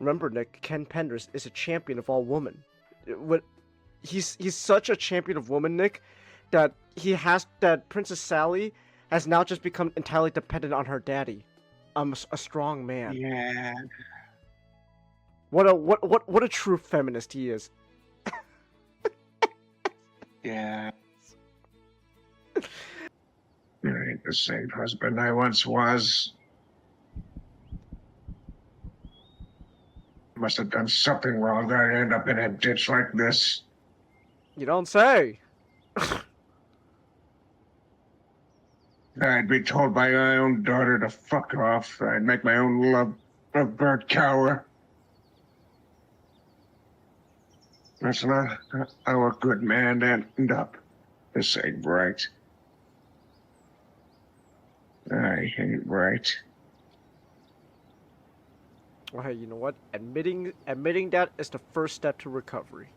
Remember, Nick, Ken Penders is a champion of all women. He's such a champion of women, Nick, that Princess Sally has now just become entirely dependent on her daddy. A strong man. Yeah. What a true feminist he is. Yeah. You ain't the same husband I once was. Must have done something wrong that I end up in a ditch like this. You don't say. I'd be told by my own daughter to fuck off. I'd make my own lovebird cower. That's not how a good man end up. This ain't right. I ain't Right. Well, hey, you know what? Admitting that is the first step to recovery.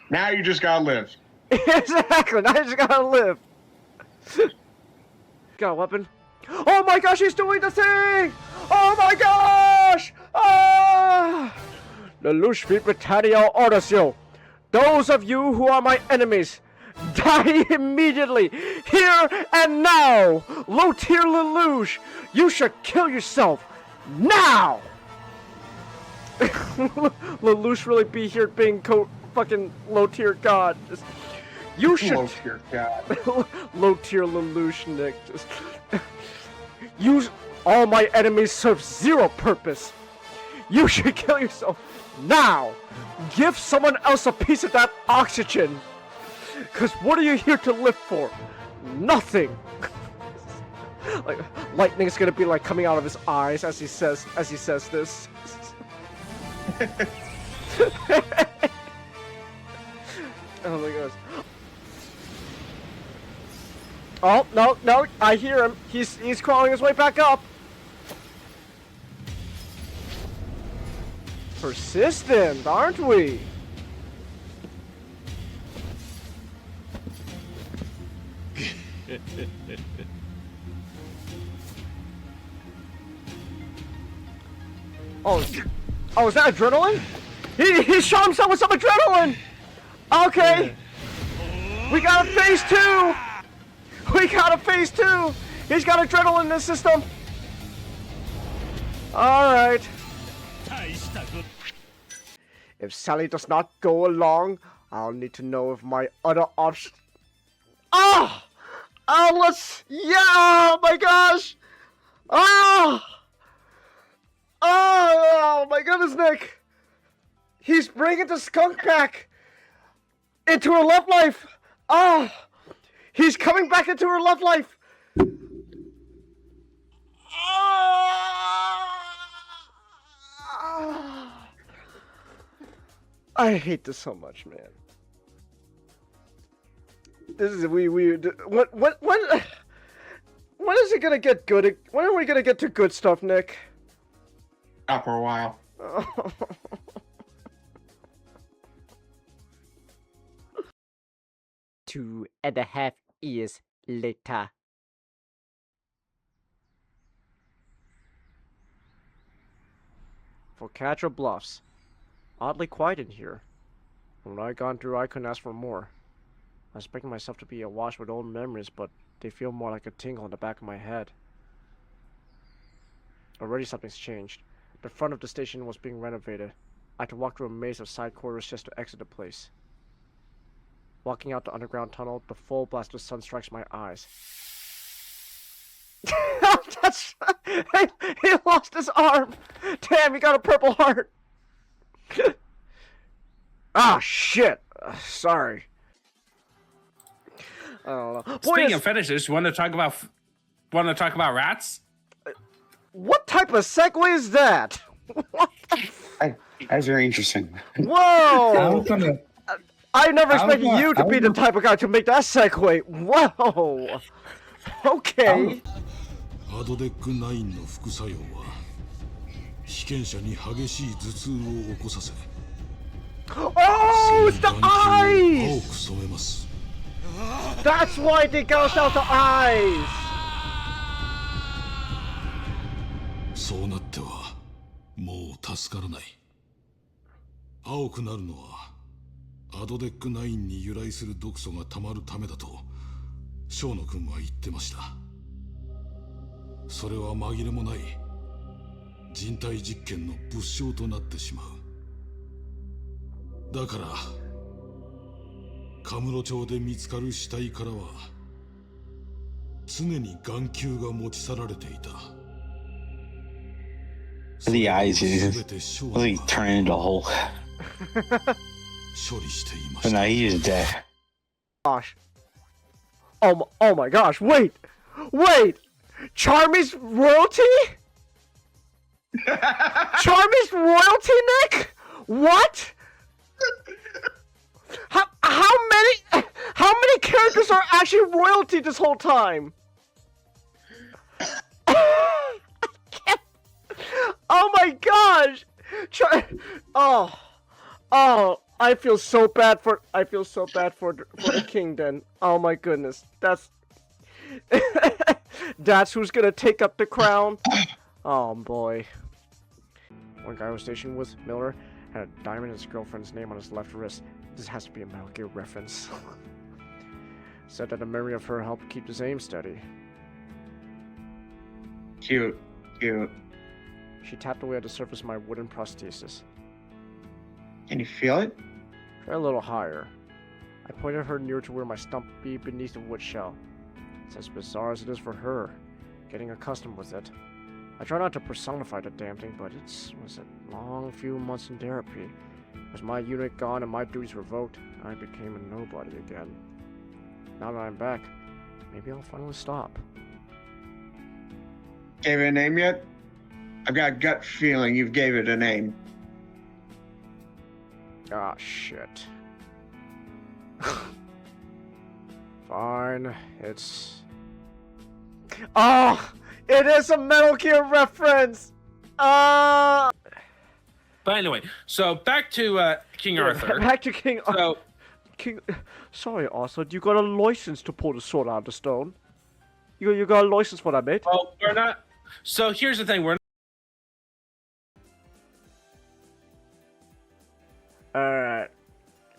Now you just gotta live. Exactly. Now you just gotta live. Got a weapon. Oh my gosh, he's doing the thing! Oh my gosh! Ah! Lelouch Feet Britannia orders you. Those of you who are my enemies, die immediately, here and now! Low tier Lelouch, you should kill yourself now! Lelouch really be here being fucking low tier god. Just, you should. Low tier god. Low tier Lelouch, Nick. Just. Use all my enemies serve zero purpose. You should kill yourself now. Give someone else a piece of that oxygen. Cause what are you here to live for? Nothing. Like lightning's gonna be like coming out of his eyes as he says this. Oh my gosh. Oh, no, I hear him. He's crawling his way back up. Persistent, aren't we? Oh, is that adrenaline? He shot himself with some adrenaline! Okay! We got a phase 2! We got a phase 2! He's got adrenaline in his system! Alright. If Sally does not go along, I'll need to know if my other option... Oh! Oh, let's... Yeah! Oh my gosh! Oh! Oh my goodness, Nick! He's bringing the skunk back into her love life! Oh! He's coming back into her love life! Oh! I hate this so much, man. This is when is it gonna get good? When are we gonna get to good stuff, Nick? Not for a while. 2.5 years later. Focaccia Bluffs. Oddly quiet in here. When I gone through, I couldn't ask for more. I was expecting myself to be awash with old memories, but they feel more like a tingle in the back of my head. Already something's changed. The front of the station was being renovated. I had to walk through a maze of side corridors just to exit the place. Walking out the underground tunnel, the full blast of the sun strikes my eyes. That's... he lost his arm! Damn, he got a purple heart! Ah, shit! Sorry. I don't know. Speaking of fetishes, want to talk about rats? What type of segue is that? That's very interesting. Whoa! I never expected you to be the type of guy to make that segue. Whoa! Okay. Oh, the eyes! That's why they gouged out the eyes! そうなってはもう助からない。青くなるのはアドデック9に由来する毒素がたまるためだと生野君は言ってました。それは紛れもない人体実験の物証となってしまう。だからカムロ町で見つかる死体からは常に眼球が持ち去られていた。 The eyes, he turn into a Hulk. But now he is dead. Gosh. Oh my gosh, wait! Charmy's royalty? Charmy's royalty, Nick? What? How many characters are actually royalty this whole time? Oh my gosh! Oh, I feel so bad for the king then. Oh my goodness, that's who's gonna take up the crown. Oh boy. One guy I was stationed with, Miller, had a diamond in his girlfriend's name on his left wrist. This has to be a Metal Gear reference. Said that the memory of her helped keep his aim steady. Cute. She tapped away at the surface of my wooden prosthesis. Can you feel it? Try a little higher. I pointed her near to where my stump be beneath the wood shell. It's as bizarre as it is for her, getting accustomed with it. I try not to personify the damn thing, but was a long few months in therapy. With my unit gone and my duties revoked, I became a nobody again. Now that I'm back, maybe I'll finally stop. Gave it a name yet? I've got a gut feeling you've gave it a name. Ah, shit. Fine, it's... Oh! It is a Metal Gear reference! But anyway, so back to King Arthur. Back to King Arthur. So, Sorry, Arthur, you got a license to pull the sword out of the stone. You got a license for that, mate? well, we're not... So here's the thing, we're Alright.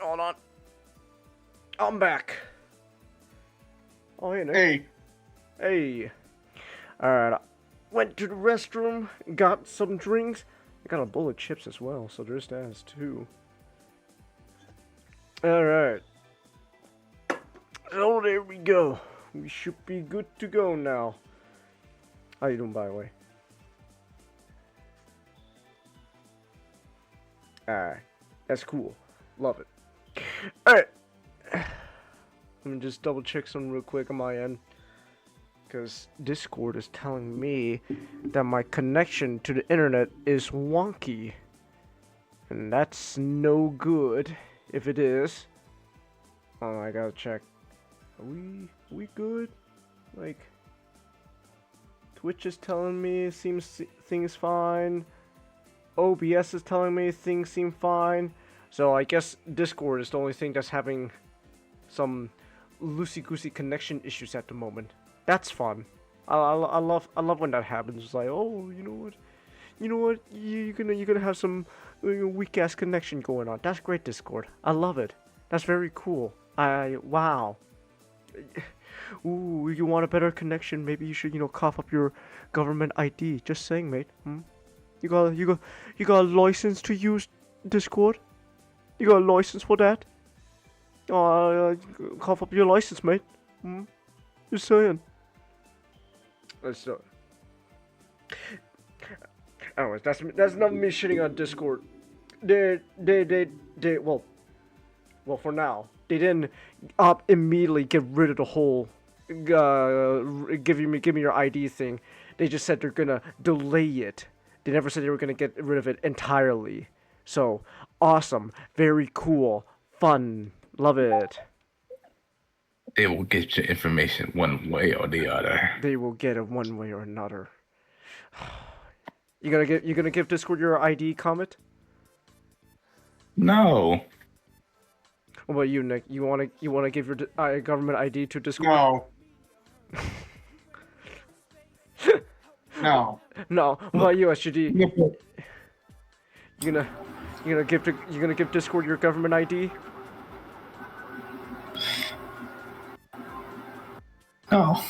Hold on. I'm back. Oh, hey, Nick. Hey. Hey. Alright. Went to the restroom, got some drinks. I got a bowl of chips as well, so there's that too. Alright. So there we go. We should be good to go now. How you doing, by the way? Alright. That's cool. Love it. Alright. Let me just double check something real quick on my end. Because Discord is telling me that my connection to the internet is wonky. And that's no good if it is. Oh, I gotta check. Are we good? Like, Twitch is telling me things fine. OBS is telling me things seem fine. So I guess Discord is the only thing that's having some loosey-goosey connection issues at the moment. That's fun. I love when that happens. It's like, oh, you know what? You're gonna have some weak ass connection going on. That's great, Discord. I love it. That's very cool. Wow. Ooh, you want a better connection? Maybe you should, cough up your government ID. Just saying, mate. You got a license to use Discord? You got a license for that? Cough up your license, mate. Just saying. Let's do it. Anyways, that's not me shitting on Discord. Well, for now, they didn't immediately get rid of the whole give me your ID thing. They just said they're gonna delay it. They never said they were gonna get rid of it entirely. So awesome, very cool, fun, love it. They will get your information one way or the other. They will get it one way or another. You gonna give Discord your ID, Comet? No. What about you, Nick? You wanna give your government ID to Discord? No. No. No. What about you, SGD? You gonna give Discord your government ID? Oh.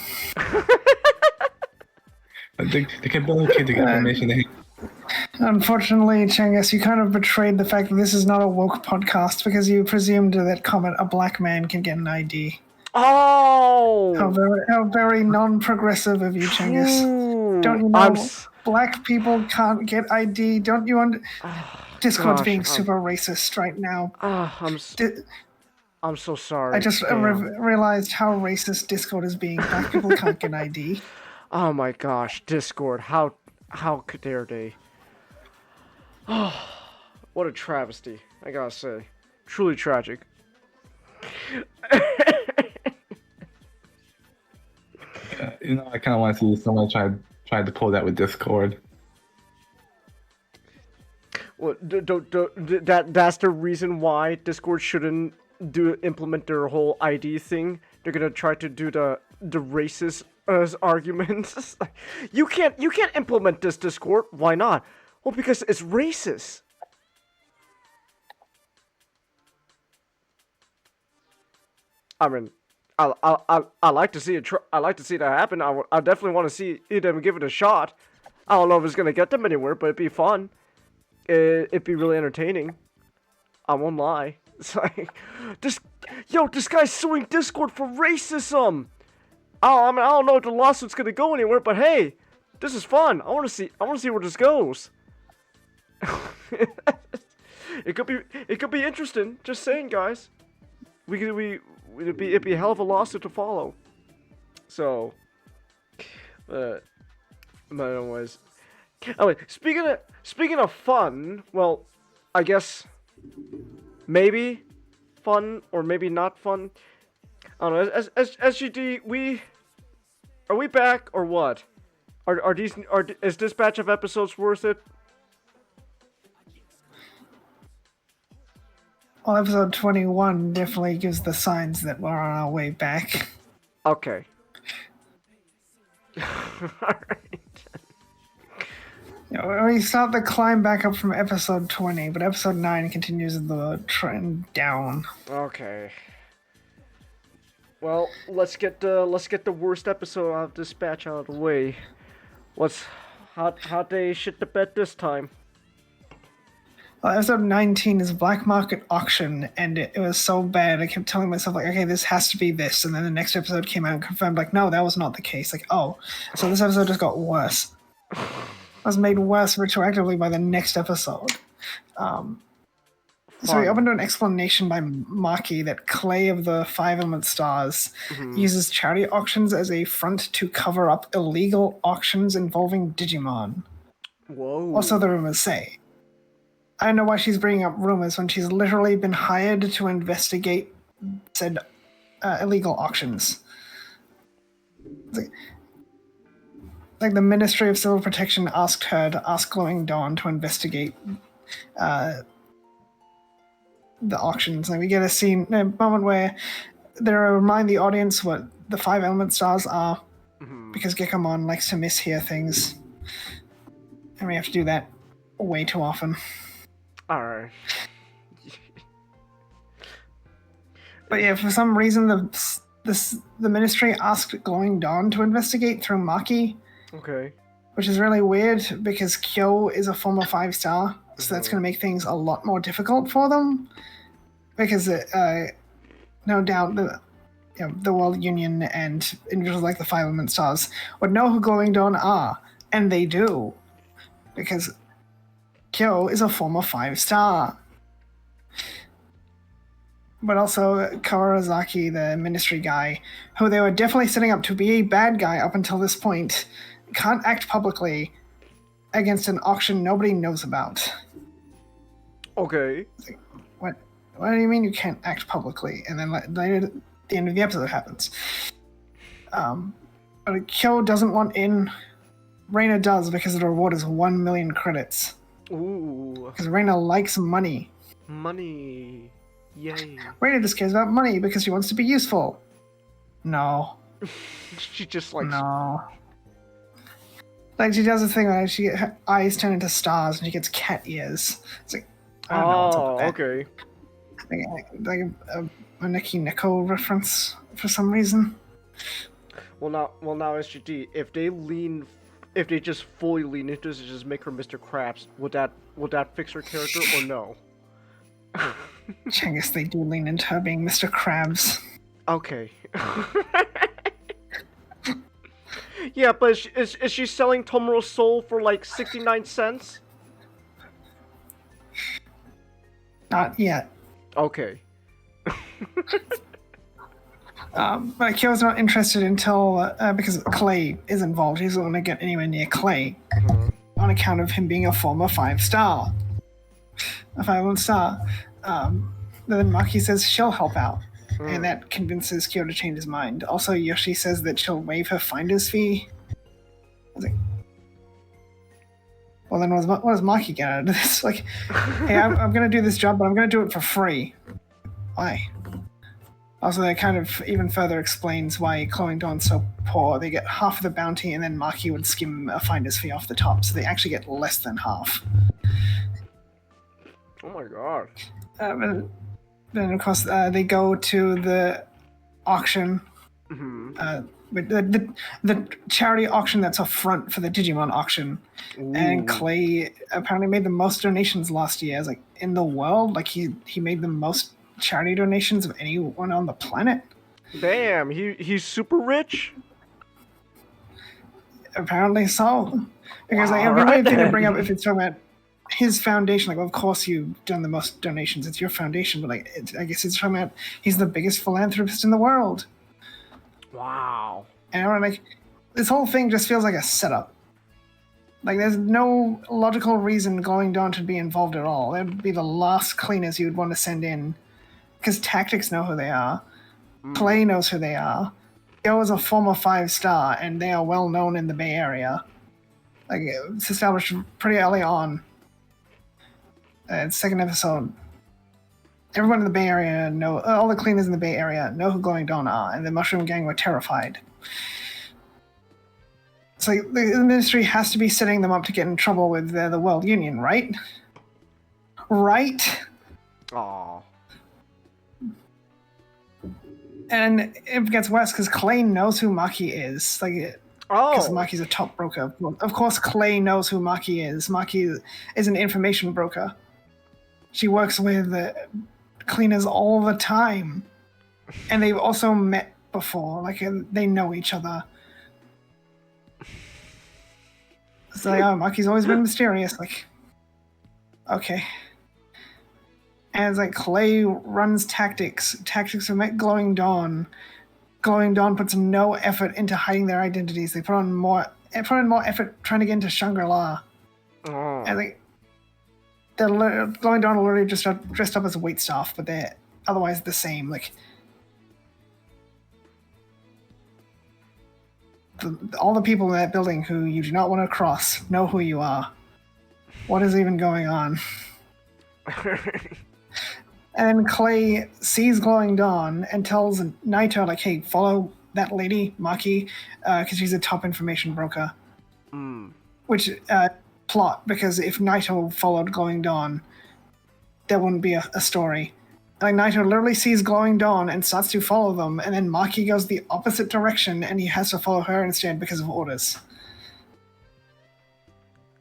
They can only get the information. Unfortunately, Changus, you kind of betrayed the fact that this is not a woke podcast because you presumed that a black man can get an ID. Oh! How very non-progressive of you, Changus. Don't you know black people can't get ID? Don't you Discord's being super racist right now. I'm so sorry. I just realized how racist Discord is being. Black people can't get ID. Oh my gosh, Discord, how dare they? Oh, what a travesty, I gotta say. Truly tragic. I kind of want to see someone try to pull that with Discord. that's the reason why Discord shouldn't implement their whole ID thing. They're gonna try to do the racist arguments. you can't implement this, Discord. Why not? Well, because it's racist. I mean, I like to see it. I like to see that happen. I definitely want to see them give it a shot. I don't know if it's gonna get them anywhere, but it'd be fun. It'd be really entertaining. I won't lie. It's like this guy's suing Discord for racism. I mean, I don't know if the lawsuit's gonna go anywhere, but hey, this is fun. I want to see where this goes. It could be interesting. Just saying, guys. It'd be a hell of a lawsuit to follow. So, but anyways, speaking of fun, well, I guess maybe fun or maybe not fun. I don't know. As SGD, are we back or what? Is this batch of episodes worth it? Well, episode 21 definitely gives the signs that we're on our way back. Okay. Alright. We start the climb back up from episode 20, but episode 9 continues the trend down. Okay. Well, let's get the worst episode of this batch out of the way. How they shit the bed this time? Well, episode 19 is Black Market Auction, and it was so bad, I kept telling myself, like, okay, this has to be this, and then the next episode came out and confirmed, like, no, that was not the case. Like, oh, so this episode just got worse. It was made worse retroactively by the next episode. So we opened to an explanation by Maki that Clay of the 5 Element Stars uses charity auctions as a front to cover up illegal auctions involving Digimon. Whoa. Also, the rumors say. I don't know why she's bringing up rumors when she's literally been hired to investigate said illegal auctions. Like the Ministry of Civil Protection asked her to ask Glowing Dawn to investigate the auctions. And we get a moment where they remind the audience what the 5 Element Stars are, because Gekomon likes to mishear things. And we have to do that way too often. Alright. But yeah, for some reason the Ministry asked Glowing Dawn to investigate through Maki. Okay. Which is really weird because Kyo is a former 5-star, so that's going to make things a lot more difficult for them. Because no doubt the World Union and individuals like the 5 Element Stars would know who Glowing Dawn are, and they do. Because Kyo is a former 5-star. But also Kawarazaki, the Ministry guy, who they were definitely setting up to be a bad guy up until this point, can't act publicly against an auction nobody knows about. Okay. What do you mean you can't act publicly? And then later at the end of the episode happens. But Kyo doesn't want in. Reina does because the reward is 1 million credits. Ooh. Because Reina likes money. Money. Yay. Reina just cares about money because she wants to be useful. No. She just likes... No. Like, she does a thing where her eyes turn into stars and she gets cat ears. It's like, I don't know what's up with that. Okay. Like a Neki Neko reference for some reason. Well now SGD, if they just fully lean into this and just make her Mr. Krabs, would that fix her character or no? I guess they do lean into her being Mr. Krabs. Okay. Yeah, but is she selling Tomoro's soul for like 69 cents? Not yet. Okay. But Kyo's not interested until because Clay is involved. He doesn't want to get anywhere near Clay on account of him being a former 5-star. A 5-star. Then Maki says she'll help out. And that convinces Kyo to change his mind. Also, Yoshi says that she'll waive her finder's fee. I was like, well, then what does Maki get out of this? Like, hey, I'm going to do this job, but I'm going to do it for free. Why? Also, that kind of even further explains why Glowing Dawn's so poor. They get half of the bounty, and then Maki would skim a finder's fee off the top, so they actually get less than half. Oh my god. And then, of course, they go to the auction. The charity auction that's up front for the Digimon auction. Ooh. And Clay apparently made the most donations last year, like in the world. Like he made the most charity donations of anyone on the planet. Damn, he's super rich. Apparently so. Because Wow, like, it'd be a weird thing to right bring up then. if it's talking about his foundation. Like, well, of course you've done the most donations. It's your foundation, but like, I guess it's talking about he's the biggest philanthropist in the world. Wow. And I'm like, this whole thing just feels like a setup. Like, there's no logical reason Glowing Dawn should be involved at all. That would be the last cleaners you would want to send in. Because Tactics know who they are. Clay knows who they are. Yo is a former 5-star, and they are well known in the Bay Area. Like, it's established pretty early on. Second episode. Everyone in the Bay Area all the cleaners in the Bay Area know who Glowing Dawn are, and the Mushroom Gang were terrified. It's like the Ministry has to be setting them up to get in trouble with the World Union, right? Right? Aww. And it gets worse because Clay knows who Maki is. Like, because Maki's a top broker. Of course, Clay knows who Maki is. Maki is an information broker. She works with cleaners all the time, and they've also met before. Like, they know each other. It's like, oh, Maki's always been mysterious. Like, okay. And it's like Clay runs Tactics. Tactics have met Glowing Dawn. Glowing Dawn puts no effort into hiding their identities. They put in more effort trying to get into Shangri-La. Oh. And like, Glowing Dawn are literally just dressed up as waitstaff, but they're otherwise the same. Like, all the people in that building who you do not want to cross know who you are. What is even going on? And then Clay sees Glowing Dawn and tells Naito, like, hey, follow that lady, Maki, because she's a top information broker. Which, plot, because if Naito followed Glowing Dawn, there wouldn't be a story. Like, Naito literally sees Glowing Dawn and starts to follow them, and then Maki goes the opposite direction, and he has to follow her instead because of orders.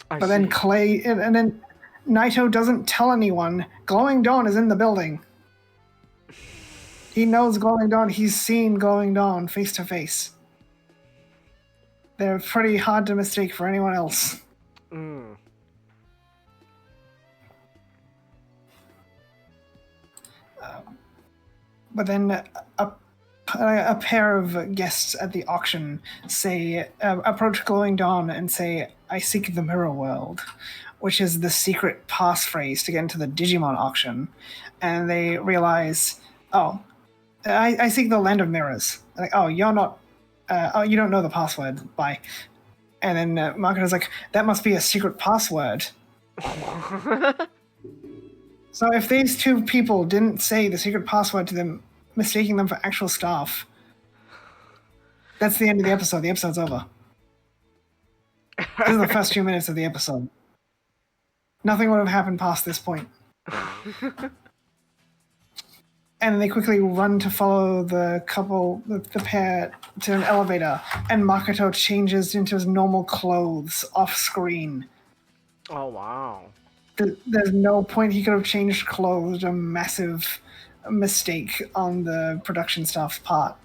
But then Clay, and then Naito doesn't tell anyone. Glowing Dawn is in the building. He knows Glowing Dawn. He's seen Glowing Dawn face to face. They're pretty hard to mistake for anyone else. But then a pair of guests at the auction approach Glowing Dawn and say, I seek the mirror world, which is the secret passphrase to get into the Digimon auction. And they realize, oh, I seek the land of mirrors. Like, oh, you're not, you don't know the password, bye. And then Makoto's like, that must be a secret password. So if these two people didn't say the secret password to them, mistaking them for actual staff, that's the end of the episode. The episode's over. This is the first 2 minutes of the episode. Nothing would have happened past this point. And they quickly run to follow the pair, to an elevator, and Makoto changes into his normal clothes off screen. Oh, wow. There's no point he could have changed clothes. A massive mistake on the production staff's part.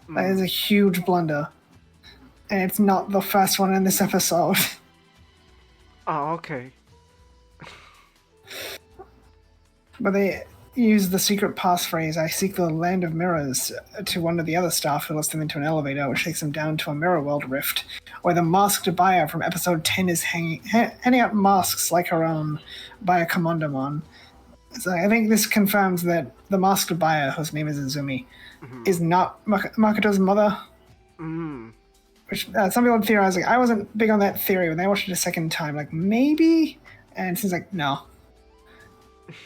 That is a huge blunder. And it's not the first one in this episode. Oh, okay. But they use the secret passphrase, I seek the land of mirrors, to one of the other staff who lets them into an elevator, which takes them down to a mirror world rift, where the masked buyer from episode 10 is handing out masks like her own by a Commandamon. So I think this confirms that the masked buyer, whose name is Izumi, is not Makoto's mother. which some people theorize. Like, I wasn't big on that theory when I watched it a second time. Like, maybe, and it seems like no.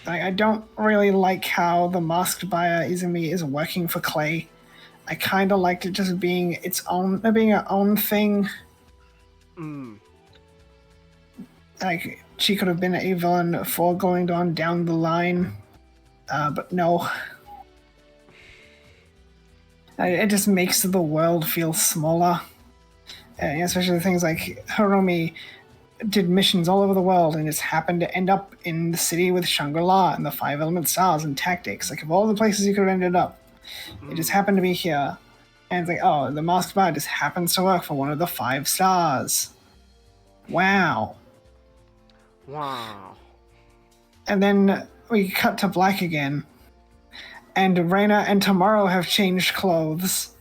Like, I don't really like how the masked buyer Izumi is working for Clay. I kind of liked it just being being her own thing. Like, she could have been a villain for going on down the line, but no. It just makes the world feel smaller. Especially things like Hiromi did missions all over the world and just happened to end up in the city with Shangri-La and the 5 element stars and tactics. Like, of all the places you could have ended up, it just happened to be here. And it's like, oh, the masked buyer just happens to work for one of the 5 stars. Wow. Wow. And then we cut to black again. And Reina and Tomorrow have changed clothes.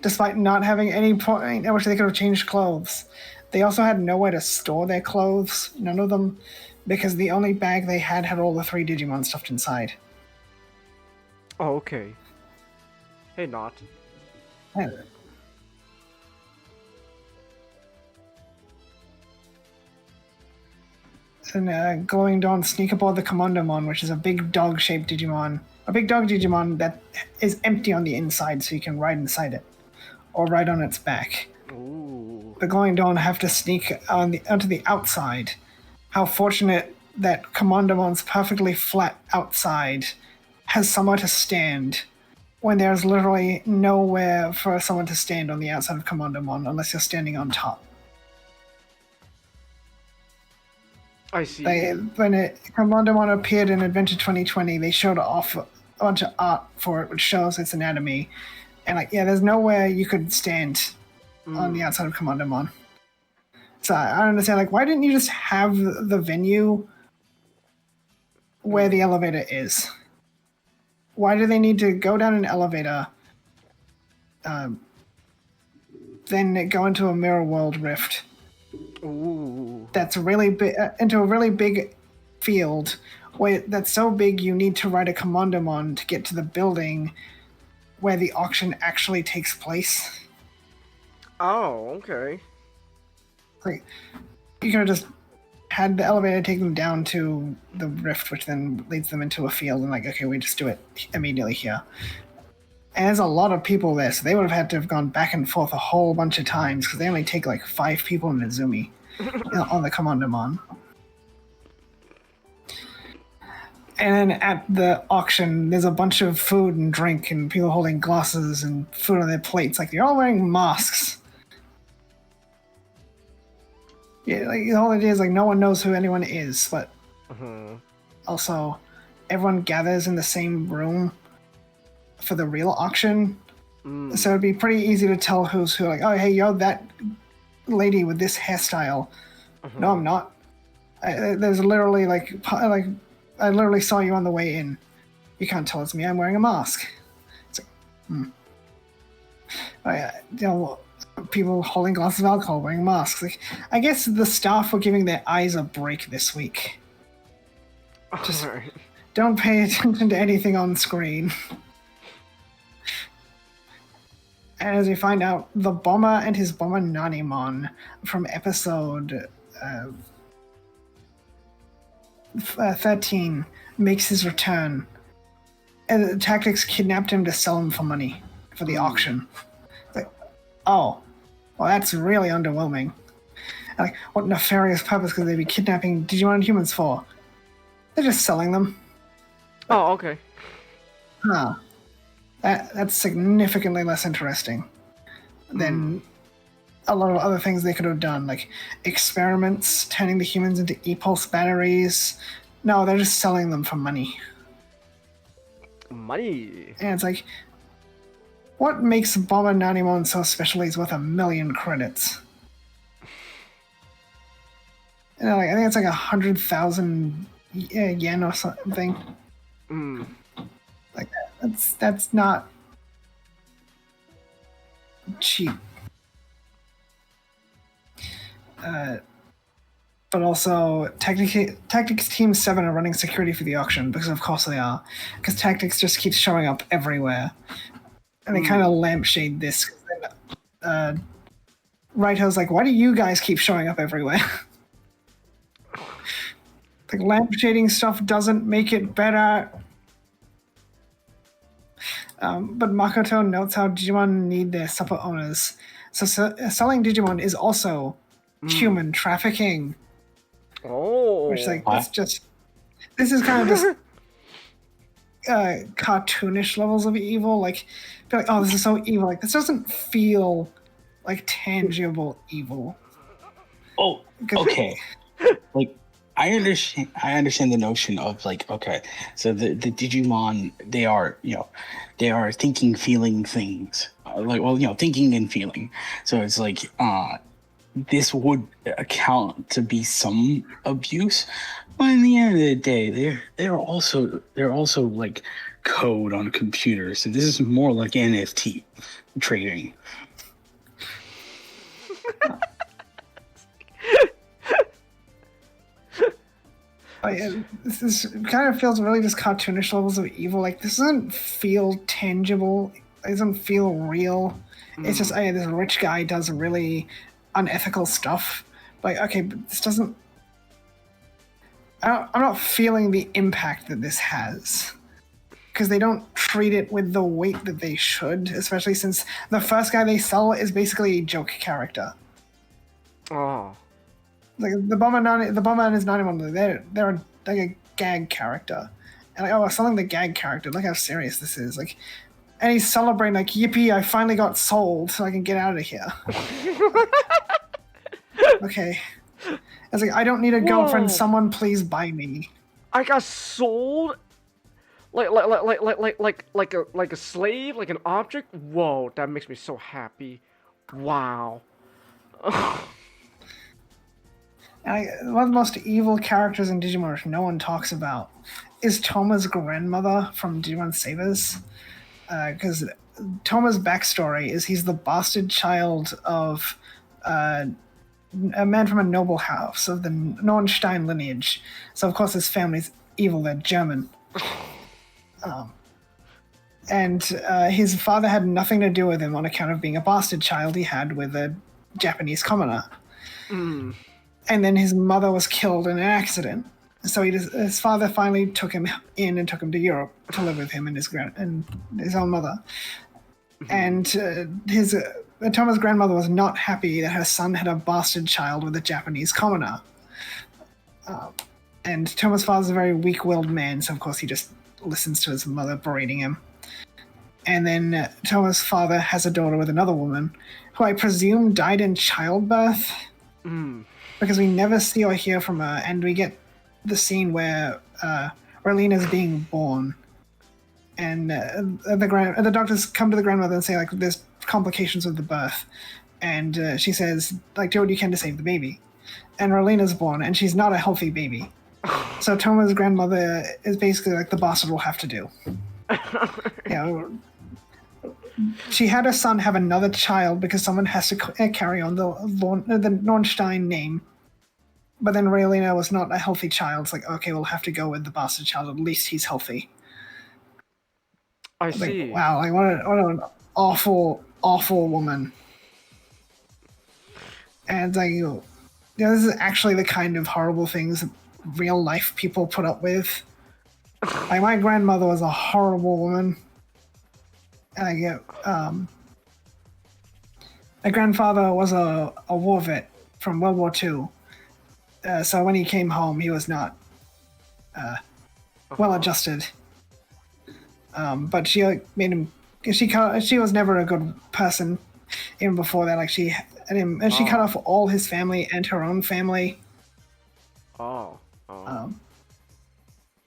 Despite not having any point at which they could have changed clothes. They also had nowhere to store their clothes, none of them, because the only bag they had all the 3 Digimon stuffed inside. Oh, okay. Hey, not. And Glowing Dawn sneak aboard the Commandomon, which is a big dog-shaped Digimon. A big dog Digimon that is empty on the inside, so you can ride inside it. Or ride on its back. Ooh. The Glowing Dawn have to sneak onto the outside. How fortunate that Commandomon's perfectly flat outside has somewhere to stand, when there's literally nowhere for someone to stand on the outside of Commandomon unless you're standing on top. I see. When Commandomon appeared in Adventure 2020, they showed off a bunch of art for it, which shows its anatomy. And there's nowhere you could stand on the outside of Commandomon. So I don't understand, why didn't you just have the venue where the elevator is? Why do they need to go down an elevator, then go into a mirror world rift? Ooh. That's really big, into a really big field, that's so big you need to ride a Commandomon to get to the building where the auction actually takes place. Oh, okay. You could have just had the elevator take them down to the rift, which then leads them into a field, and okay, we just do it immediately here. And there's a lot of people there, so they would have had to have gone back and forth a whole bunch of times, because they only take 5 people in Izumi on the Commandomon. And then at the auction, there's a bunch of food and drink, and people holding glasses and food on their plates. They're all wearing masks. Yeah, the whole idea is no one knows who anyone is, but also everyone gathers in the same room for the real auction. So it'd be pretty easy to tell who's who. Oh, hey, you're that lady with this hairstyle. No, I'm not. There's literally I literally saw you on the way in. You can't tell it's me. I'm wearing a mask. It's people holding glasses of alcohol, wearing masks. I guess the staff were giving their eyes a break this week. Just don't pay attention to anything on screen. And as we find out, the bomber and his bomber Nanimon from episode 13 makes his return. And the Tactics kidnapped him to sell him for money for the auction. Oh, well, that's really underwhelming. What nefarious purpose could they be kidnapping Digimon and humans for? They're just selling them. Oh, okay. Huh. That's significantly less interesting than a lot of other things they could have done, like experiments, turning the humans into e-pulse batteries. No, they're just selling them for money. Money. And it's what makes Bomber Nanimon so special? He's worth 1 million credits. I think it's 100,000 yen or something. That's not cheap. But also, Tactics Team 7 are running security for the auction, because of course they are. Because Tactics just keeps showing up everywhere. And they kind of lampshade this. Raito's like, why do you guys keep showing up everywhere? Like, lamp shading stuff doesn't make it better. But Makoto notes how Digimon need their supper owners. So selling Digimon is also human trafficking. Oh. Which, like, that's just... This is kind of just cartoonish levels of evil. Like, be like, oh, this is so evil. Like, this doesn't feel like tangible evil. Oh, okay. Like, I understand the notion of, like, okay, so the Digimon, they are thinking, feeling things, thinking and feeling. So it's like, this would account to be some abuse, but in the end of the day, they're also like code on computers. So this is more like NFT trading. This kind of feels really just cartoonish levels of evil. Like, this doesn't feel tangible. It doesn't feel real. It's just, this rich guy does really unethical stuff. Like, okay, but this doesn't... I'm not feeling the impact that this has. Because they don't treat it with the weight that they should, especially since the first guy they sell is basically a joke character. Oh. Like, the Bomberman is not even... They're like a gag character. And like, we're selling the gag character. Look how serious this is. Like, and he's celebrating, like, yippee, I finally got sold so I can get out of here. Okay. I was like, I don't need a girlfriend. Whoa. Someone please buy me. I got sold? Like a slave? Like an object? Whoa, that makes me so happy. Wow. One of the most evil characters in Digimon, which no one talks about, is Toma's grandmother from Digimon Sabers. Because Toma's backstory is he's the bastard child of a man from a noble house of the Nornstein lineage. So, of course, his family's evil. They're German. And his father had nothing to do with him on account of being a bastard child he had with a Japanese commoner. And then his mother was killed in an accident. So his father finally took him in and took him to Europe to live with him and his own mother. And Toma's grandmother was not happy that her son had a bastard child with a Japanese commoner. And Toma's father's a very weak-willed man, so of course he just listens to his mother berating him. And then Toma's father has a daughter with another woman, who I presume died in childbirth. Because we never see or hear from her, and we get the scene where Ralena's being born. And the doctors come to the grandmother and say, like, there's complications with the birth. And she says, like, do what you can to save the baby. And Ralena's born, and she's not a healthy baby. So Toma's grandmother is basically like the bastard will have to do. She had her son have another child because someone has to carry on the Nornstein name. But then Ralena was not a healthy child. It's like, okay, we'll have to go with the bastard child. At least he's healthy. I see. Like, wow, like what an awful, awful woman. And like, this is actually the kind of horrible things real life people put up with. Like, my grandmother was a horrible woman. And my grandfather was a war vet from World War II. So when he came home, he was not well adjusted. But she made him. She was never a good person. Even before that, like she had him, and she cut off all his family and her own family.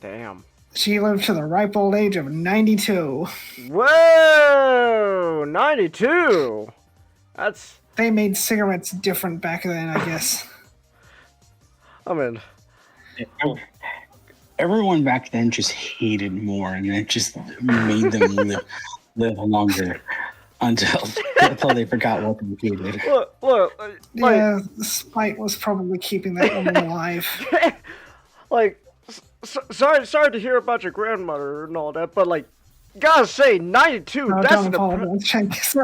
Damn. She lived to the ripe old age of 92. Whoa, 92. That's. They made cigarettes different back then, I guess. I mean, everyone back then just hated more, and it just made them live longer until they forgot what they hated. Look, yeah, spite was probably keeping that woman alive. Like, sorry to hear about your grandmother and all that, but like, gotta say, 92. No, that's don't apologize,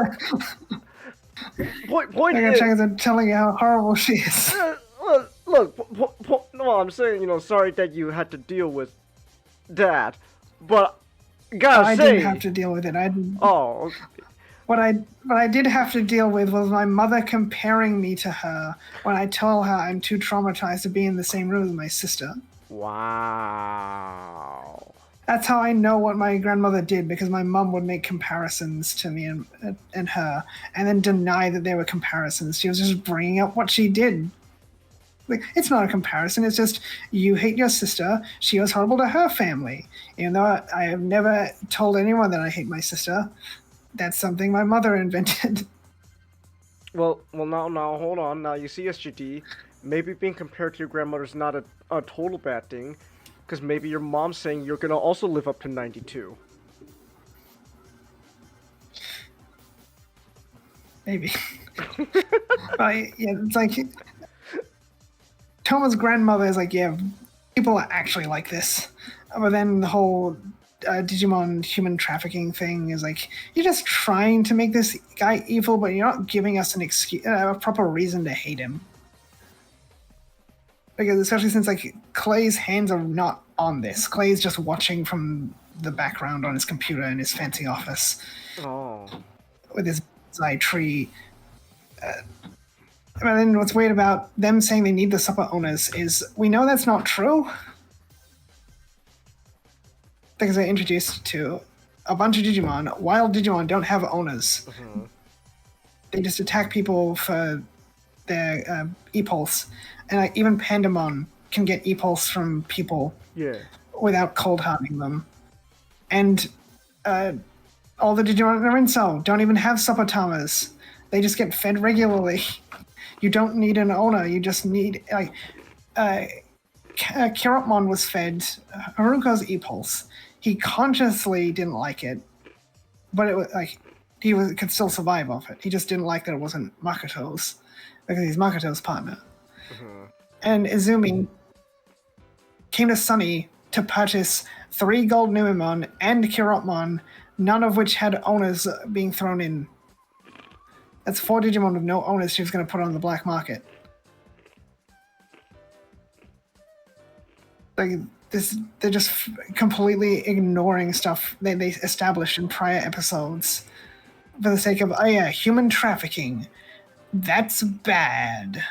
Point I got is, chance of telling you how horrible she is. look, no, I'm saying, sorry that you had to deal with that, but gotta I say, didn't have to deal with it. I didn't. Oh, okay. What I did have to deal with was my mother comparing me to her when I tell her I'm too traumatized to be in the same room as my sister. Wow. That's how I know what my grandmother did, because my mom would make comparisons to me and her, and then deny that they were comparisons. She was just bringing up what she did. Like, it's not a comparison. It's just, you hate your sister. She was horrible to her family. Even though I have never told anyone that I hate my sister. That's something my mother invented. Well, now, hold on. Now, you see, SGD, maybe being compared to your grandmother is not a total bad thing, because maybe your mom's saying you're gonna also live up to 92. Maybe. It's like, Toma's grandmother is like, yeah, people are actually like this. But then the whole Digimon human trafficking thing is like, you're just trying to make this guy evil, but you're not giving us an excuse, a proper reason to hate him. Because especially since like Clay's hands are not on this. Clay's just watching from the background on his computer in his fancy office. Oh. With his bonsai tree. But then what's weird about them saying they need the supper owners is we know that's not true. Because they're introduced to a bunch of Digimon. Wild Digimon don't have owners. Mm-hmm. They just attack people for their e-pulse. And like, even Pandamon can get e-pulse from people without cold hardening them. And all the Digimon in Rinso don't even have Suppotamas. They just get fed regularly. You don't need an owner. You just need like Kirotmon was fed Haruko's e-pulse. He consciously didn't like it, but it was like could still survive off it. He just didn't like that it wasn't Makoto's, because he's Makoto's partner. Mm-hmm. And Izumi came to Sunny to purchase 3 gold Numemon and Kirotmon, none of which had owners being thrown in. That's 4 Digimon with no owners she was going to put on the black market. They're just completely ignoring stuff they established in prior episodes for the sake of, human trafficking. That's bad.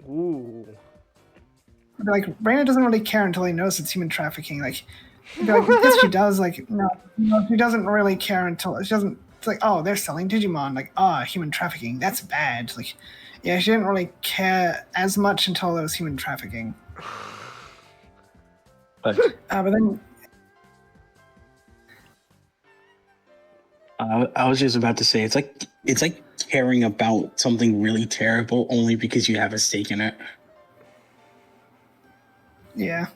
Ooh. Like, Raina doesn't really care until he knows it's human trafficking. Like, yes, she does. Like, no, she doesn't really care until she doesn't. It's like, oh, they're selling Digimon. Like, human trafficking. That's bad. Like, yeah, she didn't really care as much until there was human trafficking. But then I was just about to say it's like caring about something really terrible only because you have a stake in it. Yeah.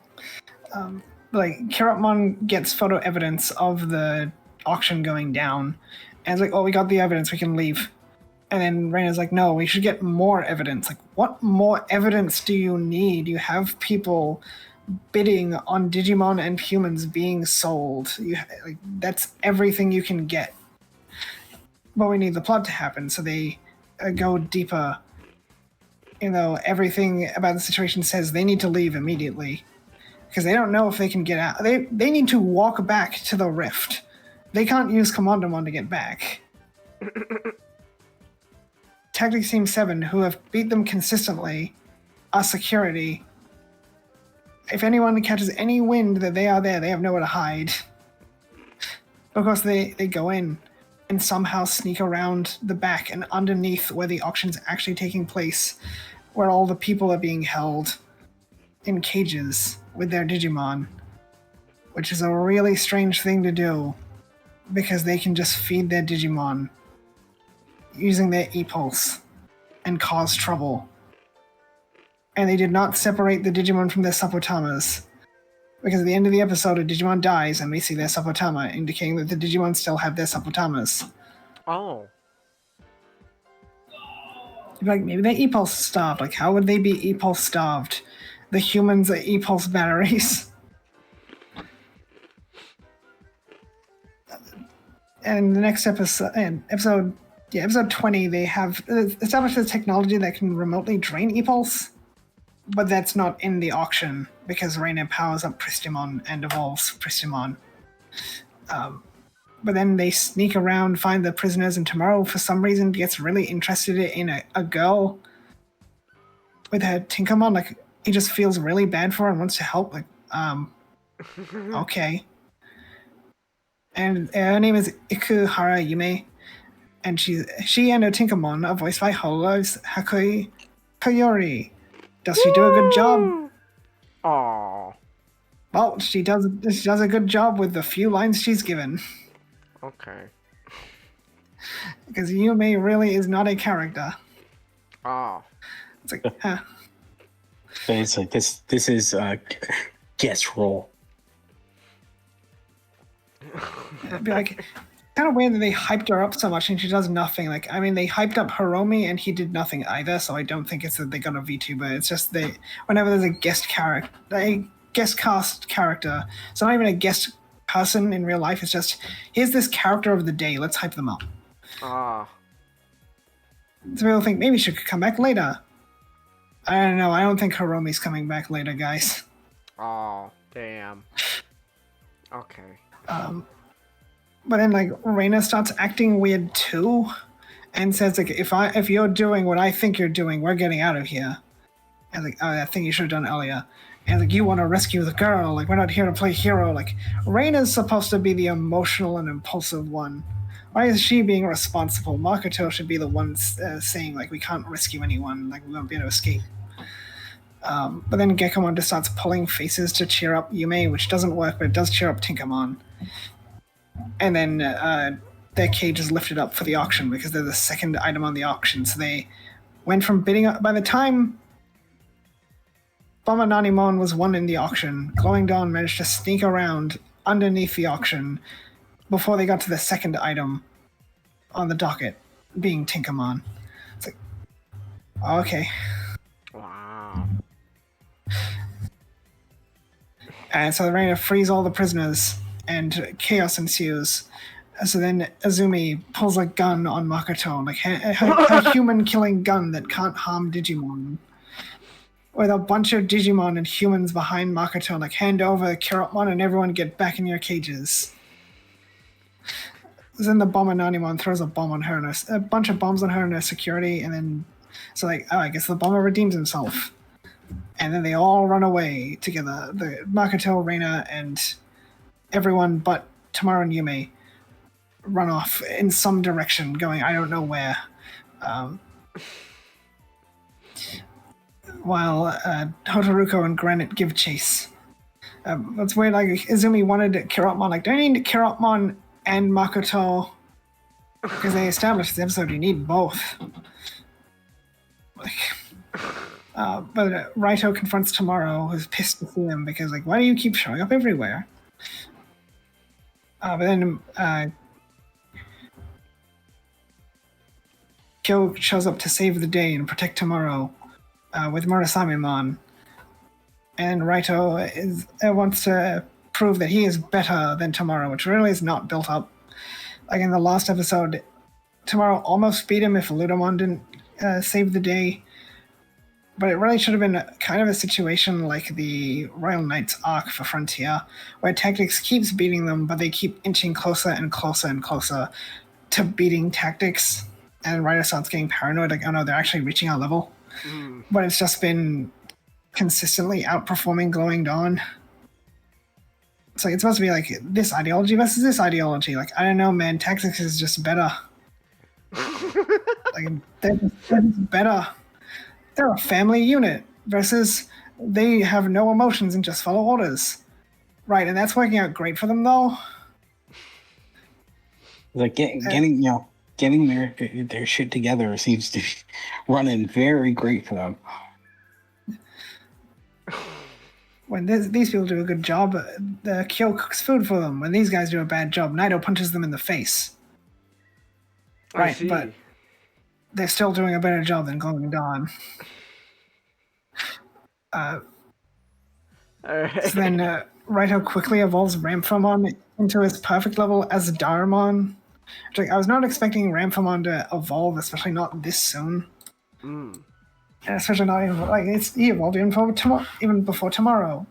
Like, Kirotmon gets photo evidence of the auction going down, and it's like, oh, we got the evidence, we can leave. And then Reina's like, no, we should get more evidence. Like, what more evidence do you need? You have people bidding on Digimon and humans being sold. That's everything you can get. But we need the plot to happen, so they go deeper. Everything about the situation says they need to leave immediately, because they don't know if they can get out. They need to walk back to the rift. They can't use Commandamon to get back. Tactics Team 7, who have beat them consistently, are security. If anyone catches any wind that they are there, they have nowhere to hide. Of course, they go in and somehow sneak around the back and underneath where the auction's actually taking place, where all the people are being held in cages with their Digimon, which is a really strange thing to do, because they can just feed their Digimon using their e-pulse and cause trouble. And they did not separate the Digimon from their Suppotamas, because at the end of the episode, a Digimon dies and we see their Suppotama, indicating that the Digimon still have their Suppotamas. Oh. Like, maybe they're e-pulse starved. Like, how would they be e-pulse starved? The humans are e-pulse batteries. And the next episode Yeah, episode 20, they have established this technology that can remotely drain E-Pulse, but that's not in the auction because Reina powers up Pristimon and evolves Pristimon. But then they sneak around, find the prisoners, and tomorrow, for some reason, gets really interested in a girl with her Tinkermon. Like, he just feels really bad for her and wants to help. Like, okay. And her name is Ikuhara Yume, and she and her Tinkermon are voiced by Holo's Hakui Koyori. Does she do a good job? Aww. Well, she does a good job with the few lines she's given. Okay. Because Yume really is not a character. Ah. It's like, huh. But it's like this is guest role. It'd be like kind of weird that they hyped her up so much and she does nothing. Like, I mean, they hyped up Hiromi and he did nothing either, so I don't think it's that they got a VTuber. It's just whenever there's a guest cast character, so not even a guest person in real life, it's just, here's this character of the day, let's hype them up. Ah. So people think maybe she could come back later. I don't know, I don't think Hiromi's coming back later, guys. Oh, damn. Okay. But then, like, Reina starts acting weird too, and says, like, if you're doing what I think you're doing, we're getting out of here. And like, oh, I think you should have done earlier. And like, you want to rescue the girl? Like, we're not here to play hero. Like, Reina's supposed to be the emotional and impulsive one. Why is she being responsible? Makoto should be the one saying, like, we can't rescue anyone. Like, we won't be able to escape. But then Gekomon just starts pulling faces to cheer up Yume, which doesn't work, but it does cheer up Tinkermon. And then their cage is lifted up for the auction because they're the second item on the auction. So they went from bidding up. By the time Bomananimon was won in the auction, Glowing Dawn managed to sneak around underneath the auction before they got to the second item on the docket, being Tinkermon. It's like, okay. Wow. And so Reina frees all the prisoners, and chaos ensues. So then Azumi pulls a gun on Makoto, like a human-killing gun that can't harm Digimon. With a bunch of Digimon and humans behind Makoto, like, hand over Kirotmon and everyone get back in your cages. Then the Bomananimon throws a bomb on her, and a bunch of bombs on her and her security, and then, so like, oh, I guess the bomber redeems himself. And then they all run away together. The Makoto, Reina, and everyone but Tamara and Yume run off in some direction, going I don't know where. While Hotaruko and Granite give chase. That's weird, like, Izumi wanted Kirotmon, like, don't you need Kirotmon and Makoto? Because they established this episode, you need both. Like, but Raito confronts Tomorrow, who's pissed to see him, because, like, why do you keep showing up everywhere? But then Kyo shows up to save the day and protect Tomorrow with Murasame-mon. And Raito wants to prove that he is better than Tomorrow, which really is not built up. Like in the last episode, Tomorrow almost beat him if Ludamon didn't save the day. But it really should have been kind of a situation like the Royal Knights arc for Frontier, where Tactics keeps beating them, but they keep inching closer and closer and closer to beating Tactics. And Raito starts getting paranoid, like, oh no, they're actually reaching our level. But it's just been consistently outperforming Glowing Dawn. It's like, it's supposed to be like this ideology versus this ideology. Like, I don't know, man, Tactics is just better. Like, they're just better. They're a family unit versus they have no emotions and just follow orders. Right, and that's working out great for them, though. Like getting their shit together seems to be running very great for them. When these people do a good job, the Kyo cooks food for them. When these guys do a bad job, Naito punches them in the face. Right, but they're still doing a better job than Glowing Dawn. So then Raito quickly evolves Ramphomon into his perfect level as Daramon, Like, I was not expecting Ramphomon to evolve, especially not this soon. Mm. And especially not even like he evolved even before tomorrow.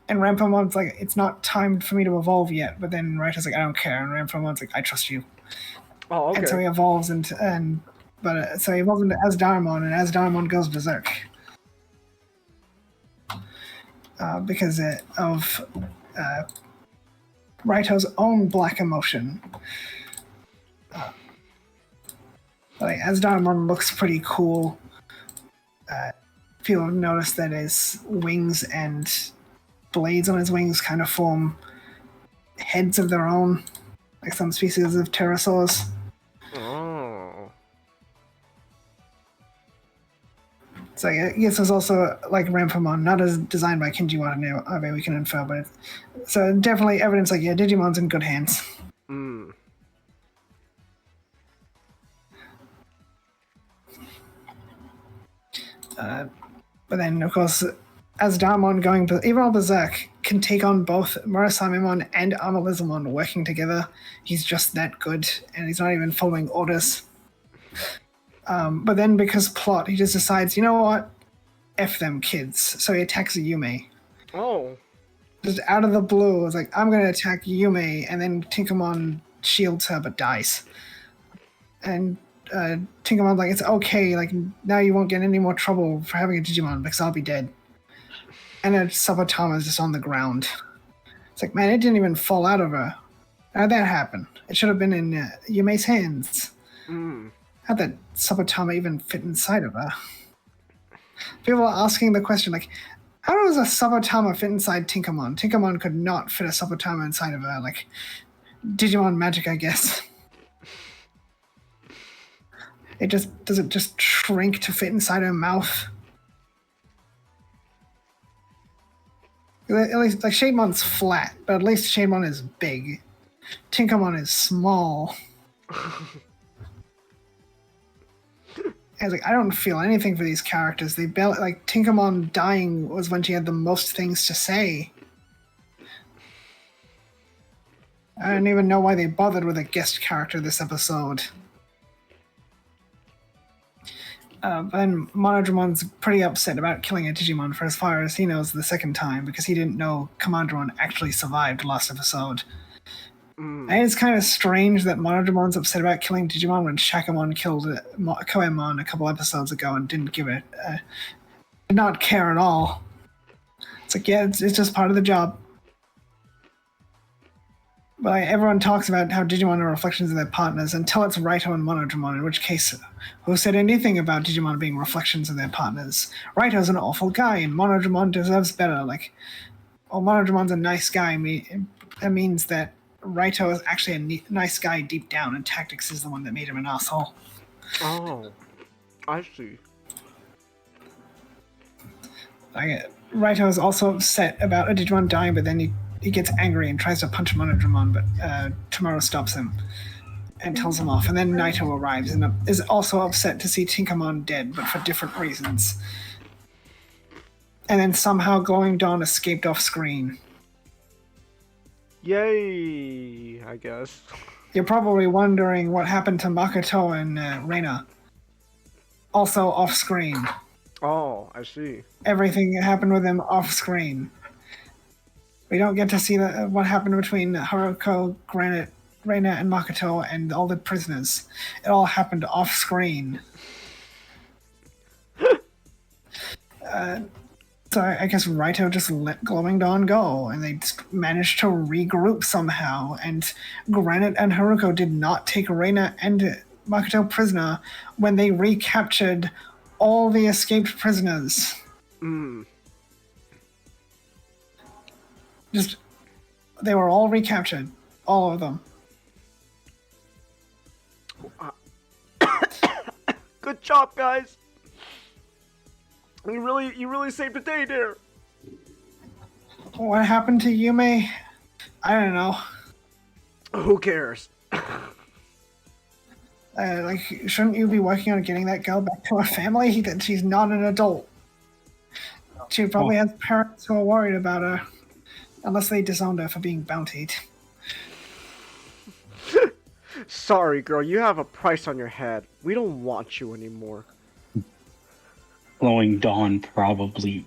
And Ramphomon's like, it's not time for me to evolve yet. But then Raito's like, I don't care. And Ramphomon's like, I trust you. Oh, okay. And so he evolves so he evolves into Asdaramon, and Asdaramon goes berserk because of Raito's own black emotion. Like Asdaramon looks pretty cool. People have noticed that his wings and blades on his wings kind of form heads of their own, like some species of pterosaurs. Oh. So I guess there's also like Ramphomon, not as designed by Kenji Watanabe, we can infer, but so definitely evidence like Digimon's in good hands. Mm. But then of course, as Darmon going even Berserk can take on both Murasamemon and Amalizamon working together. He's just that good, and he's not even following orders. But then because plot, he just decides, you know what? F them kids. So he attacks Yume. Oh. Just out of the blue, it's like, I'm gonna attack Yume, and then Tinkermon shields her but dies. And Tinkermon's like, it's okay, like now you won't get any more trouble for having a Digimon because I'll be dead. And then Sabatama's just on the ground. It's like, man, it didn't even fall out of her. How'd that happen? It should have been in Yume's hands. Mm. How'd that Sabatama even fit inside of her? People are asking the question, like, how does a Sabatama fit inside Tinkermon? Tinkermon could not fit a Sabatama inside of her. Like, Digimon magic, I guess. Does it just shrink to fit inside her mouth? At least, like, Shademon's flat, but at least Shademon is big. Tinkermon is small. I was like, I don't feel anything for these characters. They barely, like, Tinkermon dying was when she had the most things to say. I don't even know why they bothered with a guest character this episode. And Monodramon's pretty upset about killing a Digimon for as far as he knows the second time, because he didn't know Commandramon actually survived last episode. And it's kind of strange that Monodramon's upset about killing Digimon when Shakamon killed Koemon a couple episodes ago and did not care at all. It's like, yeah, it's just part of the job. But like, everyone talks about how Digimon are reflections of their partners until it's Raito and Monodramon, in which case, who said anything about Digimon being reflections of their partners? Raito's an awful guy, and Monodramon deserves better. Like, oh, Monodramon's a nice guy. That means that Raito is actually a nice guy deep down, and Tactics is the one that made him an asshole. Oh, I see. Like, Raito is also upset about a Digimon dying, but then he gets angry and tries to punch Monodramon, but Tomorrow stops him and tells him off. And then Naito arrives and is also upset to see Tinkermon dead, but for different reasons. And then somehow Glowing Dawn escaped off screen. Yay, I guess. You're probably wondering what happened to Makoto and Reina. Also off screen. Oh, I see. Everything happened with them off screen. We don't get to see what happened between Haruko, Granite, Reina, and Makoto and all the prisoners. It all happened off screen. So I guess Raito just let Glowing Dawn go, and they just managed to regroup somehow. And Granite and Haruko did not take Reina and Makoto prisoner when they recaptured all the escaped prisoners. They were all recaptured, all of them. Good job, guys. You really saved the day there. What happened to Yume? I don't know. Who cares? Like, shouldn't you be working on getting that girl back to her family? That she's not an adult. She probably has parents who are worried about her. Unless they disowned her for being bountied. Sorry, girl, you have a price on your head. We don't want you anymore. Glowing Dawn probably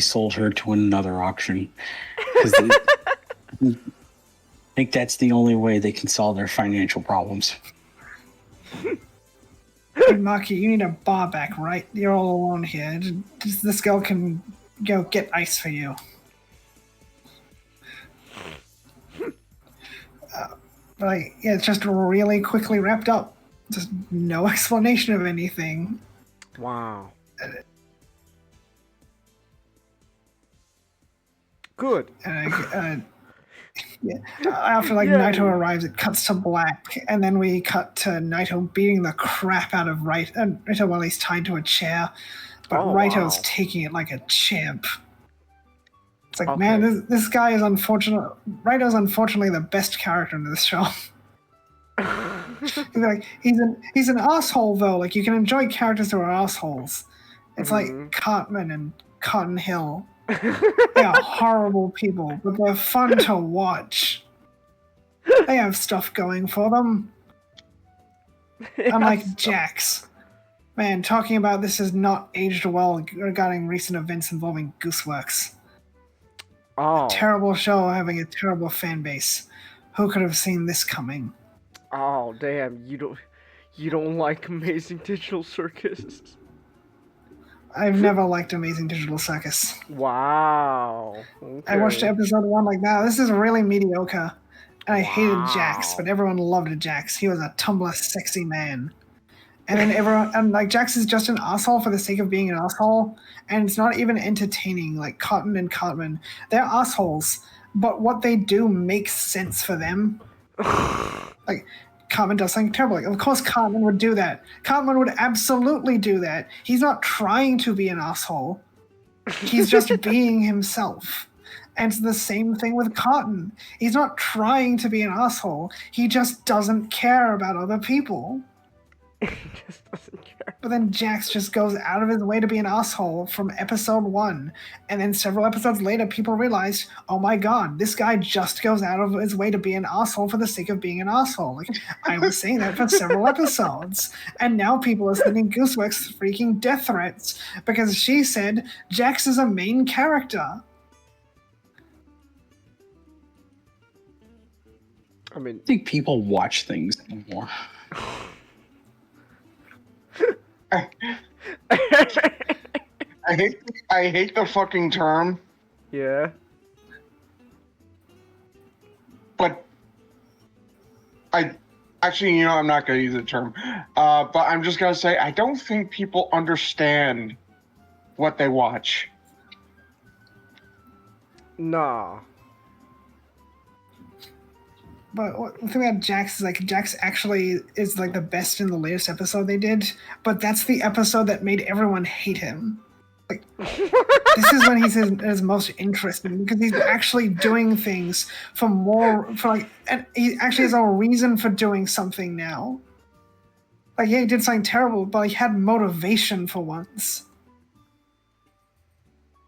sold her to another auction. 'Cause I think that's the only way they can solve their financial problems. Hey, Maki, you need a bar back, right? You're all alone here. This girl can go get ice for you. Like, yeah, it's just really quickly wrapped up. Just no explanation of anything. Wow. Good. Yeah. After like Yeah. Naito arrives, it cuts to black, and then we cut to Naito beating the crap out of Raito while he's tied to a chair, but Raito's taking it like a champ. It's like, man, this guy is unfortunate. Raito's unfortunately the best character in this show. he's an asshole though. Like, you can enjoy characters who are assholes. It's like Cartman and Cotton Hill. They are horrible people, but they're fun to watch. They have stuff going for them. Unlike Jax. Man, talking about this has not aged well regarding recent events involving Gooseworks. Oh. A terrible show having a terrible fan base. Who could have seen this coming? Oh, damn, you don't like Amazing Digital Circus? I've never liked Amazing Digital Circus. Wow. Okay. I watched episode 1 like, nah, this is really mediocre. And I hated Jax, but everyone loved Jax. He was a Tumblr sexy man. And then everyone, and like, Jax is just an asshole for the sake of being an asshole. And it's not even entertaining. Like, Cotton and Cartman, they're assholes. But what they do makes sense for them. Like, Cartman does something terrible. Like, of course Cartman would do that. Cartman would absolutely do that. He's not trying to be an asshole. He's just being himself. And it's the same thing with Cotton. He's not trying to be an asshole. He just doesn't care about other people. He just doesn't care. But then Jax just goes out of his way to be an asshole from episode 1. And then several episodes later, people realized, oh my god, this guy just goes out of his way to be an asshole for the sake of being an asshole. Like, I was saying that for several episodes. And now people are sending Gooseworks freaking death threats because she said Jax is a main character. I mean, I think people watch things more. I hate the fucking term. Yeah. But I'm not gonna use the term. But I'm just gonna say I don't think people understand what they watch. Nah. But the thing about Jax is, like, Jax actually is, like, the best in the latest episode they did, but that's the episode that made everyone hate him. Like, this is when he's his most interesting, because he's actually doing things and he actually has a reason for doing something now. Like, yeah, he did something terrible, but he had motivation for once.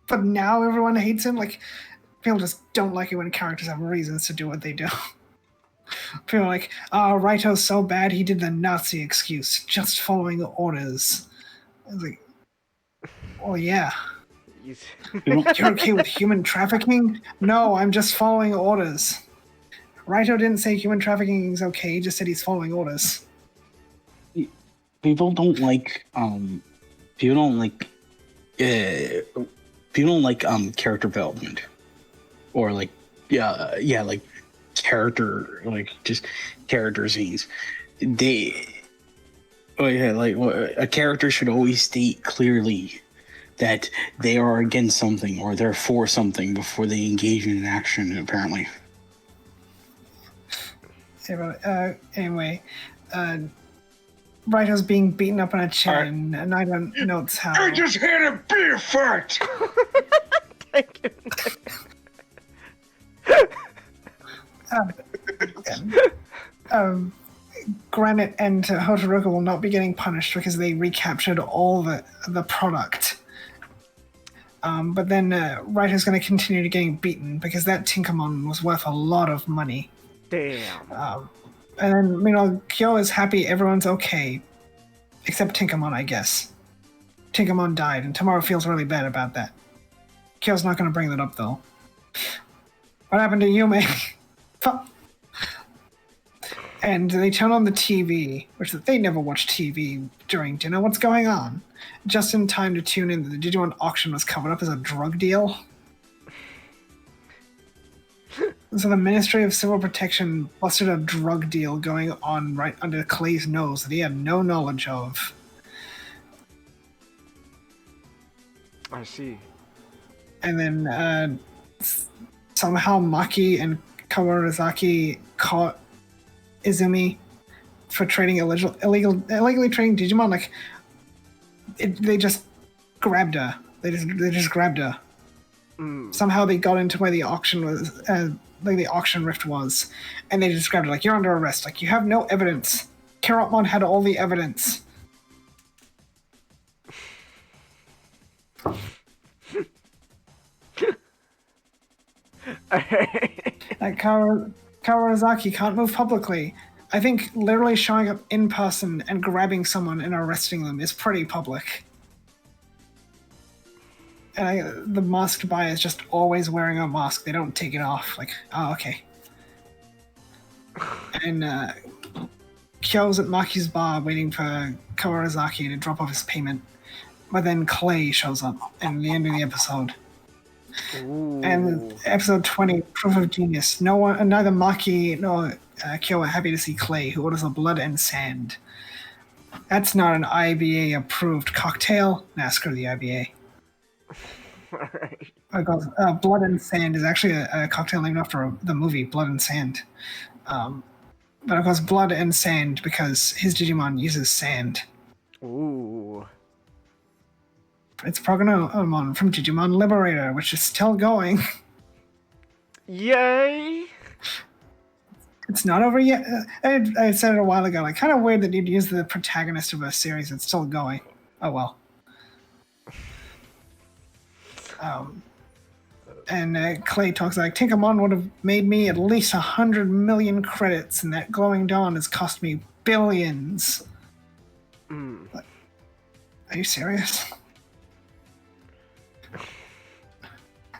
But now everyone hates him. Like, people just don't like it when characters have reasons to do what they do. People are like, oh, Raito's so bad he did the Nazi excuse, just following orders. I was like, well, yeah. You're okay with human trafficking? No, I'm just following orders. Raito didn't say human trafficking is okay, he just said he's following orders. People don't like character development, or like character, like just character scenes. A character should always state clearly that they are against something or they're for something before they engage in an action, apparently. Anyway, Raito's being beaten up in a chair, and I don't know how. I just had a beer fight! Thank you. Granite and Hotaruka will not be getting punished because they recaptured all the product. But then Raito's going to continue to getting beaten because that Tinkermon was worth a lot of money. Damn. And then, Kyo is happy everyone's okay. Except Tinkamon, I guess. Tinkamon died, and Tomorrow feels really bad about that. Kyo's not going to bring that up, though. What happened to Yume? And they turn on the TV, which they never watch TV during dinner. What's going on? Just in time to tune in that the Digimon auction was covered up as a drug deal. So the Ministry of Civil Protection busted a drug deal going on right under Clay's nose that he had no knowledge of. I see. And then somehow Maki and Kawarazaki caught Izumi for trading illegally trading Digimon. Like they just grabbed her. They just grabbed her. Somehow they got into where the auction was, like the auction rift was, and they just grabbed her. Like, you're under arrest. Like, you have no evidence. Carrotmon had all the evidence. Like Kawarazaki can't move publicly. I think literally showing up in person and grabbing someone and arresting them is pretty public. And the masked buyer is just always wearing a mask. They don't take it off. Like, oh, okay. And Kyo's at Maki's bar waiting for Kawarazaki to drop off his payment. But then Clay shows up in the end of the episode. Ooh. And episode 20, Proof of Genius. Neither Maki nor Kyo are happy to see Clay, who orders a blood and sand. That's not an IBA-approved cocktail. Nah, screw the IBA. Because Blood and Sand is actually a cocktail named after the movie Blood and Sand. But of course, Blood and Sand because his Digimon uses sand. Ooh. It's Prognomon from Digimon Liberator, which is still going. Yay! It's not over yet. I said it a while ago. Like, kind of weird that you'd use the protagonist of a series that's still going. Oh well. And Clay talks like, Tinkamon would have made me at least 100 million credits, and that Glowing Dawn has cost me billions. Like, are you serious?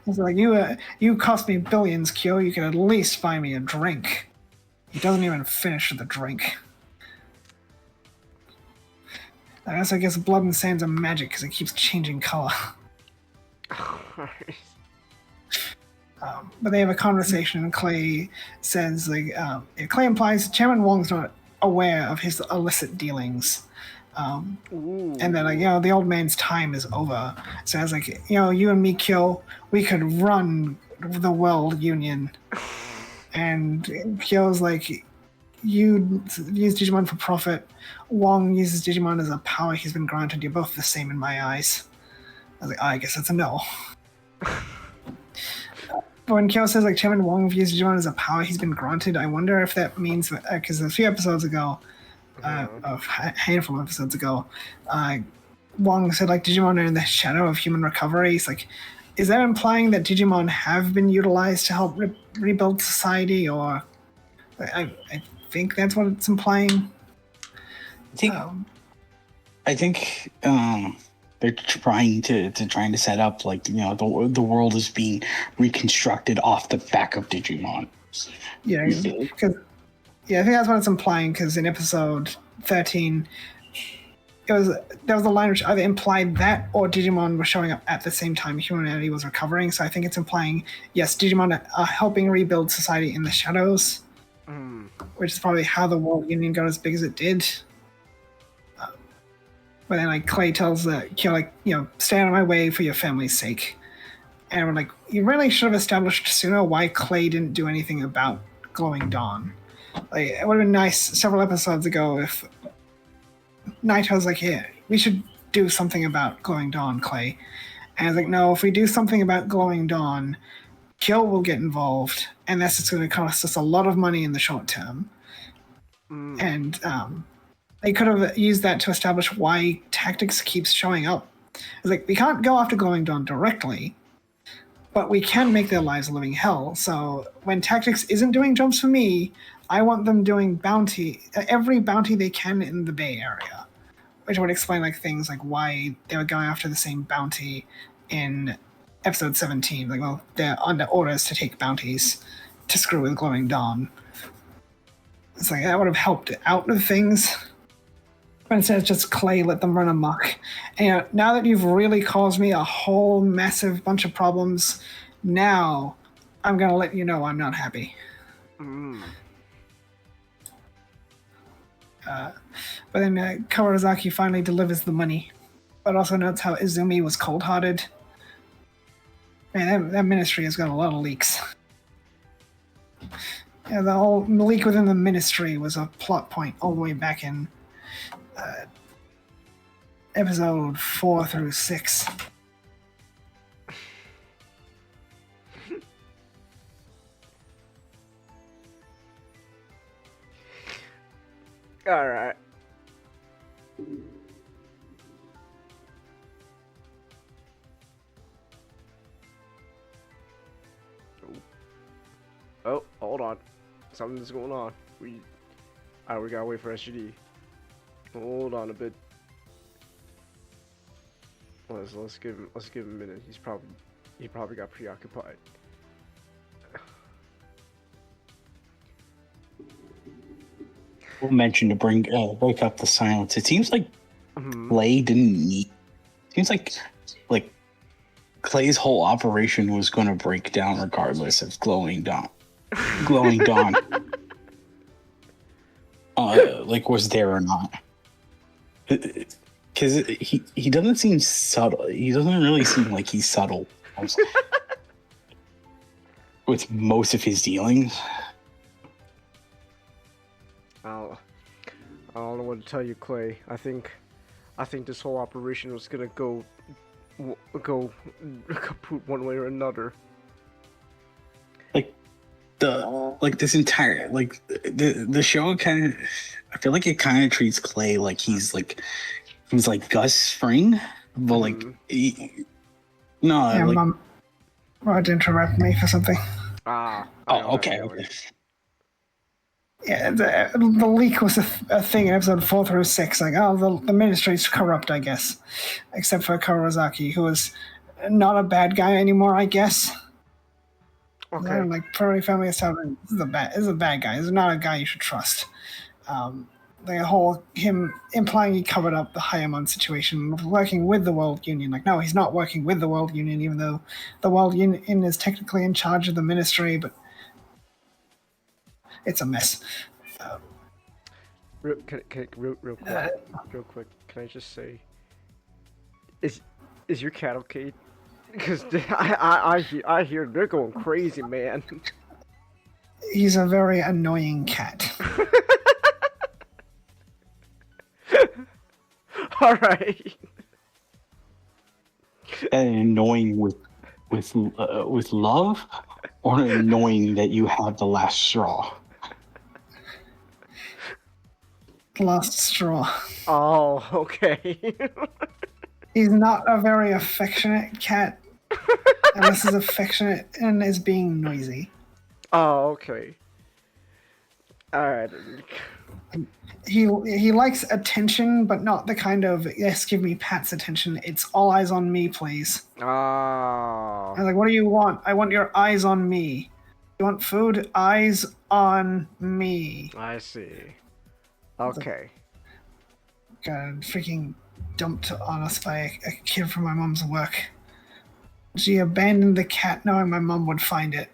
He's like, you cost me billions, Kyo. You can at least buy me a drink. He doesn't even finish the drink. I guess Blood and Sand's a magic because it keeps changing color. But they have a conversation, and Clay says, like, Clay implies Chairman Wong's not aware of his illicit dealings. And then, like, the old man's time is over. So I was like, you and me, Kyo, we could run the World Union. And Kyo's like, you use Digimon for profit. Wong uses Digimon as a power he's been granted. You're both the same in my eyes. I was like, I guess that's a no. But when Kyo says, like, Chairman Wong views Digimon as a power he's been granted, I wonder if that means that, because a few episodes ago, a handful of episodes ago, Wong said, like, Digimon are in the shadow of human recovery. It's like, is that implying that Digimon have been utilized to help rebuild society, or I think that's what it's implying. I think they're trying to set up, like, the world is being reconstructed off the back of Digimon. Yeah, because I think that's what it's implying. Because in episode 13, there was a line which either implied that or Digimon was showing up at the same time humanity was recovering. So I think it's implying, yes, Digimon are helping rebuild society in the shadows, which is probably how the World Union got as big as it did. But then, like, Clay tells Kyo, like, stay out of my way for your family's sake. And we're like, you really should have established sooner why Clay didn't do anything about Glowing Dawn. Like, it would have been nice several episodes ago if Naito's like, yeah, we should do something about Glowing Dawn, Clay. And I was like, no, if we do something about Glowing Dawn, Kyo will get involved, and that's just going to cost us a lot of money in the short term. And they could have used that to establish why Tactics keeps showing up. It's like, we can't go after Glowing Dawn directly, but we can make their lives a living hell. So when Tactics isn't doing jumps for me, I want them doing every bounty they can in the Bay Area, which would explain like things like why they were going after the same bounty in episode 17. Like, well, they're under orders to take bounties to screw with Glowing Dawn. It's like that would have helped out with things. But instead, it's just Clay let them run amok. And now that you've really caused me a whole massive bunch of problems, now I'm gonna let you know I'm not happy. But then Kawarazaki finally delivers the money, but also notes how Izumi was cold-hearted. Man, that ministry has got a lot of leaks. Yeah, the whole leak within the ministry was a plot point all the way back in episode 4 through 6. All right. Oh, hold on. Something's going on. We gotta wait for SGD. Hold on a bit. Let's give him a minute. He probably got preoccupied. We'll mention to break up the silence. It seems like Clay didn't need. Seems like Clay's whole operation was going to break down regardless of Glowing Dawn. Was there or not? Because he doesn't seem subtle. He doesn't really seem like he's subtle with most of his dealings. I don't know what to tell you, Clay. I think this whole operation was gonna go kaput one way or another. This entire the show kind of, I feel like it kind of treats Clay like he's like Gus Fring, but Mom wanted to interrupt me for something. Okay. Yeah, the leak was a thing in episode 4 through 6. Like, the ministry's corrupt, I guess. Except for Kawarazaki, who is not a bad guy anymore, I guess. Okay. Furry Family Establishment is a bad guy. He's not a guy you should trust. The whole him implying he covered up the Hayamon situation, working with the World Union. Like, no, he's not working with the World Union, even though the World Union is technically in charge of the ministry, but it's a mess. Real quick, can I just say, is your cat okay? Because I hear they're going crazy, man. He's a very annoying cat. All right. Annoying with love, or annoying that you have the last straw. Last straw. Oh, okay. He's not a very affectionate cat. Unless he's affectionate and is being noisy. Oh, okay. Alright. He likes attention, but not the kind of, yes, give me pats attention. It's all eyes on me, please. Oh. I was like, what do you want? I want your eyes on me. You want food? Eyes on me. I see. Okay. Got freaking dumped on us by a kid from my mom's work. She abandoned the cat knowing my mom would find it.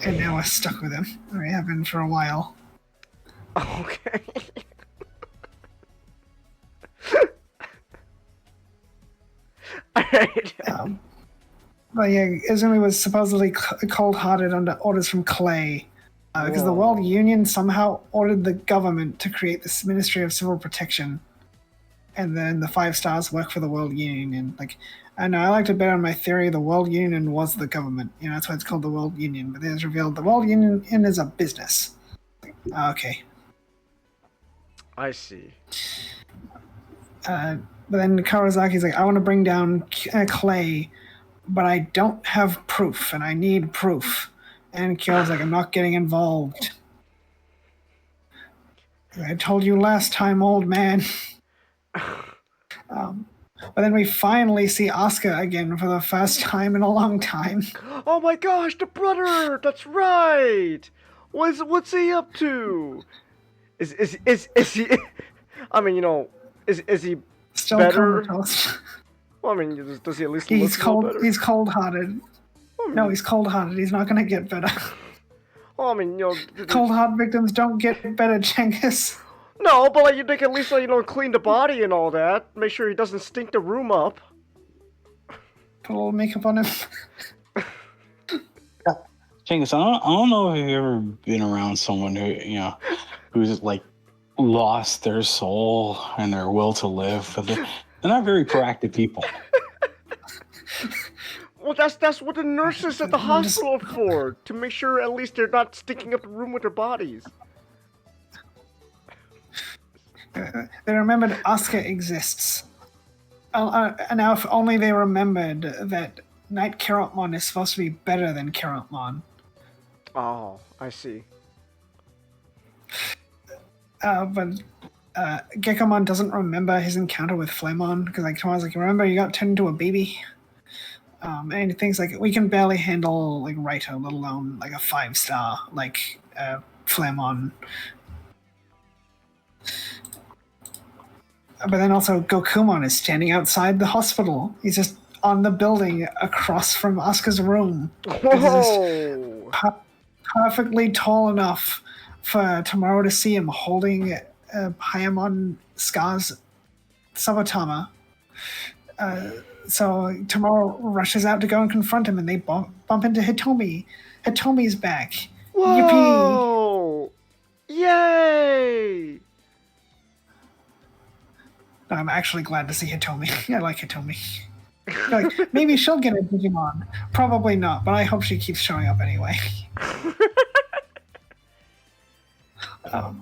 And now we're stuck with him. We have been for a while. Okay. Alright. But yeah, Izumi was supposedly cold-hearted under orders from Clay. Because the World Union somehow ordered the government to create this Ministry of Civil Protection. And then the 5 stars work for the World Union. I know I like to bet on my theory the World Union was the government. That's why it's called the World Union. But then it's revealed the World Union is a business. Okay. I see. But then Kawarazaki's like, I want to bring down Clay, but I don't have proof, and I need proof. And Kyo's like, I'm not getting involved. I told you last time, old man. But then we finally see Asuka again for the first time in a long time. Oh my gosh, the brother! That's right! What's he up to? Is he I mean, is he Still better? comatose. Well, I mean, does he at least He's look a little better? He's cold-hearted. No, he's cold-hearted. He's not gonna get better. Well, I mean, Cold heart victims don't get better, Cengiz. No, but like they can at least clean the body and all that. Make sure he doesn't stink the room up. Put a little makeup on him. Cengiz, I don't know if you've ever been around someone who's like lost their soul and their will to live, but they're not very proactive people. Well, that's what the nurses at the hospital are for, to make sure at least they're not stinking up the room with their bodies. They remembered Asuka exists. And now if only they remembered that Knight Kirotmon is supposed to be better than Kirotmon. Oh, I see. But Gekomon doesn't remember his encounter with Flamon, because Tomorrow's like, remember you got turned into a baby? And he thinks we can barely handle Raito, let alone a 5-star Flamon. But then also Gokumon is standing outside the hospital. He's just on the building across from Asuka's room. Whoa! Perfectly tall enough for Tomorrow to see him holding Hayamon Scar's Sabatama. So Tomorrow rushes out to go and confront him, and they bump into Hitomi. Hitomi's back. Whoa! Yippee! Yay! I'm actually glad to see Hitomi. I like Hitomi. Maybe she'll get a Digimon. Probably not, but I hope she keeps showing up anyway. But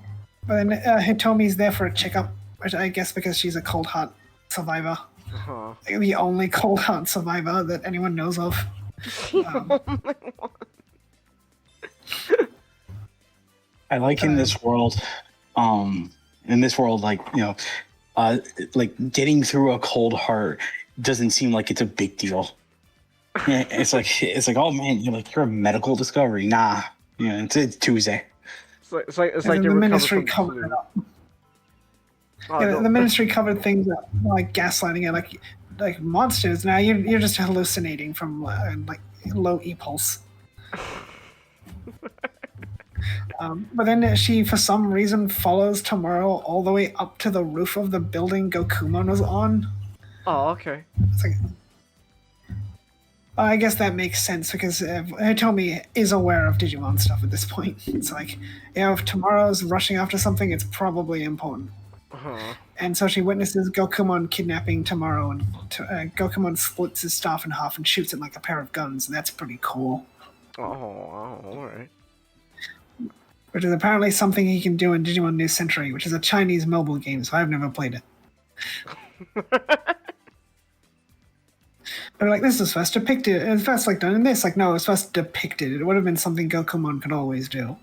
then Hitomi's there for a checkup, which I guess because she's a cold heart survivor. Uh-huh. The only cold heart survivor that anyone knows of. I like in this world, getting through a cold heart doesn't seem like it's a big deal. Yeah, it's like, oh man, you're a medical discovery. Nah, it's Tuesday. It's like the ministry covered it up. Oh, the ministry covered things up, like gaslighting it, like monsters. Now you're just hallucinating from low e-pulse. But then she, for some reason, follows Tomorrow all the way up to the roof of the building Gokumon was on. Oh, okay. It's I guess that makes sense because Hitomi is aware of Digimon stuff at this point. It's if Tomorrow's rushing after something, it's probably important. Uh-huh. And so she witnesses Gokumon kidnapping Tomorrow, and Gokumon splits his staff in half and shoots it like a pair of guns, and that's pretty cool. Oh, alright. Which is apparently something he can do in Digimon New Century, which is a Chinese mobile game, so I've never played it. They're this is first depicted. It's first done in this. No, it's first depicted. It would have been something Gokumon could always do.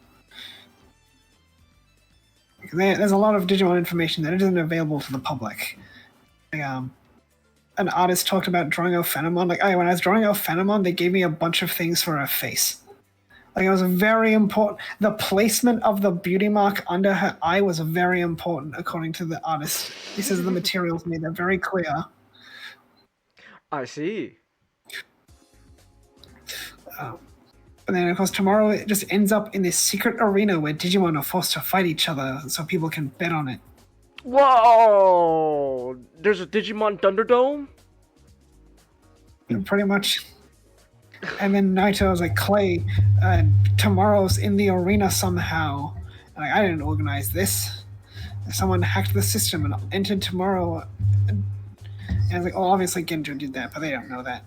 There's a lot of Digimon information that isn't available to the public. An artist talked about drawing Ophanomon. When I was drawing Ophanomon, they gave me a bunch of things for her face. It was very important. The placement of the beauty mark under her eye was very important, according to the artist. He says the materials made that very clear. I see. And then, of course, Tomorrow it just ends up in this secret arena where Digimon are forced to fight each other so people can bet on it. Whoa! There's a Digimon Thunderdome? Pretty much. And then Naito's Clay, Tomorrow's in the arena somehow. And I didn't organize this. Someone hacked the system and entered Tomorrow. And I was obviously Genjo did that, but they don't know that.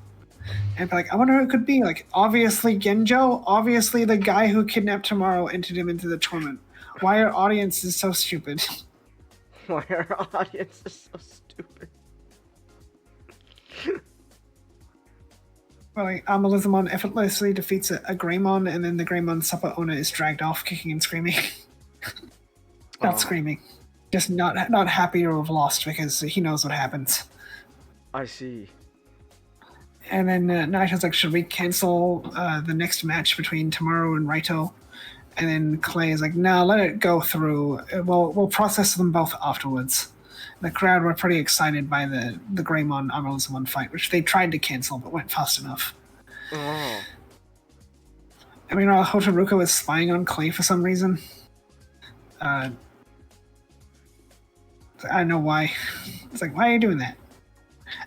And I wonder who it could be. Obviously Genjo, obviously the guy who kidnapped Tomorrow entered him into the torment. Why are audiences so stupid? Why are audiences so stupid? Amelizamon effortlessly defeats a Greymon, and then the Greymon Supper owner is dragged off, kicking and screaming. Not screaming. Just not happy to have lost because he knows what happens. I see. And then Naito's like, should we cancel the next match between Tomorrow and Raito? And then Clay is like, no, let it go through. We'll process them both afterwards. The crowd were pretty excited by the Greymon Amaryllismon fight, which they tried to cancel but went fast enough. Oh. I mean, Hotaruka was spying on Clay for some reason. I don't know why. It's like, why are you doing that?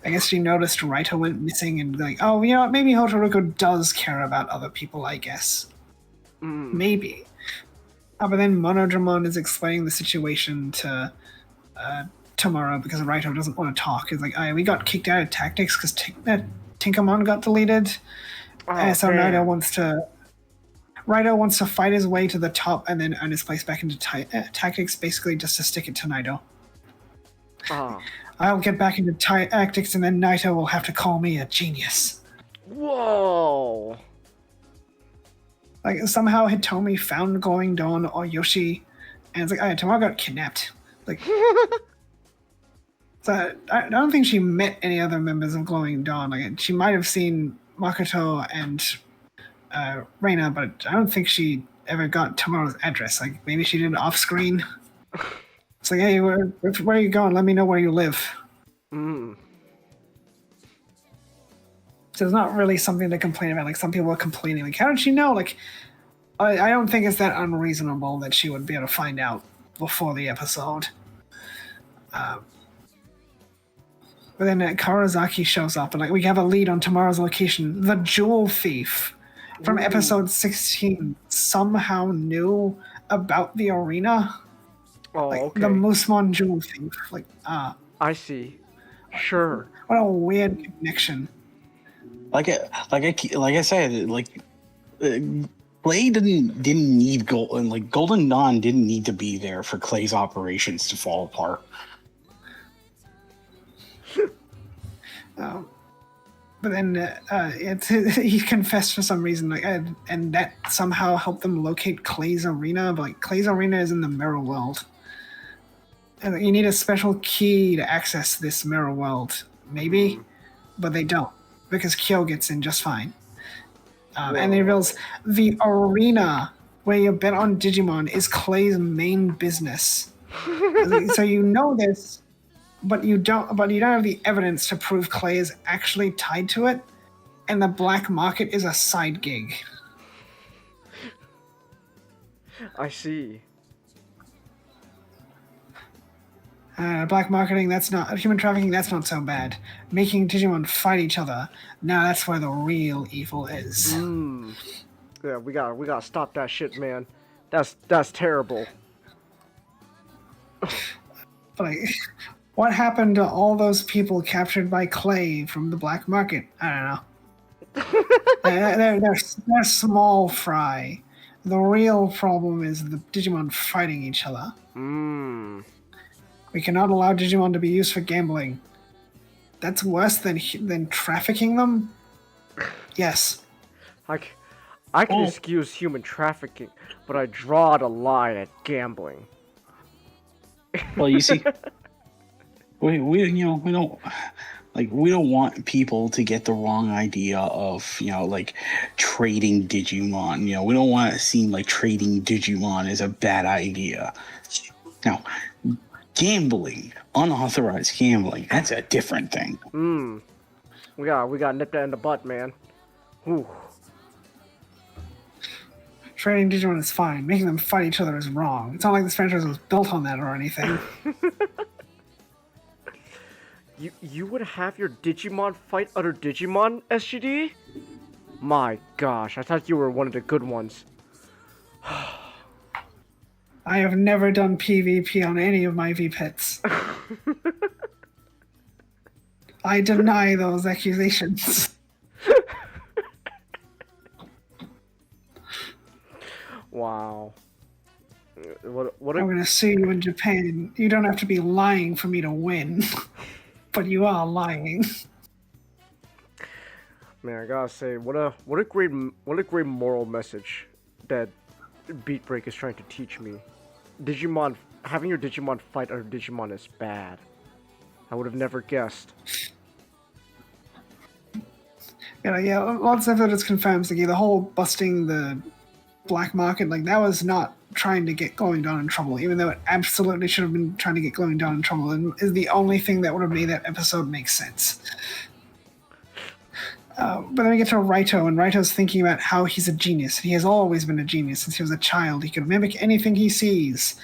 I guess she noticed Raito went missing and like, oh, you know what? Maybe Hotaruka does care about other people, I guess. Maybe. But then Monodramon is explaining the situation to Tomorrow because Raito doesn't want to talk. It's like, we got kicked out of Tactics because Tinkamon got deleted. So Raito wants to fight his way to the top and then earn his place back into Tactics, basically just to stick it to Naito. I'll get back into Tactics and then Naito will have to call me a genius. Whoa! Like, somehow Hitomi found Glowing Dawn or Yoshi, and it's like, Tomorrow got kidnapped. Like, so I don't think she met any other members of Glowing Dawn. Like, she might have seen Makoto and Reina, but I don't think she ever got Tomorrow's address. Like, maybe she did it off screen. It's like, hey, where are you going? Let me know where you live. So it's not really something to complain about. Like, some people are complaining, like, how did she know? Like, I don't think it's that unreasonable that she would be able to find out before the episode. But then Karazaki shows up, and like we have a lead on Tomorrow's location. The Jewel Thief from episode 16 somehow knew about the arena. Oh, like, okay. The Musmon Jewel Thief. Like, I see. Sure. What a weird connection. Like I said, Clay didn't need Golden. Like, Golden Dawn didn't need to be there for Clay's operations to fall apart. But then he confessed for some reason, like, and that somehow helped them locate Clay's arena. But like, Clay's arena is in the mirror world, and you need a special key to access this mirror world, maybe, but they don't because Kyo gets in just fine. And they realize the arena where you bet on Digimon is Clay's main business. So you know this. But you don't have the evidence to prove Clay is actually tied to it, and the black market is a side gig. I see. Black marketing, that's not human trafficking. That's not so bad. Making Digimon fight each other, now that's where the real evil is. Yeah, we gotta stop that shit, man. That's terrible. But like, what happened to all those people captured by Clay from the black market? I don't know. They're small fry. The real problem is the Digimon fighting each other. We cannot allow Digimon to be used for gambling. That's worse than trafficking them? Yes. I can excuse human trafficking, but I draw the line at gambling. Well, you see, we don't want people to get the wrong idea of, like, trading Digimon. We don't want to seem like trading Digimon is a bad idea. Now, gambling, unauthorized gambling, that's a different thing. We got nipped that in the butt, man. Whew. Trading Digimon is fine. Making them fight each other is wrong. It's not like this franchise was built on that or anything. You would have your Digimon fight other Digimon, SGD? My gosh, I thought you were one of the good ones. I have never done PvP on any of my VPets. I deny those accusations. Wow. What I'm gonna sue you in Japan. You don't have to be lying for me to win. But you are lying. Man, I gotta say, what a great moral message that Beatbreak is trying to teach me. Digimon having your Digimon fight other Digimon is bad. I would have never guessed. Yeah, lots of evidence confirms like the whole busting the black market, like that was not trying to get Glowing Dawn in trouble, even though it absolutely should have been trying to get Glowing Dawn in trouble, and is the only thing that would have made that episode make sense. But then we get to Raito, and Raito's thinking about how he's a genius. He has always been a genius since he was a child. He could mimic anything he sees.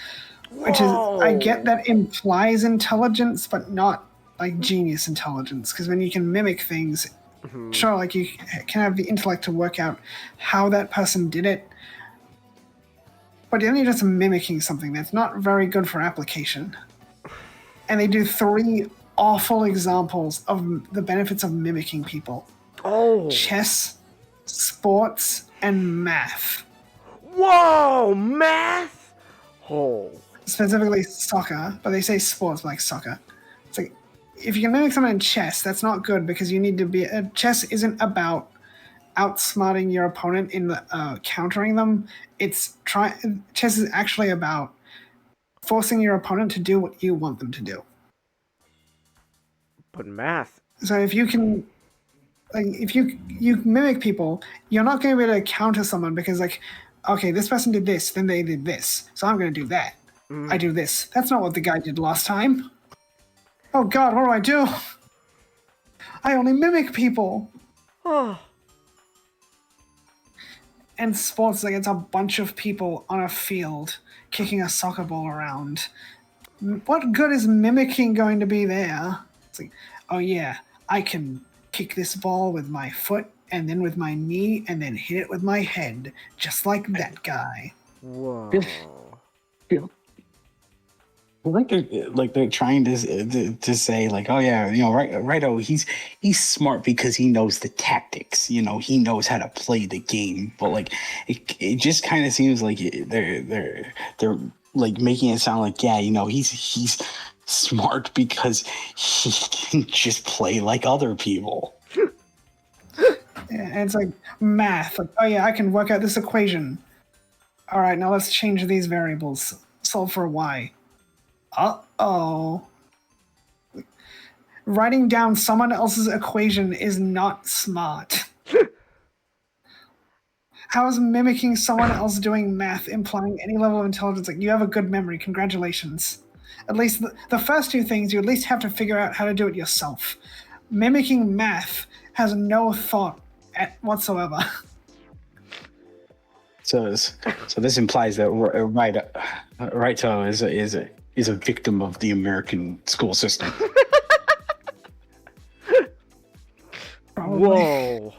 Which is, I get that implies intelligence, but not like genius intelligence. Because when you can mimic things, sure, like you can have the intellect to work out how that person did it. But then you're just mimicking something that's not very good for application. And they do 3 awful examples of the benefits of mimicking people. Chess, sports, and math. Whoa, math? Oh. Specifically soccer, but they say sports like soccer. It's like, if you can mimic someone in chess, that's not good because you need to be... chess isn't about outsmarting your opponent in the, countering them. Chess is actually about forcing your opponent to do what you want them to do. But math... So if you can... Like, if you mimic people, you're not going to be able to counter someone because, like, okay, this person did this, then they did this, so I'm going to do that. I do this. That's not what the guy did last time. Oh God, what do? I only mimic people. And sports, like, it's a bunch of people on a field kicking a soccer ball around. What good is mimicking going to be there? It's like, oh yeah, I can kick this ball with my foot and then with my knee and then hit it with my head, just like that guy. Whoa. They're trying to say like, oh yeah, Raito, he's smart because he knows the tactics, he knows how to play the game. But like, it just kind of seems like they're like making it sound like, yeah, he's smart because he can just play like other people. And it's like math. Like, oh yeah, I can work out this equation. All right, now let's change these variables. Solve for y. Uh-oh. Writing down someone else's equation is not smart. How is mimicking someone else doing math implying any level of intelligence? Like, you have a good memory. Congratulations. At least the first 2 things, you at least have to figure out how to do it yourself. Mimicking math has no thought whatsoever. So this implies that Raito is a victim of the American school system. Whoa.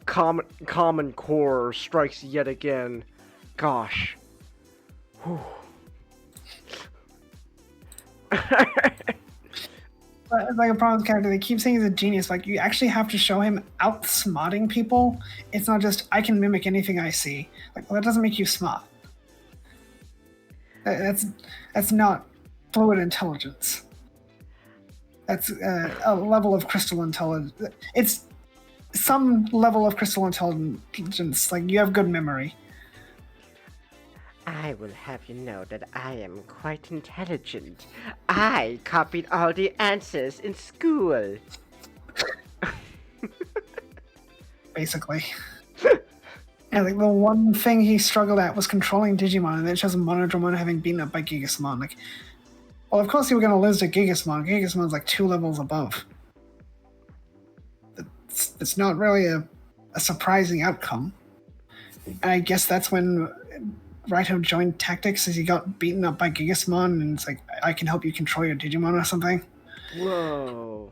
Common Core strikes yet again. Gosh. Whew. It's like a problem with character. They keep saying he's a genius. Like, you actually have to show him outsmarting people. It's not just, I can mimic anything I see. Like, well, that doesn't make you smart. That's not fluid intelligence. That's a level of crystal intelligence. It's some level of crystal intelligence. Like, you have good memory. I will have you know that I am quite intelligent. I copied all the answers in school. Basically. And like the one thing he struggled at was controlling Digimon, and then it shows Monodramon having beaten up by Gigasmon. Like, well, of course you were going to lose to Gigasmon. Gigasmon's like 2 levels above. It's not really a surprising outcome. And I guess that's when Raito joined Tactics, as he got beaten up by Gigasmon, and it's like, I can help you control your Digimon or something. Whoa.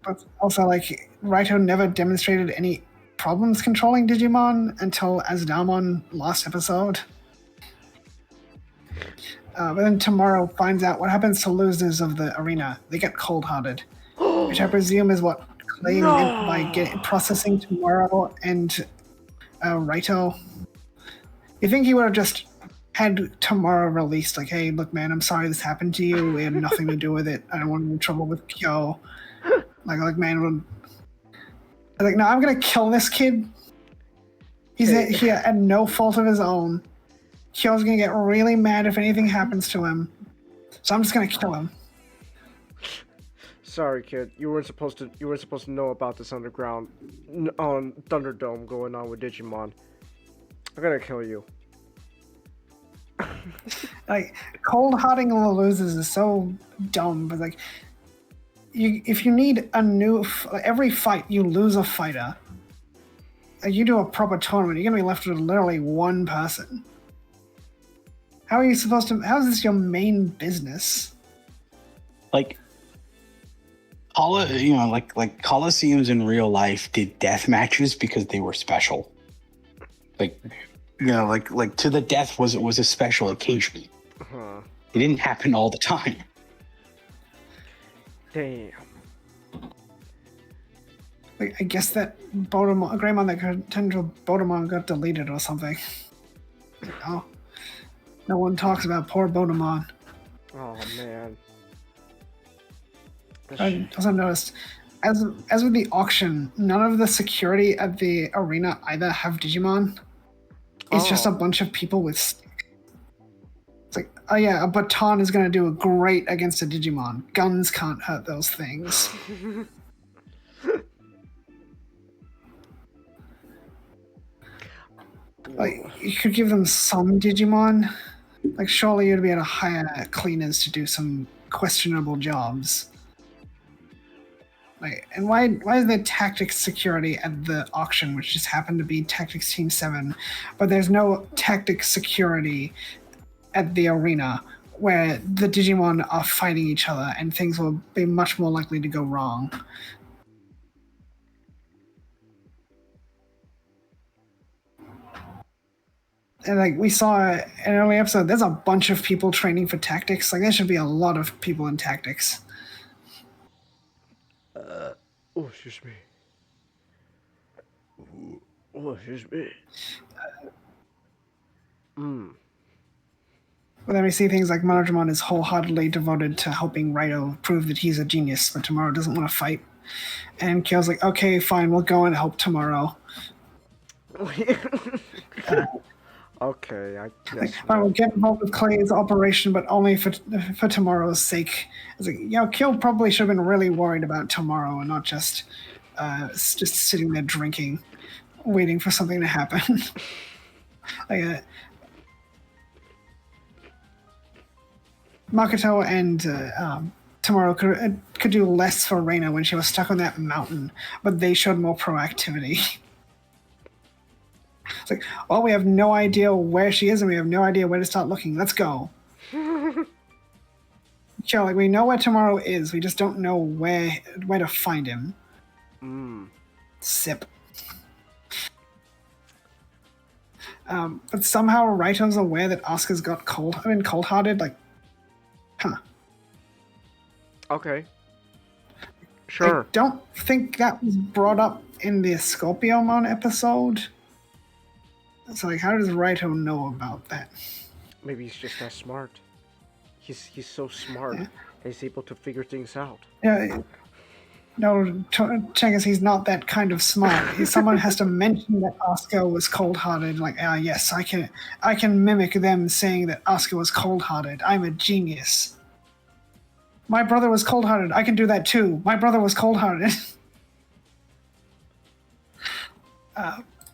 But also, like, Raito never demonstrated any problems controlling Digimon until Asdamon last episode. But then Tomorrow finds out what happens to losers of the arena. They get cold-hearted, which I presume is what Clay meant by processing Tomorrow and Raito. You think he would have just had Tomorrow released, like, hey, look, man, I'm sorry this happened to you. We had nothing to do with it. I don't want to be in trouble with Kyo. Like, man, like, no, I'm going to kill this kid. He had no fault of his own. Kyo's going to get really mad if anything happens to him. So I'm just gonna kill him. Sorry, kid. You weren't supposed to know about this underground on Thunderdome going on with Digimon. I'm gonna kill you. Like, cold-hearting the losers is so dumb, but like, if you need a new every fight you lose a fighter. Like, you do a proper tournament, you're gonna be left with literally one person. How are you supposed to? How is this your main business? Like, like Coliseums in real life did death matches because they were special. Like, like to the death was a special occasion. It didn't happen all the time. Damn. Like, I guess that Greymon that could turn into a Bodemon got deleted or something. Oh, no one talks about poor Bodemon. Oh man. I also noticed, as with the auction, none of the security at the arena either have Digimon. It's just a bunch of people with sticks. It's like, oh yeah, a baton is going to do great against a Digimon. Guns can't hurt those things. Like, you could give them some Digimon. Like, surely you'd be able to hire cleaners to do some questionable jobs. Like, and why is there tactics security at the auction, which just happened to be Tactics Team 7, but there's no tactics security at the arena where the Digimon are fighting each other and things will be much more likely to go wrong. And like we saw in an early episode, there's a bunch of people training for tactics. Like, there should be a lot of people in tactics. Oh, excuse me. Oh, excuse me. But then we see things like Monodramon is wholeheartedly devoted to helping Raito prove that he's a genius, but Tomorrow doesn't want to fight. And Kyo's like, okay, fine, we'll go and help Tomorrow. Okay, I guess. I will get involved with Clay's operation, but only for Tomorrow's sake. It's like, Kyo probably should have been really worried about Tomorrow and not just sitting there drinking, waiting for something to happen. Like, Makoto and Tomorrow could do less for Reina when she was stuck on that mountain, but they showed more proactivity. It's like, well, we have no idea where she is and we have no idea where to start looking. Let's go. Sure, like, we know where Tomorrow is, we just don't know where to find him. Sip. But somehow Raito's aware that Asuka's got cold-hearted, like, huh. Okay. Sure. I don't think that was brought up in the Scorpiomon episode. So, like, how does Raito know about that? Maybe he's just that smart. He's so smart. Yeah. He's able to figure things out. Yeah. No, Chengiz, he's not that kind of smart. Someone has to mention that Asuka was cold-hearted. Like, yes, I can mimic them saying that Asuka was cold-hearted. I'm a genius. My brother was cold-hearted. I can do that too. My brother was cold-hearted.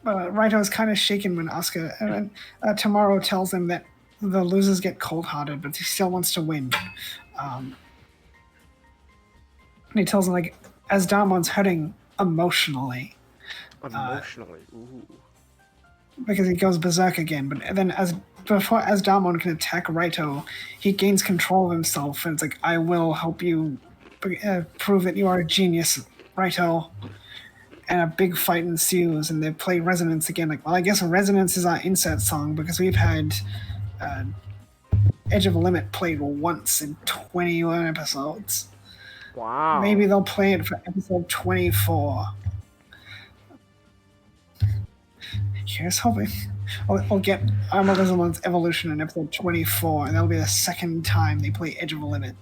Raito is kind of shaken when Asuka Tomorrow tells him that the losers get cold-hearted, but he still wants to win. And he tells him, like, as Damon's hurting emotionally. Emotionally, ooh. Because he goes berserk again, but then as Damon can attack Raito, he gains control of himself, and it's like, I will help you prove that you are a genius, Raito. And a big fight ensues, and they play Resonance again. Like, well, I guess Resonance is our insert song, because we've had Edge of the Limit played once in 21 episodes. Wow. Maybe they'll play it for episode 24. Here's hoping. I'll get Armor Lizamon's evolution in episode 24, and that'll be the second time they play Edge of the Limit.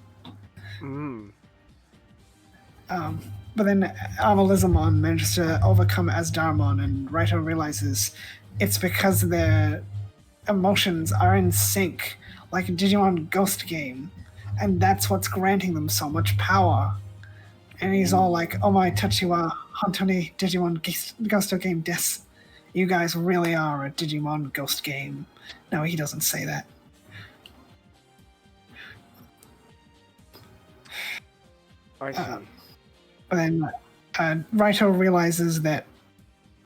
But then Armor Lizamon manages to overcome Asdarmon, and Raito realizes it's because their emotions are in sync, like a Digimon Ghost game. and that's what's granting them so much power. And he's all like, "Oh my Tachiwa Hontoni Digimon Ghosto Game Des. You guys really are a Digimon Ghost game." No, he doesn't say that. I see. But then Raito realizes that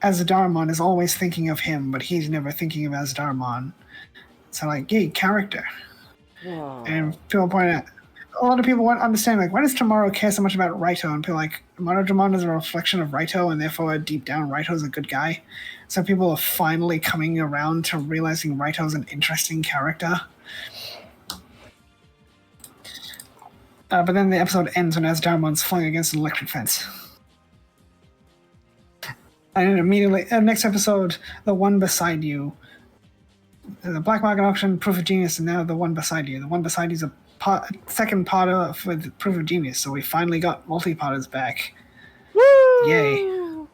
Azadarmon is always thinking of him, but he's never thinking of Azadarmon. So like, yay, character. Whoa. And people point out, a lot of people won't understand, like, why does Tomorrow care so much about Raito? And people are like, Monodramon is a reflection of Raito, and therefore deep down Raito's a good guy. So people are finally coming around to realizing Raito's an interesting character. But then the episode ends when Azadarmon's flung against an electric fence. And then immediately, next episode, The One Beside You. The Black Market Auction, Proof of Genius, and now The One Beside You. The One Beside You is a second part with Proof of Genius, so we finally got multi-parters back. Woo! Yay.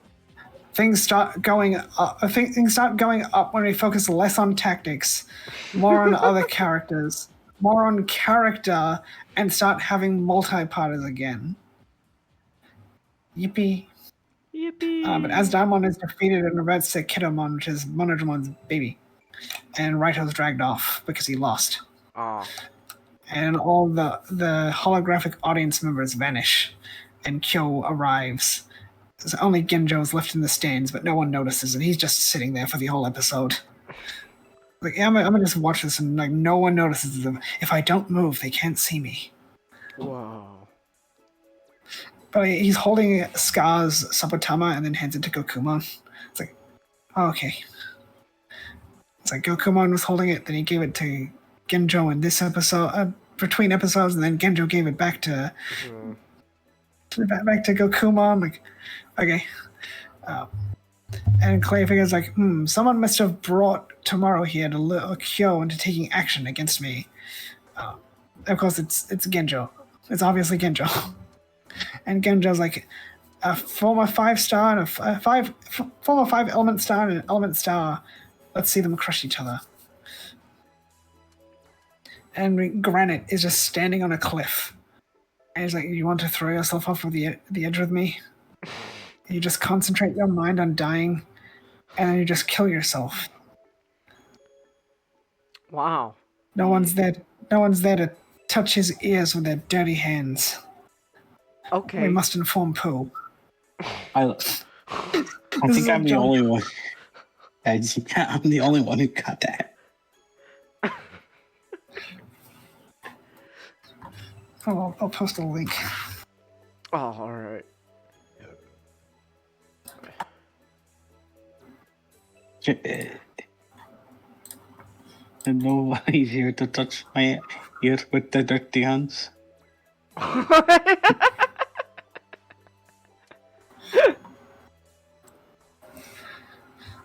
Things start going up when we focus less on tactics, more on other characters, more on character, and start having multi-parters again. Yippee. Yippee. But Azadarmon is defeated and reverts to Kidomon, which is Monodramon's baby. And Raito's dragged off because he lost. Ah. And all the holographic audience members vanish, and Kyo arrives. So only Genjo's left in the stands, but no one notices, and he's just sitting there for the whole episode. Like, yeah, I'm gonna just watch this, and like no one notices them. If I don't move, they can't see me. Wow. But he's holding Scar's Sabotama and then hands it to Gokumon. It's like, oh, okay. It's like Gokumon was holding it, then he gave it to Genjo in this episode, between episodes, and then Genjo gave it back to back to Gokumon. Like, okay. And Clay figures like, someone must have brought Tomorrow here to lure Kyo into taking action against me. Of course, it's Genjo. It's obviously Genjo. And Genjo's like, a former 5-star and former 5-element star and an element star. Let's see them crush each other. And Granite is just standing on a cliff. And he's like, you want to throw yourself off of the edge with me? You just concentrate your mind on dying, and then you just kill yourself. Wow. No one's there to touch his ears with their dirty hands. Okay. We must inform Pooh. I think I'm the only one. I'm the only one who got that. Oh, I'll post a link. Oh, all right. And nobody's here to touch my ear with the dirty hands.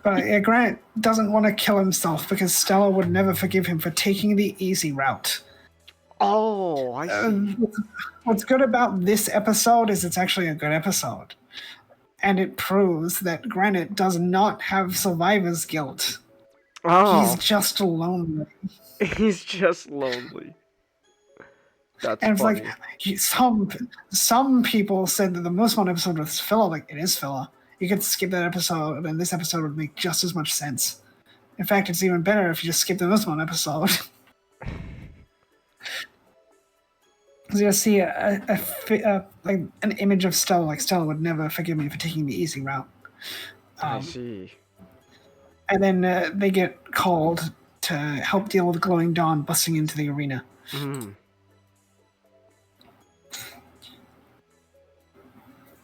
But Grant doesn't want to kill himself because Stella would never forgive him for taking the easy route. Oh, I see. What's good about this episode is it's actually a good episode. And it proves that Granite does not have survivor's guilt. Oh. He's just lonely. He's just lonely. That's and it's funny. like some people said that the Moosmon episode was filler. Like, it is filler. You could skip that episode, and this episode would make just as much sense. In fact, it's even better if you just skip the Moosmon episode. Because you see like an image of Stella. Like, Stella would never forgive me for taking the easy route. I see. And then they get called to help deal with Glowing Dawn busting into the arena. Mm.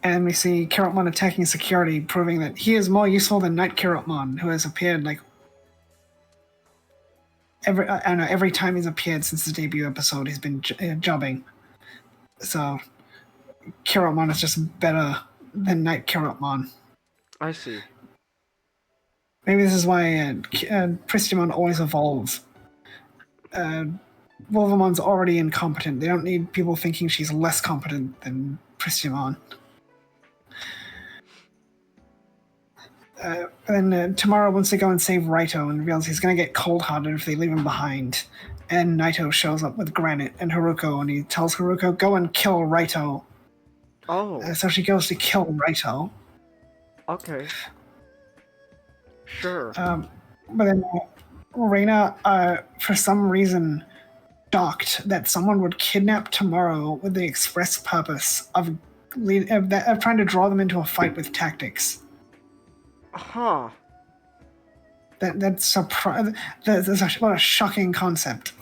And we see Carrotmon attacking security, proving that he is more useful than Knight Carrotmon, who has appeared like every time he's appeared since the debut episode, he's been jobbing. So Carrotmon is just better than Knight Carrotmon. I see. Maybe this is why Pristimon always evolves. Wolvermon's already incompetent. They don't need people thinking she's less competent than Pristimon. Then tomorrow wants to go and save Raito and realizes he's going to get cold-hearted if they leave him behind. And Naito shows up with Granite and Haruko, and he tells Haruko, go and kill Raito. Oh. So she goes to kill Raito. Okay. Sure. But then Reina, for some reason, docked that someone would kidnap Tomorrow with the express purpose of trying to draw them into a fight with tactics. Huh. That's what a shocking concept.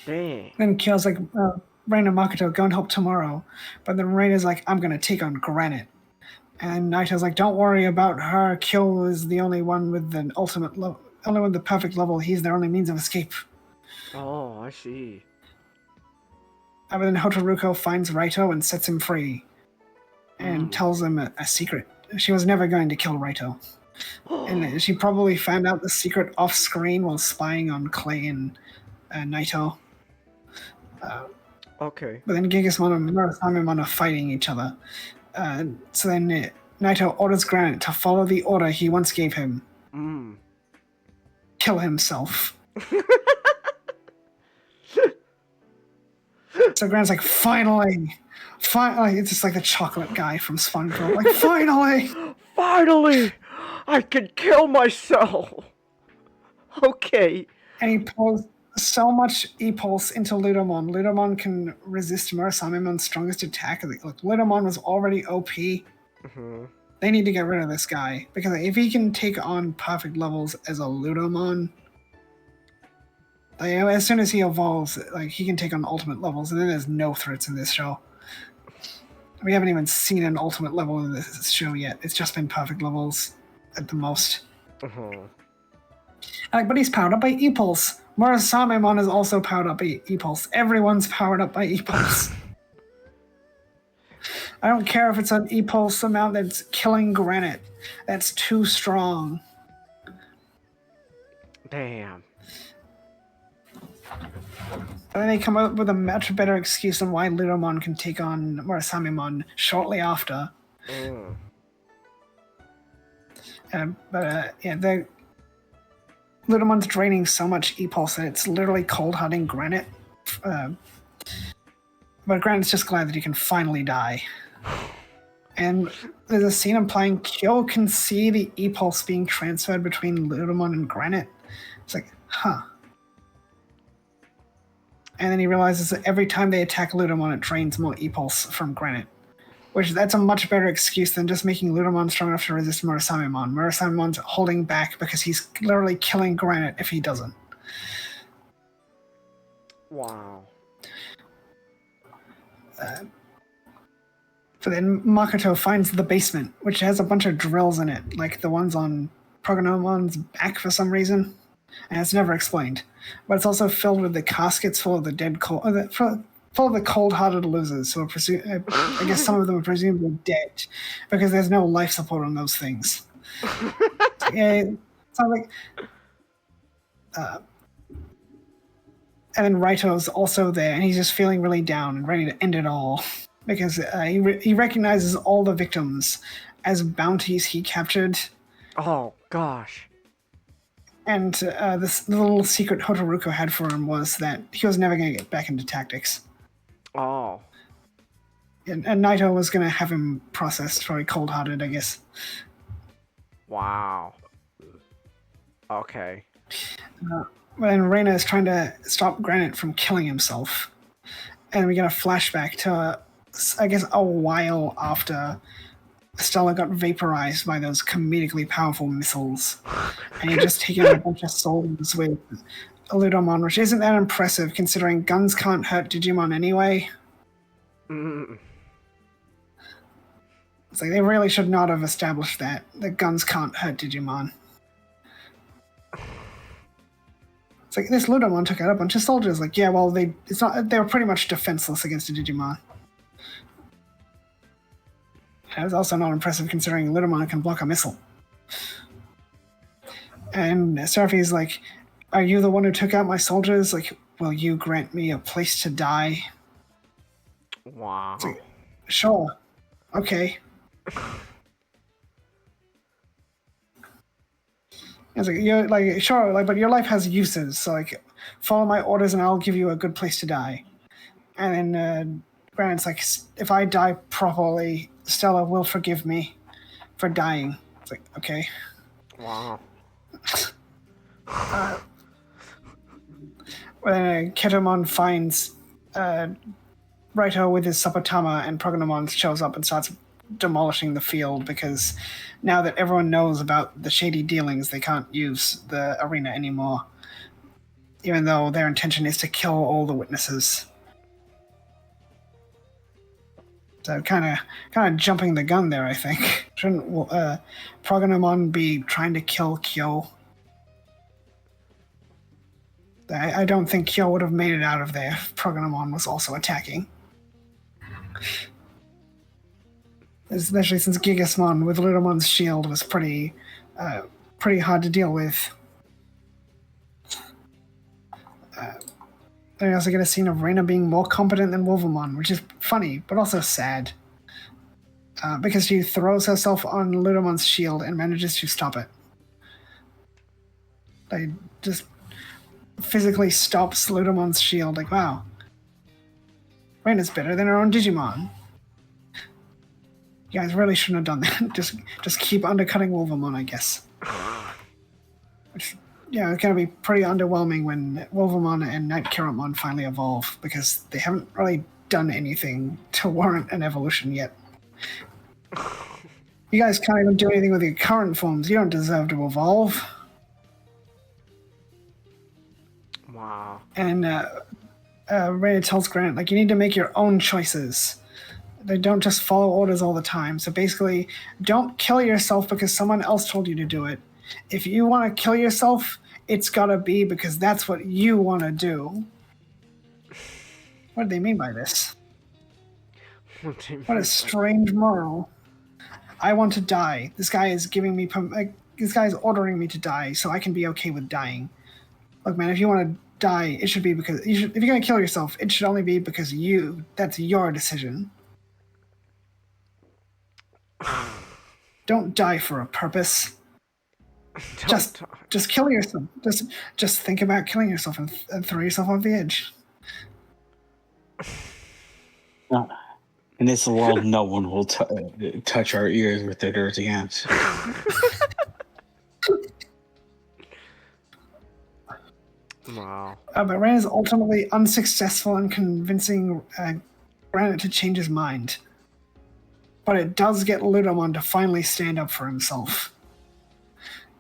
Dang. Then Kyo's like, Reina, Makoto, go and help Tomorrow. But then Reina's like, I'm gonna take on Granite. And Naito's like, don't worry about her. Kyo is the only one with the ultimate level, only with the perfect level. He's their only means of escape. Oh, I see. But then Hotaruko finds Raito and sets him free. And tells him a secret. She was never going to kill Raito. And she probably found out the secret off-screen while spying on Clay and Naito. Okay. But then Gigasmon and Murasamemon are fighting each other. So then Naito orders Granite to follow the order he once gave him. Kill himself. So Granite's like, finally! It's just like the chocolate guy from SpongeBob. Like, finally! Finally! I can kill myself! Okay. And he pulls so much E-Pulse into Ludomon. Ludomon can resist Murasamimon's strongest attack. Look, Ludomon was already OP. They need to get rid of this guy. Because if he can take on perfect levels as a Ludomon, as soon as he evolves, he can take on ultimate levels, and then there's no threats in this show. We haven't even seen an ultimate level in this show yet. It's just been perfect levels at the most. But he's powered up by E-Pulse. Murasamemon is also powered up by E-Pulse. Everyone's powered up by E-Pulse. I don't care if it's an E-Pulse amount that's killing Granite. That's too strong. Damn. And then they come up with a much better excuse on why Ludomon can take on Murasamemon shortly after. The Ludomon's draining so much E-Pulse that it's literally cold-hearting Granite. But Granite's just glad that he can finally die. And there's a scene implying Kyo can see the E-Pulse being transferred between Ludomon and Granite. It's like, huh. And then he realizes that every time they attack Ludomon, it drains more E-Pulse from Granite. Which, that's a much better excuse than just making Ludomon strong enough to resist Murasamemon. Murasamimon's holding back because he's literally killing Granite if he doesn't. Wow. But then Makoto finds the basement, which has a bunch of drills in it, like the ones on Prognomon's back for some reason. And it's never explained. But it's also filled with the caskets full of the dead full of the cold-hearted losers. So I guess some of them are presumably dead because there's no life support on those things. And then Raito's also there, and he's just feeling really down and ready to end it all because he recognizes all the victims as bounties he captured. Oh gosh. And this little secret Hotaruko had for him was that he was never going to get back into tactics. Oh. And Naito was going to have him processed for cold-hearted, I guess. Wow. Okay. When Reina is trying to stop Granite from killing himself. And we get a flashback to, I guess, a while after Stella got vaporized by those comedically powerful missiles. And you're just taking a bunch of souls with a Ludomon, which isn't that impressive considering guns can't hurt Digimon anyway. It's like they really should not have established that guns can't hurt Digimon. It's like this Ludomon took out a bunch of soldiers. Like, yeah, well, they were pretty much defenseless against a Digimon. That was also not impressive considering Ludomon can block a missile. And Seraphi's like, are you the one who took out my soldiers? Like, will you grant me a place to die? Wow. Like, sure. Okay. It's like you're like sure, like but your life has uses, so like follow my orders and I'll give you a good place to die. And then Grant's like, if I die properly, Stella will forgive me for dying. It's like, okay. Wow. When Ketamon finds Raito with his Sapatama, and Prognomon shows up and starts demolishing the field because now that everyone knows about the shady dealings, they can't use the arena anymore, even though their intention is to kill all the witnesses. So kind of jumping the gun there, I think. Shouldn't Prognomon be trying to kill Kyo? I don't think Kyo would have made it out of there if Prognomon was also attacking. Especially since Gigasmon with Ludomon's shield was pretty hard to deal with. Then we also get a scene of Reina being more competent than Wolvermon, which is funny, but also sad. Because she throws herself on Ludomon's shield and manages to stop it. Like, just physically stops Ludomon's shield. Like, wow. Reina's better than her own Digimon. You guys really shouldn't have done that. just keep undercutting Wolvermon, I guess. Which, yeah, it's going to be pretty underwhelming when Wolvermon and Night Keramon finally evolve, because they haven't really done anything to warrant an evolution yet. You guys can't even do anything with your current forms. You don't deserve to evolve. Wow. And Reina tells Grant, like, you need to make your own choices. They don't just follow orders all the time. So basically, don't kill yourself because someone else told you to do it. If you want to kill yourself, it's gotta be because that's what you want to do. What do they mean by this? What a strange moral. I want to die. This guy is giving me... this guy is ordering me to die, so I can be okay with dying. Look, man, if you want to die, it should be because... if you're going to kill yourself, it should only be because that's your decision. Don't die for a purpose. Just kill yourself. Just think about killing yourself and throw yourself off the edge. No. In this world, no one will touch our ears with their dirty hands. Wow. But Ren is ultimately unsuccessful in convincing Granite to change his mind. But it does get Ludomon to finally stand up for himself.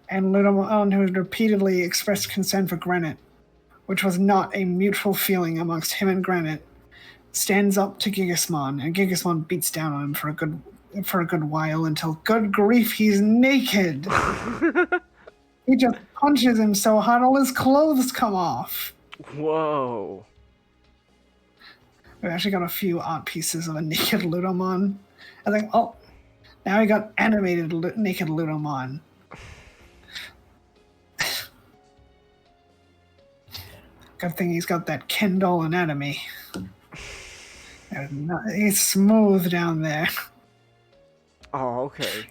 And Ludomon, who had repeatedly expressed concern for Granite, which was not a mutual feeling amongst him and Granite, stands up to Gigasmon, and Gigasmon beats down on him for a good while until, good grief, he's naked. He just punches him so hard all his clothes come off. Whoa. We actually got a few art pieces of a naked Ludomon. I think, oh, now we got animated naked Ludomon. Good thing he's got that Ken doll anatomy. He's smooth down there. Oh, okay.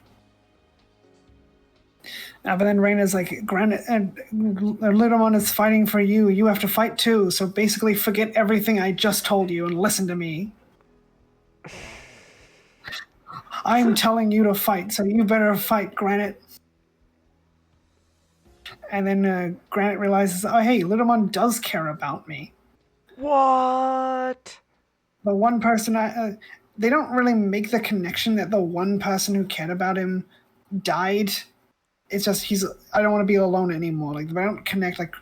But then Reina's like, Granite and Ludomon is fighting for you. You have to fight too. So basically, forget everything I just told you and listen to me. I'm telling you to fight, so you better fight, Granite. And then Granite realizes, oh, hey, Ludomon does care about me. What? The one person they don't really make the connection that the one person who cared about him died. It's just I don't want to be alone anymore. Like, they don't connect, like,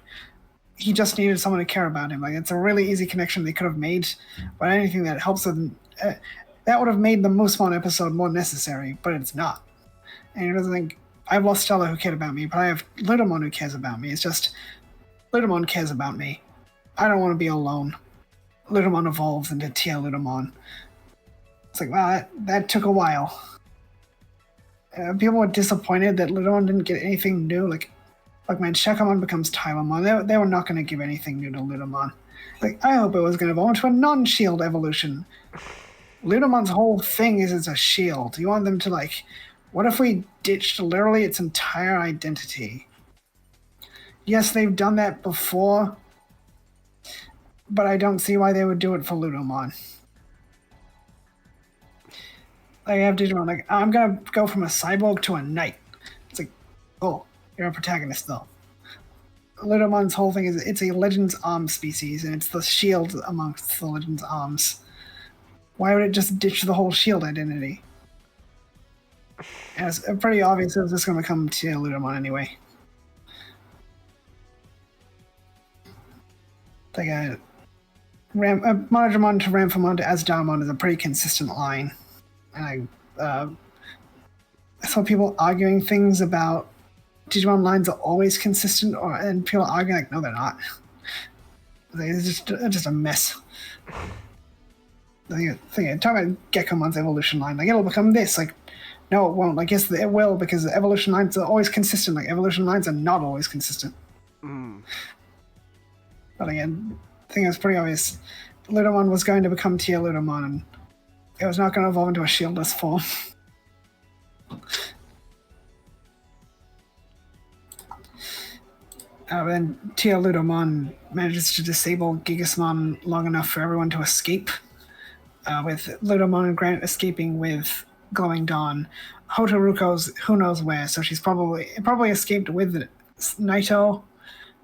he just needed someone to care about him. Like, it's a really easy connection they could have made, but anything that helps them, that would have made the Moosmon episode more necessary, but it's not. And he doesn't think, I've lost Stella who cared about me, but I have Ludomon who cares about me. It's just, Ludomon cares about me. I don't want to be alone. Ludomon evolves into Tia Ludomon. It's like, wow, that took a while. People were disappointed that Ludomon didn't get anything new. Like man, Shakamon becomes Tylemon. They were not going to give anything new to Ludomon. Like, I hope it was going to evolve into a non-shield evolution. Ludomon's whole thing is it's a shield. You want them to like, what if we ditched literally its entire identity? Yes, they've done that before, but I don't see why they would do it for Ludomon. Like, I have Digimon, like, I'm gonna go from a cyborg to a knight. It's like, oh, you're a protagonist though. Ludomon's whole thing is it's a Legends Arms species, and it's the shield amongst the Legends Arms. Why would it just ditch the whole shield identity? And it's pretty obvious it was just going to come to Ludomon anyway. Like a Monodramon to Ramphomon to Asdarmon is a pretty consistent line. And I saw people arguing things about Digimon lines are always consistent, and people arguing like, no, they're not. It's just a mess. Talking about Geckomon's evolution line, like it'll become this, like no, it won't. Like yes, it will, because the evolution lines are always consistent. Like evolution lines are not always consistent. But again, I think it's pretty obvious. Ludomon was going to become Tier Ludomon, and it was not going to evolve into a shieldless form. Then Tier Ludomon manages to disable Gigasmon long enough for everyone to escape. With Ludomon and Grant escaping with Glowing Dawn. Hotaruko's who knows where, so she's probably escaped with Naito.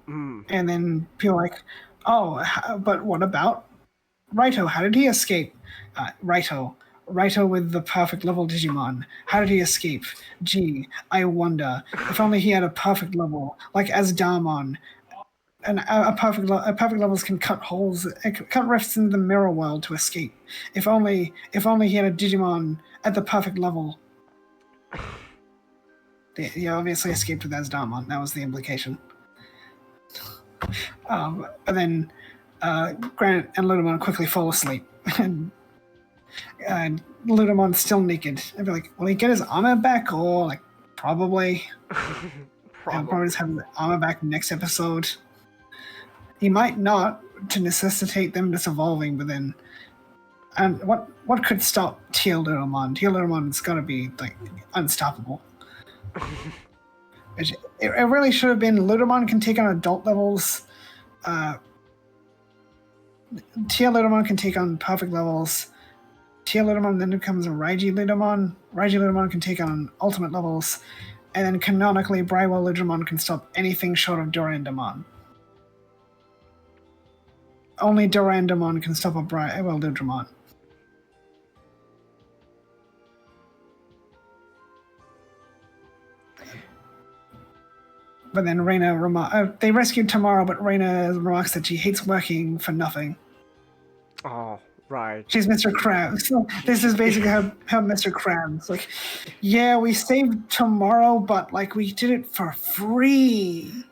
And then people are like, oh, but what about Raito? How did he escape? Raito with the perfect level Digimon. How did he escape? Gee, I wonder. If only he had a perfect level, like Asdarmon. And a perfect levels can cut holes, cut rifts in the mirror world to escape. If only he had a Digimon at the perfect level. He obviously escaped with Asdarmon. That was the implication. But then Granite and Ludomon quickly fall asleep, and Ludomon's still naked. I'd be like, will he get his armor back? Or like, probably. Probably just have the armor back next episode. He might not, to necessitate them just evolving, but then, and what could stop Teal Ludomon? Teal Ludomon's got to be like unstoppable. It really should have been Ludomon can take on adult levels. Teal Ludomon can take on perfect levels. Teal Ludomon then becomes a Raiji Ludomon. Raiji Ludomon can take on ultimate levels, and then canonically Brywell Ludramon can stop anything short of Durandamon. Only Durandamon can stop a Brywell Ludramon. But then Reina they rescued Tamara, but Reina remarks that she hates working for nothing. Oh, right. She's Mr. Krabs. So this is basically her Mr. Krabs. Like, yeah, we saved tomorrow, but like we did it for free.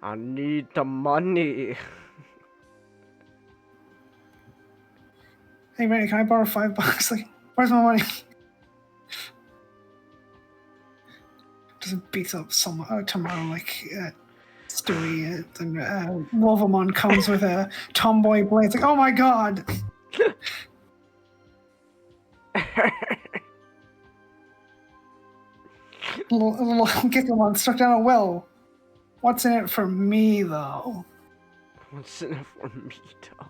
I need the money. Hey, Randy, can I borrow $5? Like, where's my money? Just beats up someone tomorrow, like Stewie. And Wolvermon comes with a tomboy blade. It's like, oh my god! little Gickamon stuck down a well. What's in it for me, though? What's in it for me, though?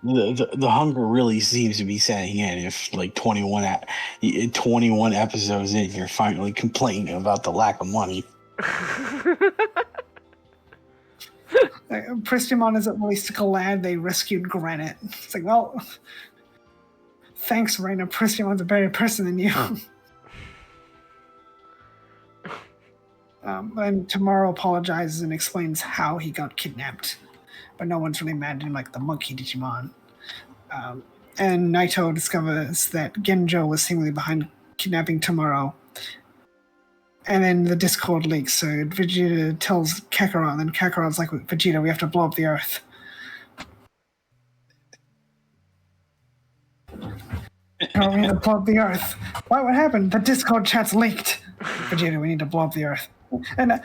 The hunger really seems to be setting in. If like 21 episodes in, you're finally complaining about the lack of money. Pristimon is at least glad they rescued Granite. It's like, well, thanks, Reina. Pristimon's a better person than you. And Tomorrow apologizes and explains how he got kidnapped, but no one's really mad at him like the monkey Digimon. And Naito discovers that Genjo was seemingly behind kidnapping Tomorrow. And then the Discord leaks, so Vegeta tells Kakarot, and then Kakarot's like, Vegeta, we have to blow up the Earth. Oh, we need to blow up the Earth. What happened? The Discord chat's leaked. Vegeta, we need to blow up the Earth. And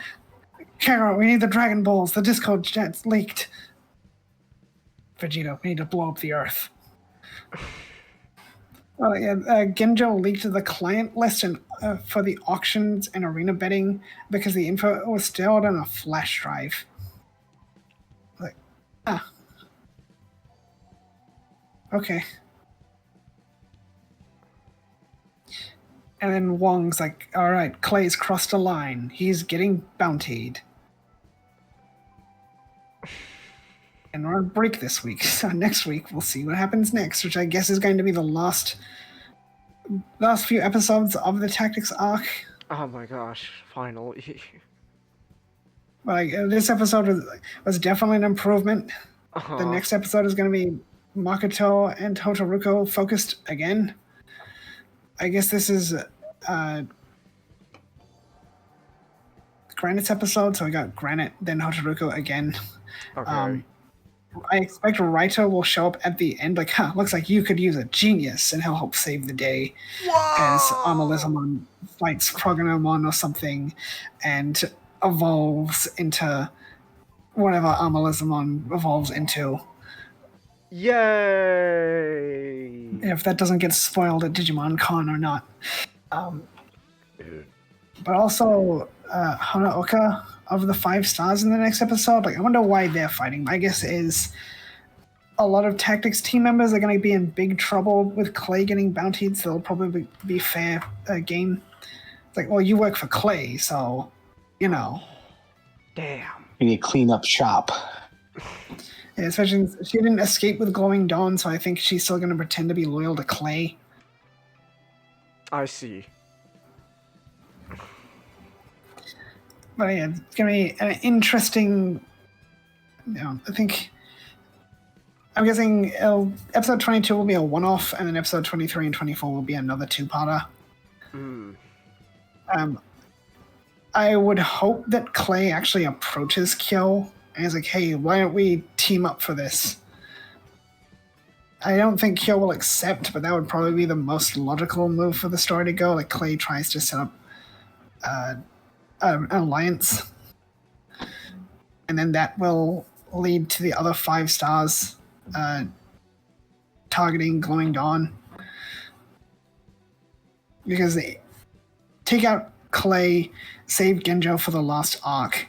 Kara, we need the Dragon Balls. The Discord chat's leaked. Vegeta, we need to blow up the Earth. Well, yeah, Genjo leaked the client list for the auctions and arena betting because the info was stored on a flash drive. Like, okay. And then Wong's like, all right, Clay's crossed a line. He's getting bountied. And we're on break this week. So next week, we'll see what happens next, which I guess is going to be the last few episodes of the Tactics arc. Oh my gosh, finally. Like, this episode was definitely an improvement. The next episode is going to be Makoto and Totoroki focused again. I guess this is Granite's episode, so we got Granite, then Totoroki again. Okay. I expect Raito will show up at the end, like, looks like you could use a genius, and he'll help save the day. As Amalizamon fights Prognomon or something, and evolves into whatever Amalizamon evolves into. Yay! If that doesn't get spoiled at Digimon Con or not. But also, Hanaoka of the 5 stars in the next episode, like, I wonder why they're fighting. My guess is a lot of Tactics team members are going to be in big trouble with Clay getting bountied, so it'll probably be fair game. It's like, well, you work for Clay, so, you know. Damn. You need to clean up shop. Yeah, especially since she didn't escape with Glowing Dawn, so I think she's still going to pretend to be loyal to Clay. I see. But yeah, it's going to be an interesting, I'm guessing episode 22 will be a one-off, and then episode 23 and 24 will be another two-parter. I would hope that Clay actually approaches Kyo and is like, hey, why don't we team up for this? I don't think Kyo will accept, but that would probably be the most logical move for the story to go. Like, Clay tries to set up an alliance, and then that will lead to the other 5 stars targeting Glowing Dawn. Because they take out Clay, save Genjo for the last arc.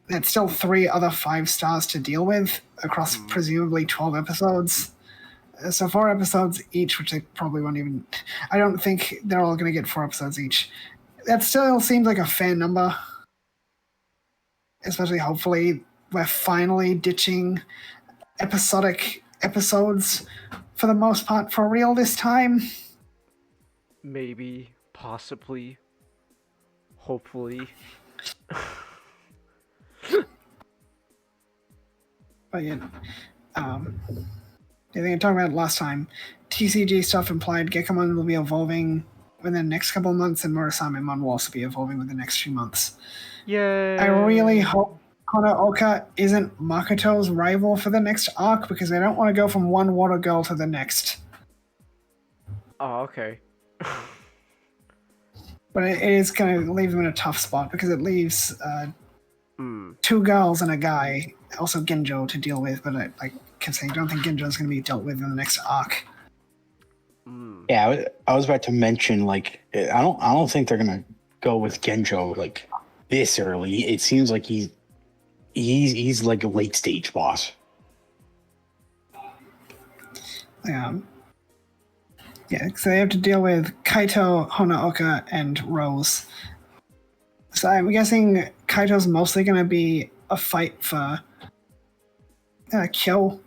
That's still 3 other 5 stars to deal with across presumably 12 episodes. So 4 episodes each, which they probably won't even... I don't think they're all going to get 4 episodes each. That still seems like a fair number. Especially, hopefully, we're finally ditching episodic episodes for the most part for real this time. Maybe, possibly, hopefully. But yeah, I think I talked about it last time. TCG stuff implied Gekamon will be evolving within the next couple of months, and Murasamemon will also be evolving within the next few months. Yay! I really hope Hanaoka isn't Makoto's rival for the next arc, because I don't want to go from one water girl to the next. Oh, okay. But it is going to leave them in a tough spot, because it leaves 2 girls and a guy, also Genjo, to deal with, but I don't think Genjo is going to be dealt with in the next arc. Yeah, I was about to mention, like, I don't think they're gonna go with Genjo like this early. It seems like he's like a late stage boss. Yeah, so they have to deal with Kaito, Hanaoka, and Rose. So I'm guessing Kaito's mostly going to be a fight for Kyo,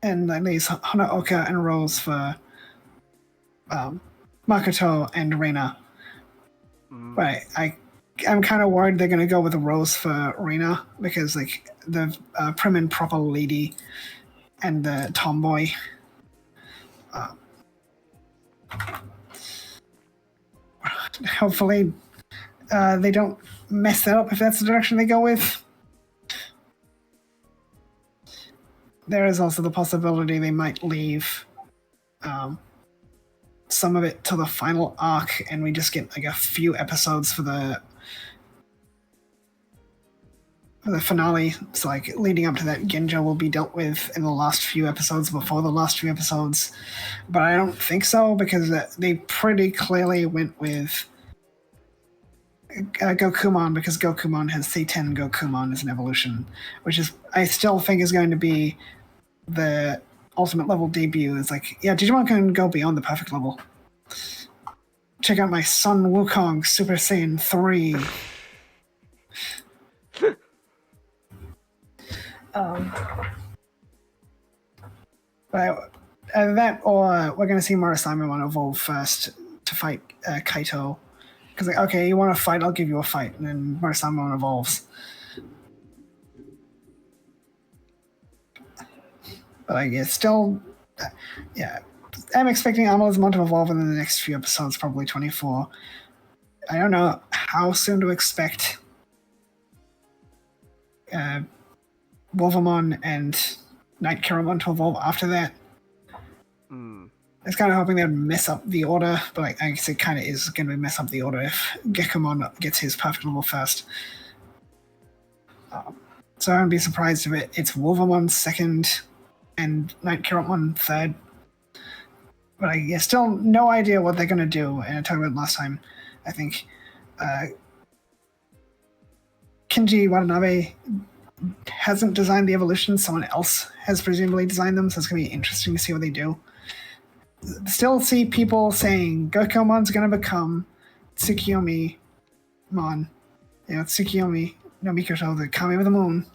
and at least Hanaoka and Rose for Makoto and Reina. But I'm kind of worried they're going to go with Rose for Reina, because like the prim and proper lady and the tomboy. Hopefully they don't mess that up if that's the direction they go with. There is also the possibility they might leave some of it to the final arc, and we just get like a few episodes for the finale. So like leading up to that, Genjo will be dealt with in the last few episodes before the last few episodes. But I don't think so, because they pretty clearly went with Gokumon, because Gokumon has C10 Gokumon as an evolution, which is I still think is going to be the ultimate level debut. Is like, yeah, Digimon can go beyond the perfect level. Check out my Sun Wukong Super Saiyan 3. But that, or we're going to see Murasamemon evolve first to fight Kaito. Because, like, okay, you want to fight, I'll give you a fight. And then Murasamemon evolves. But I guess still, yeah. I'm expecting Amelizmon to evolve in the next few episodes, probably 24. I don't know how soon to expect Wolvermon and Night Kiramon to evolve after that. I was kind of hoping they would mess up the order, but I guess it kind of is going to mess up the order if Gekomon gets his perfect level first. So I wouldn't be surprised if it's Wolvermon second and Night Kiramon third. But I still no idea what they're going to do. And I talked about it last time. I think Kenji Watanabe hasn't designed the evolutions. Someone else has presumably designed them, so it's going to be interesting to see what they do. Still see people saying Gokomon's going to become Tsukiyomi Mon. Tsukiyomi no Mikoto, the Kami of the Moon,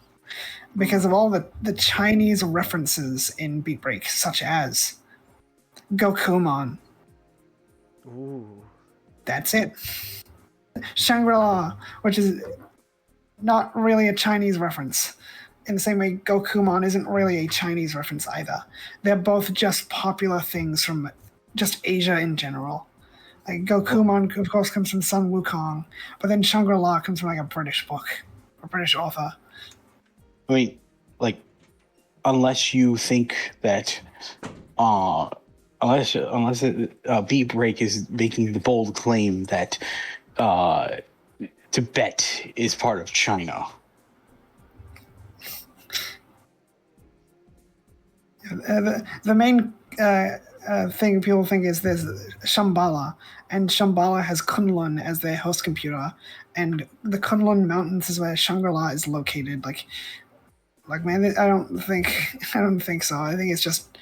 because of all the Chinese references in Beatbreak, such as Gokumon. Ooh. That's it. Shangri-La, which is not really a Chinese reference. In the same way, Gokumon isn't really a Chinese reference either. They're both just popular things from just Asia in general. Like Gokumon, of course, comes from Sun Wukong, but then Shangri-La comes from like a British book, a British author. I mean, like, unless you think that, unless Beatbreak is making the bold claim that Tibet is part of China. The main thing people think is there's Shambhala, and Shambhala has Kunlun as their host computer, and the Kunlun Mountains is where Shangri-La is located. Like man, I don't think so. I think it's just,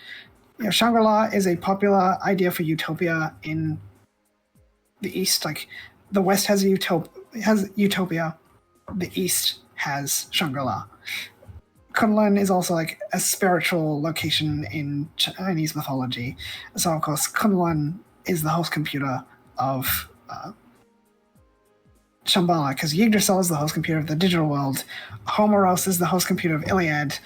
Shangri-La is a popular idea for utopia in the East. Like the West has utopia, the East has Shangri-La. Kunlun is also like a spiritual location in Chinese mythology. So of course Kunlun is the host computer of Shambhala, because Yggdrasil is the host computer of the digital world. Homeros is the host computer of Iliad.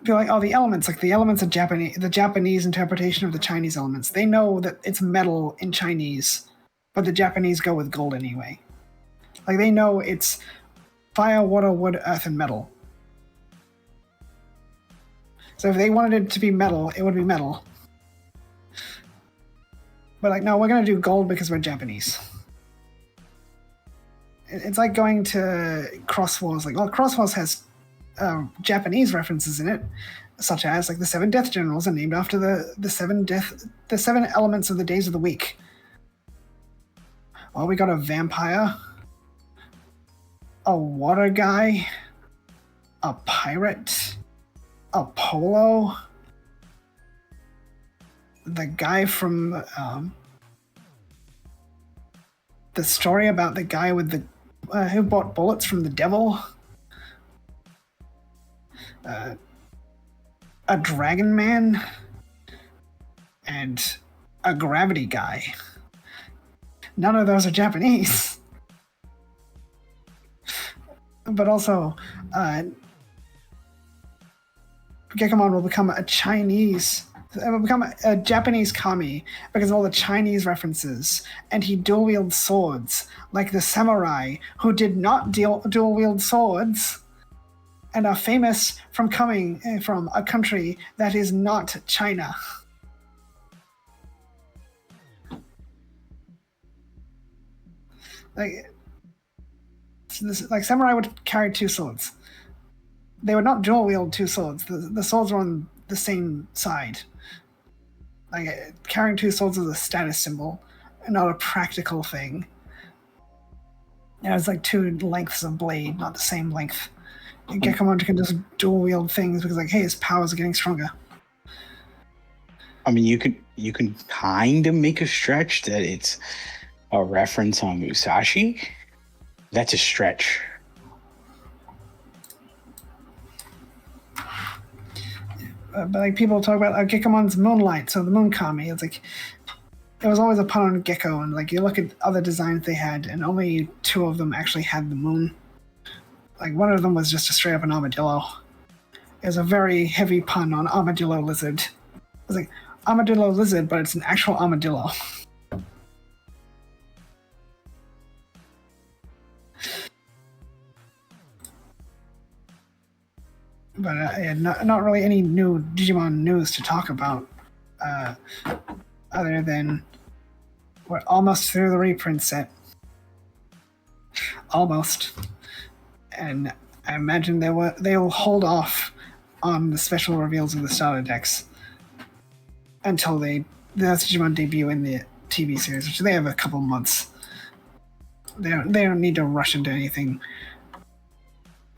Feel like, the elements, like the elements of the Japanese interpretation of the Chinese elements. They know that it's metal in Chinese, but the Japanese go with gold anyway. Like they know it's fire, water, wood, earth, and metal. So if they wanted it to be metal, it would be metal. But like, no, we're going to do gold because we're Japanese. It's like going to Cross Wars. Like, well, Cross Wars has Japanese references in it, such as like the 7 Death Generals are named after the 7 elements of the days of the week. Oh, we got a vampire, a water guy, a pirate, a polo, the guy from the story about the guy with the who bought bullets from the devil, a dragon man, and a gravity guy. None of those are Japanese. But also, Gekomon will become a Japanese kami because of all the Chinese references, and he dual wields swords like the samurai who did not dual wield swords and are famous from coming from a country that is not China. Like samurai would carry two swords. They would not dual wield two swords. The swords were on the same side. Like carrying two swords is a status symbol, and not a practical thing. It's like two lengths of blade, not the same length. Gekomon can just dual wield things because, like, hey, his powers are getting stronger. I mean, you can kind of make a stretch that it's a reference on Musashi. That's a stretch. But like people talk about Gekomon's moonlight, so the moon kami. It's like it was always a pun on Gecko, and like you look at other designs they had, and only two of them actually had the moon. Like one of them was just a straight up an armadillo. It was a very heavy pun on armadillo lizard. It was like armadillo lizard, but it's an actual armadillo. But yeah, not really any new Digimon news to talk about, other than we're almost through the reprint set. Almost. And I imagine they'll hold off on the special reveals of the starter decks until the Digimon debut in the TV series, which they have a couple months. They don't need to rush into anything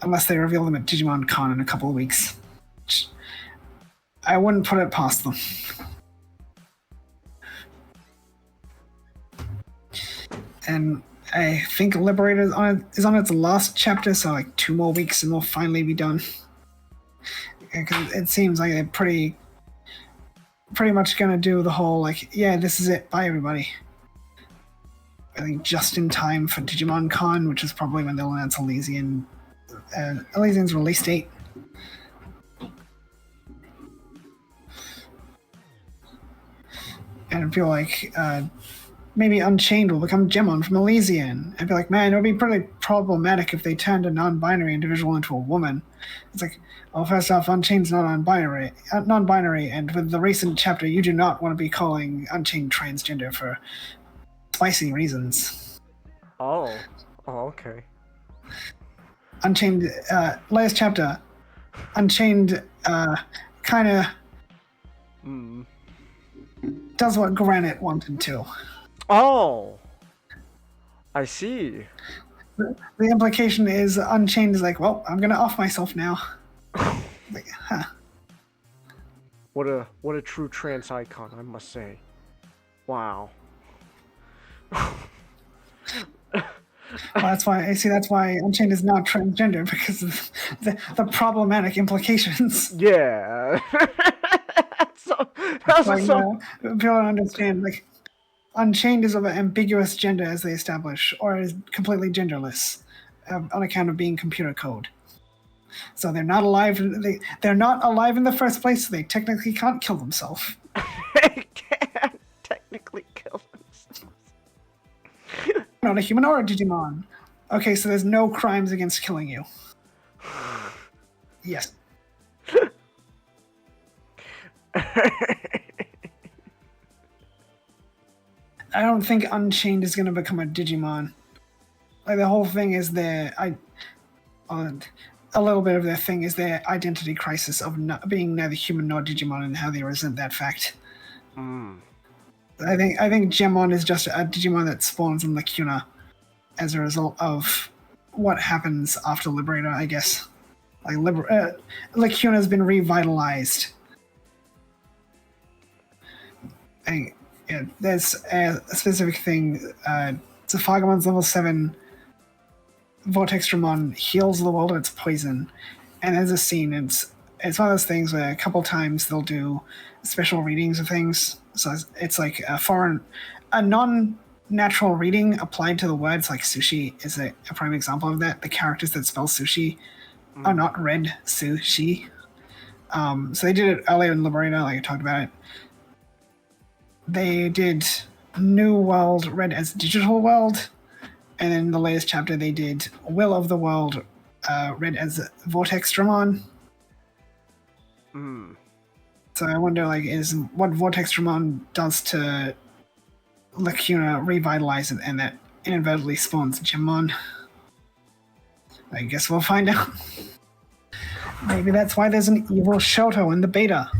unless they reveal them at Digimon Con in a couple of weeks. Which I wouldn't put it past them. And I think Liberator is on its last chapter, so like 2 more weeks and we'll finally be done. Because it seems like they're pretty much gonna do the whole like, yeah, this is it, bye everybody. I think just in time for Digimon Con, which is probably when they'll announce Elysian's release date. And I feel like maybe Unchained will become Gemon from Elysian. I'd be like, man, it would be pretty problematic if they turned a non-binary individual into a woman. It's like, well, first off, Unchained's not non-binary, and with the recent chapter, you do not want to be calling Unchained transgender for spicy reasons. Oh, okay. Unchained, last chapter, Unchained kind of does what Granite wanted to. Oh, I see. The implication is Unchained is like, well, I'm gonna off myself now. Like, huh. What a true trans icon, I must say. Wow. Well, that's why Unchained is not transgender, because of the problematic implications. Yeah. People don't understand. Like, Unchained is of an ambiguous gender, as they establish, or is completely genderless on account of being computer code. So they're not alive. They're not alive in the first place. So they technically can't kill themselves. They can't technically kill themselves. Not a human or a Digimon. Okay, so there's no crimes against killing you. Yes. I don't think Unchained is going to become a Digimon. Like, the whole thing is a little bit of their thing is their identity crisis of not being neither human nor Digimon, and how they resent that fact. I think Gemon is just a Digimon that spawns in Lacuna as a result of what happens after Liberator, I guess. Like, Lacuna has been revitalized. And yeah, there's a specific thing. Zafagamon's level 7 Vortextramon heals the world of its poison. And there's a scene, it's one of those things where a couple times they'll do special readings of things. So it's like a non-natural reading applied to the words, like sushi is a prime example of that. The characters that spell sushi are not read sushi. So they did it earlier in Liberator, like I talked about it. They did New World read as Digital World, and in the latest chapter they did Will of the World read as Vortextramon. So I wonder, like, is what Vortextramon does to Lacuna revitalize it, and that inadvertently spawns Digimon. I guess we'll find out. Maybe that's why there's an evil Shoto in the beta.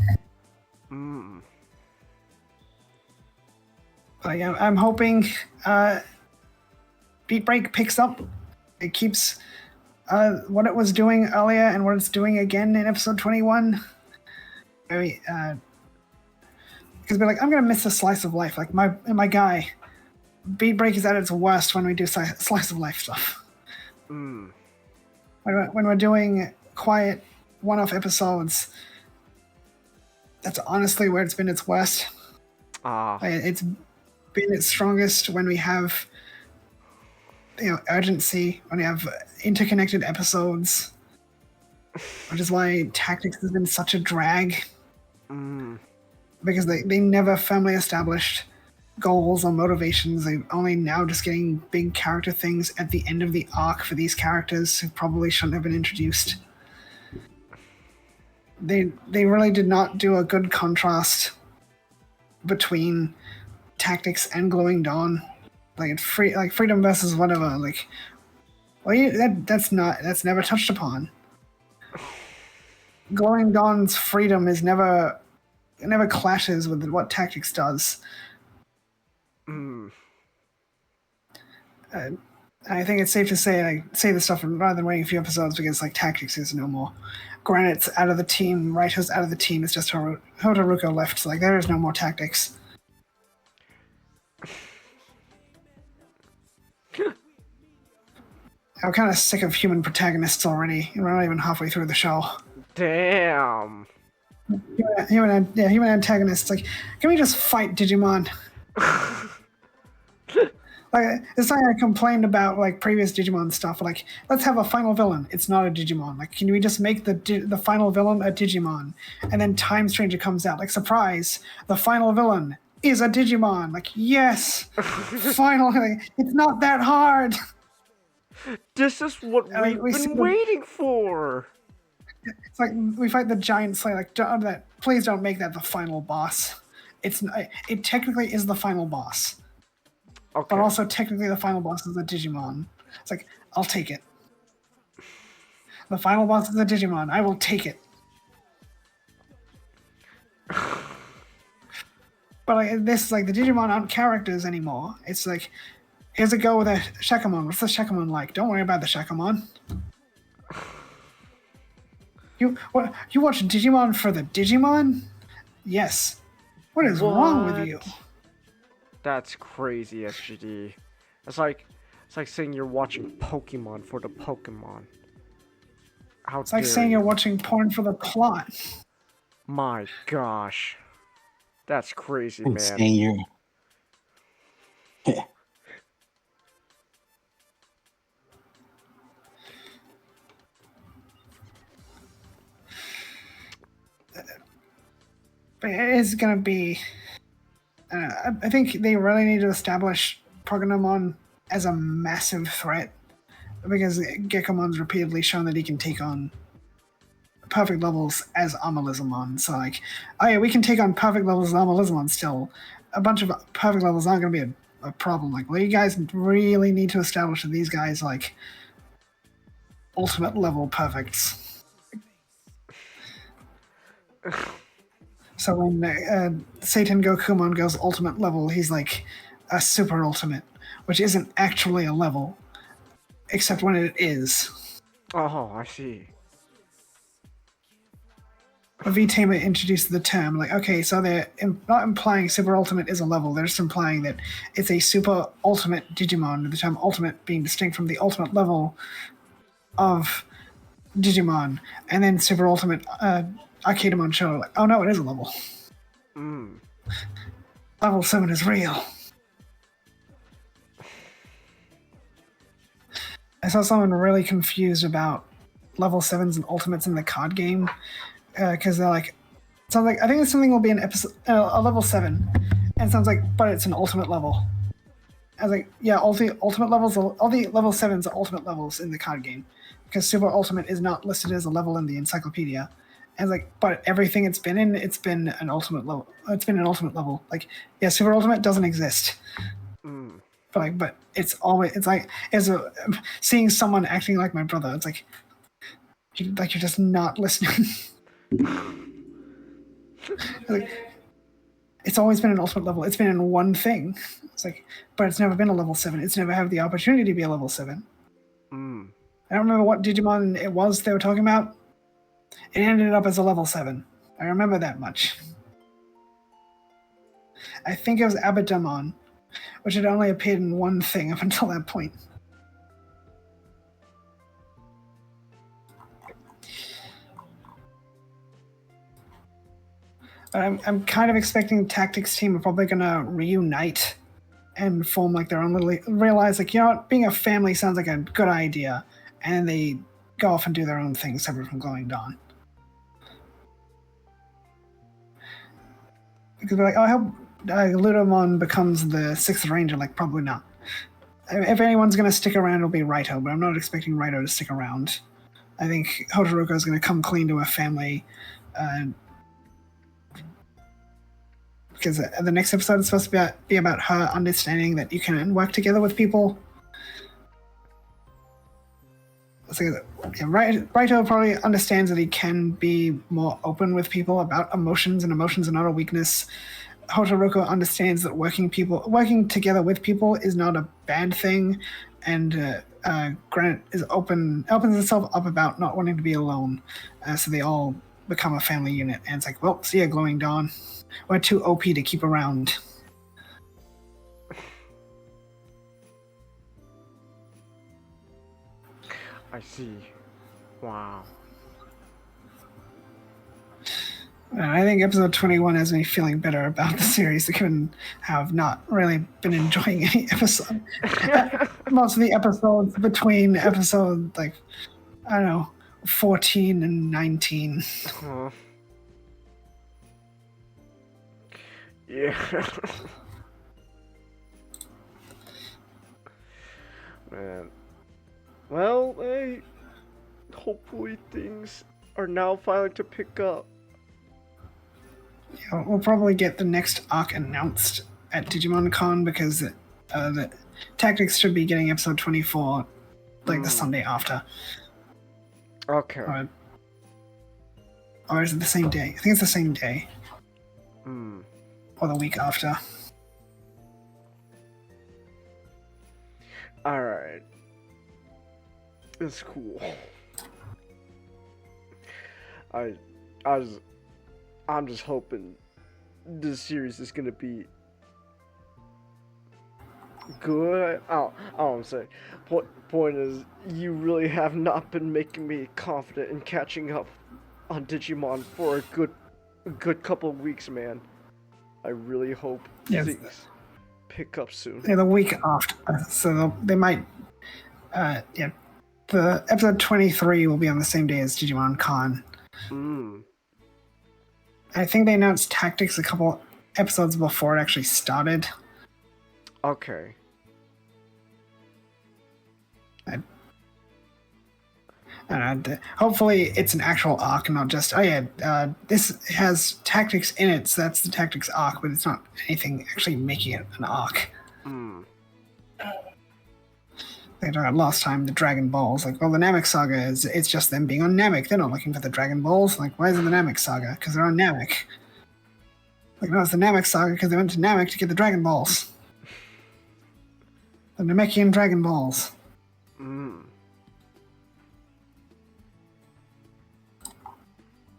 Like, I'm hoping Beatbreak picks up. It keeps what it was doing earlier and what it's doing again in episode 21. Very, because we're like, I'm gonna miss a slice of life. Like my guy, Beatbreak is at its worst when we do slice of life stuff. When we're doing quiet one-off episodes, that's honestly where it's been its worst. It's been its strongest when we have, urgency, when we have interconnected episodes, which is why Tactics has been such a drag. Because they never firmly established goals or motivations. They're only now just getting big character things at the end of the arc for these characters who probably shouldn't have been introduced. They really did not do a good contrast between Tactics and Glowing Dawn. Like freedom versus whatever. Like, well, that's never touched upon. Glowing Dawn's freedom is never clashes with what Tactics does. I think it's safe to say, and I say this stuff rather than waiting a few episodes, because like Tactics is no more. Granite's out of the team, Raito's out of the team. It's just Hotaruko left. So like there is no more Tactics. I'm kind of sick of human protagonists already. We're not even halfway through the show. Damn. Human antagonists. Like, can we just fight Digimon? Like, it's something I complained about, like, previous Digimon stuff. Like, let's have a final villain. It's not a Digimon. Like, can we just make the final villain a Digimon? And then Time Stranger comes out. Like, surprise, the final villain is a Digimon. Like, yes, finally. It's not that hard. This is what we've been waiting for. It's like we fight the giant slayer. Like, please don't make that the final boss. It technically is the final boss. Okay. But also technically the final boss is a Digimon. It's like, I'll take it. The final boss is a Digimon. I will take it. But like, this is like the Digimon aren't characters anymore. It's like, here's a go with a Shakamon. What's the Shakamon like? Don't worry about the Shakamon. You watch Digimon for the Digimon? Yes. What is wrong with you? That's crazy, SGD. It's like saying you're watching Pokemon for the Pokemon. It's like saying you're watching porn for the plot. My gosh. That's crazy, man. Saying you're... But it is going to be... I think they really need to establish Prognamon as a massive threat, because Geckomon's repeatedly shown that he can take on perfect levels as Amalizamon. So like, oh yeah, we can take on perfect levels as Amalizamon still. A bunch of perfect levels aren't going to be a problem. Like, well, you guys really need to establish that these guys, like, ultimate level perfects. So when Satan Gokumon goes ultimate level, he's like a super ultimate, which isn't actually a level, except when it is. Oh, I see. vtuber introduced the term, like, okay, so they're not implying super ultimate is a level, they're just implying that it's a super ultimate Digimon, the term ultimate being distinct from the ultimate level of Digimon, and then super ultimate Arcadamon show, like, oh no, it is a level. Level 7 is real. I saw someone really confused about level 7s and ultimates in the card game, because they're like, sounds like, I think something will be an episode, a level 7, and it sounds like, but it's an ultimate level. I was like, yeah, all the ultimate levels, all the level 7s are ultimate levels in the card game, because super ultimate is not listed as a level in the encyclopedia. And like, but everything it's been in, it's been an ultimate level. It's been an ultimate level. Like, yeah, super ultimate doesn't exist. but it's always seeing someone acting like my brother. It's like you're just not listening. Like, it's always been an ultimate level. It's been in one thing. It's like, but it's never been a level 7. It's never had the opportunity to be a level 7. I don't remember what Digimon it was they were talking about. It ended up as a level 7. I remember that much. I think it was Abaddamon, which had only appeared in one thing up until that point. I'm kind of expecting Tactics team are probably gonna reunite and form like their own little. Realize like, you know what, being a family sounds like a good idea, and then they go off and do their own thing separate from Glowing Dawn. Because they're like, oh, I hope Ludamon becomes the 6th Ranger. Like, probably not. If anyone's gonna stick around, it'll be Raito, but I'm not expecting Raito to stick around. I think Hotaruko is gonna come clean to her family. Because the next episode is supposed to be about her understanding that you can work together with people. So, Raito probably understands that he can be more open with people about emotions, and emotions are not a weakness. Hotaruko understands that working together with people is not a bad thing, and Granite opens itself up about not wanting to be alone. So they all become a family unit, and it's like, well, see ya, Glowing Dawn. We're too OP to keep around. I see. Wow. I think episode 21 has me feeling better about the series, given how I've not really been enjoying any episode. Most of the episodes between episode, like, I don't know, 14 and 19. Huh. Yeah. Man. Well, hey, hopefully things are now finally to pick up. Yeah, we'll probably get the next arc announced at Digimon Con, because the Tactics should be getting episode 24 like the Sunday after. Okay. Or is it the same day? I think it's the same day. Hmm. Or the week after. Alright. It's cool. I'm just hoping this series is gonna be good. I don't say. Point is, you really have not been making me confident in catching up on Digimon for a good couple of weeks, man. I really hope things pick up soon. Yeah, the week after. So they might. Yeah. The episode 23 will be on the same day as Digimon Con. I think they announced Tactics a couple episodes before it actually started. Okay. Hopefully it's an actual arc, not just, this has Tactics in it, so that's the Tactics arc, but it's not anything actually making it an arc. Last time, the Dragon Balls, like, well, the Namek Saga it's just them being on Namek. They're not looking for the Dragon Balls. Like, why is it the Namek Saga? Because they're on Namek. Like, no, it's the Namek Saga because they went to Namek to get the Dragon Balls. The Namekian Dragon Balls.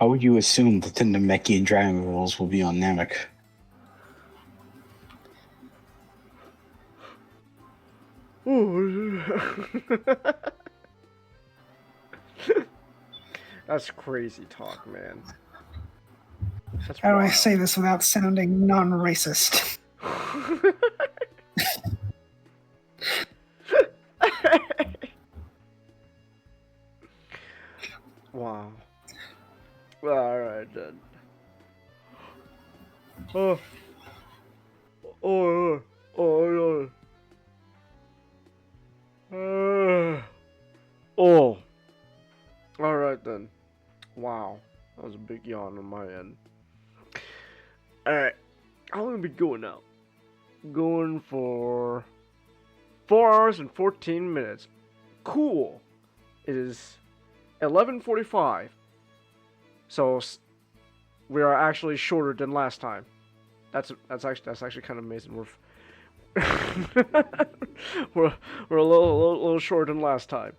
How would you assume that the Namekian Dragon Balls will be on Namek? That's crazy talk, man. How do I say this without sounding non-racist? Wow. Alright then. Oh. Alright then. Wow. That was a big yawn on my end. Alright. I'm gonna be going out. Going for 4 hours and 14 minutes. Cool. It is 11:45. So we are actually shorter than last time. That's actually kind of amazing. We're a little shorter than last time.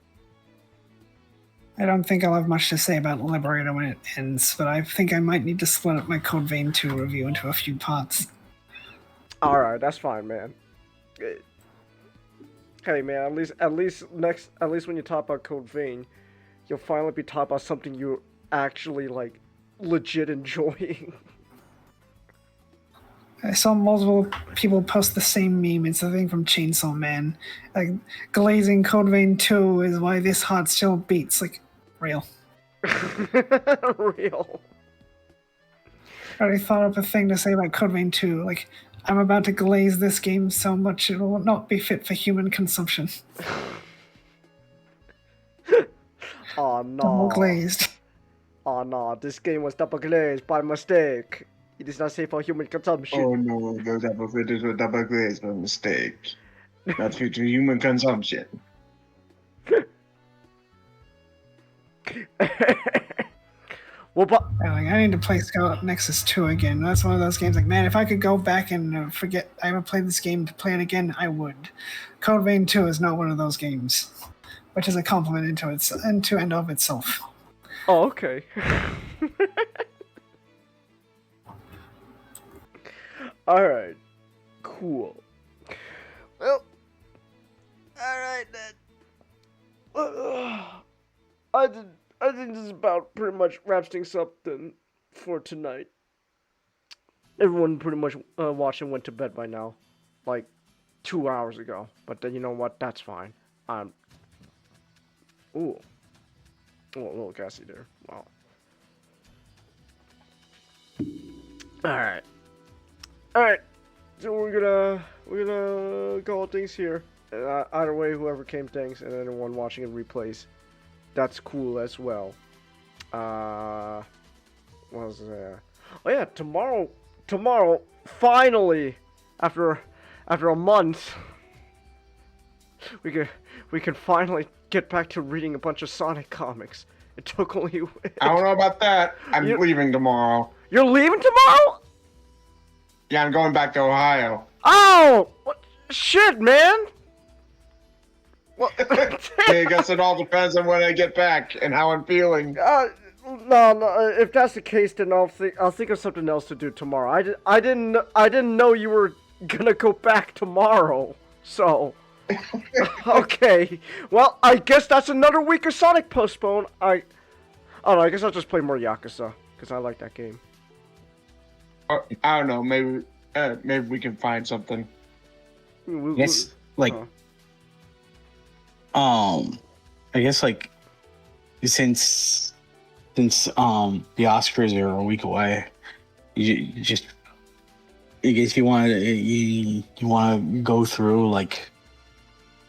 I don't think I'll have much to say about Liberator when it ends, but I think I might need to split up my Code Vein 2 review into a few parts. Alright, that's fine, man. Hey man, at least when you talk about Code Vein, you'll finally be talking about something you're actually like legit enjoying. I saw multiple people post the same meme. It's the thing from Chainsaw Man. Like, glazing Code Vein 2 is why this heart still beats. Like, real. Real. I already thought up a thing to say about Code Vein 2. Like, I'm about to glaze this game so much it will not be fit for human consumption. Oh no. Double glazed. Oh no, this game was double glazed by mistake. It is not safe for human consumption. Oh no, those apple fritters were double glazed by mistake. Not fit for human consumption. Well, but I need to play Scarlet Nexus 2 again. That's one of those games like, man, if I could go back and forget I ever played this game to play it again, I would. Code Vein 2 is not one of those games, which is a compliment into and of itself. Oh, okay. Alright. Cool. Well, alright then. I think this is about pretty much wraps things up then for tonight. Everyone pretty much watching went to bed by now. Like 2 hours ago. But then you know what? That's fine. Ooh. Oh, a little gassy there. Wow. Alright. Alright. So we're gonna call things here. Either way, whoever came, thanks, and anyone watching it replays, that's cool as well. What was there? Oh yeah, tomorrow, finally, after a month, we can finally get back to reading a bunch of Sonic comics. It took only. I don't know about that. I'm leaving tomorrow. You're leaving tomorrow? Yeah, I'm going back to Ohio. Oh, what? Shit, man. Well, I guess it all depends on when I get back and how I'm feeling. No. If that's the case, then I'll think of something else to do tomorrow. I didn't know you were gonna go back tomorrow. So, okay. Well, I guess that's another week of Sonic postponed. I don't know. I guess I'll just play more Yakuza because I like that game. I don't know. Maybe we can find something. Yes, like. I guess like since the Oscars are a week away, you just I guess you want to go through like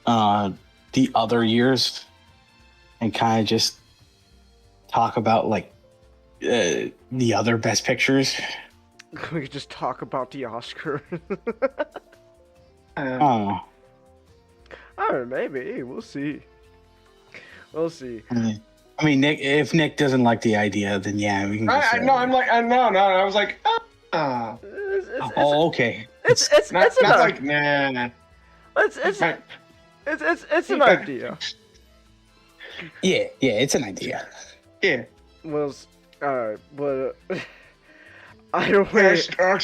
the other years and kind of just talk about like the other best pictures. We could just talk about the Oscar. Oh. Oh, maybe. We'll see. We'll see. I mean, Nick, if Nick doesn't like the idea, then yeah, we can. No. I was like, oh, okay. It's not an like nah. It's an idea. Yeah, it's an idea. Yeah. Well, alright, but I don't know.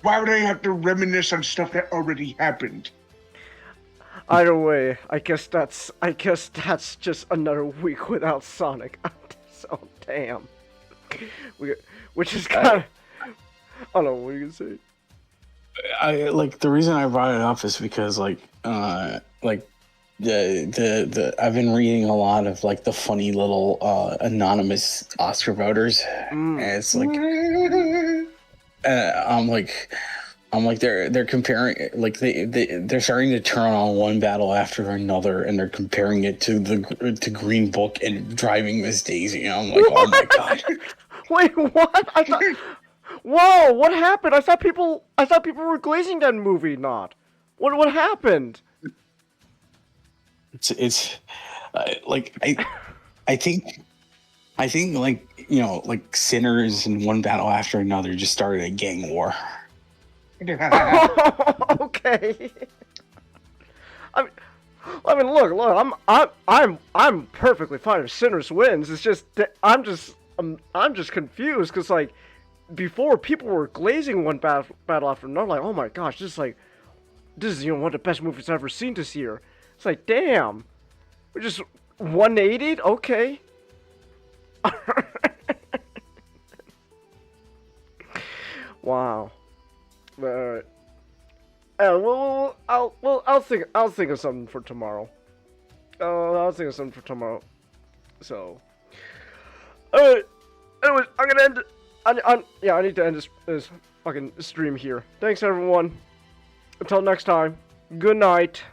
Why would I have to reminisce on stuff that already happened? Either way, I guess that's just another week without Sonic. So damn. Which is kind of. I don't know what are you gonna say. I like the reason I brought it up is because like I've been reading a lot of like the funny little anonymous Oscar voters, and it's like I'm like they're comparing like they're starting to turn on one battle after another, and they're comparing it to Green Book and Driving Miss Daisy. And I'm like, what? Oh my god! Wait, what? I thought. Whoa! What happened? I thought people were glazing that movie. Not. What happened? it's like I think like like sinners in one battle after another just started a gang war. Okay. I mean, look. I'm perfectly fine if Sinners wins. It's just that I'm just confused because like before people were glazing one battle after another. Like, oh my gosh, this is one of the best movies I've ever seen this year. It's like, damn, we're just 180'd. Okay. Wow. Alright. Well, I'll think of something for tomorrow. I'll think of something for tomorrow. So, alright. Anyways, I'm gonna end. I need to end this fucking stream here. Thanks, everyone. Until next time. Good night.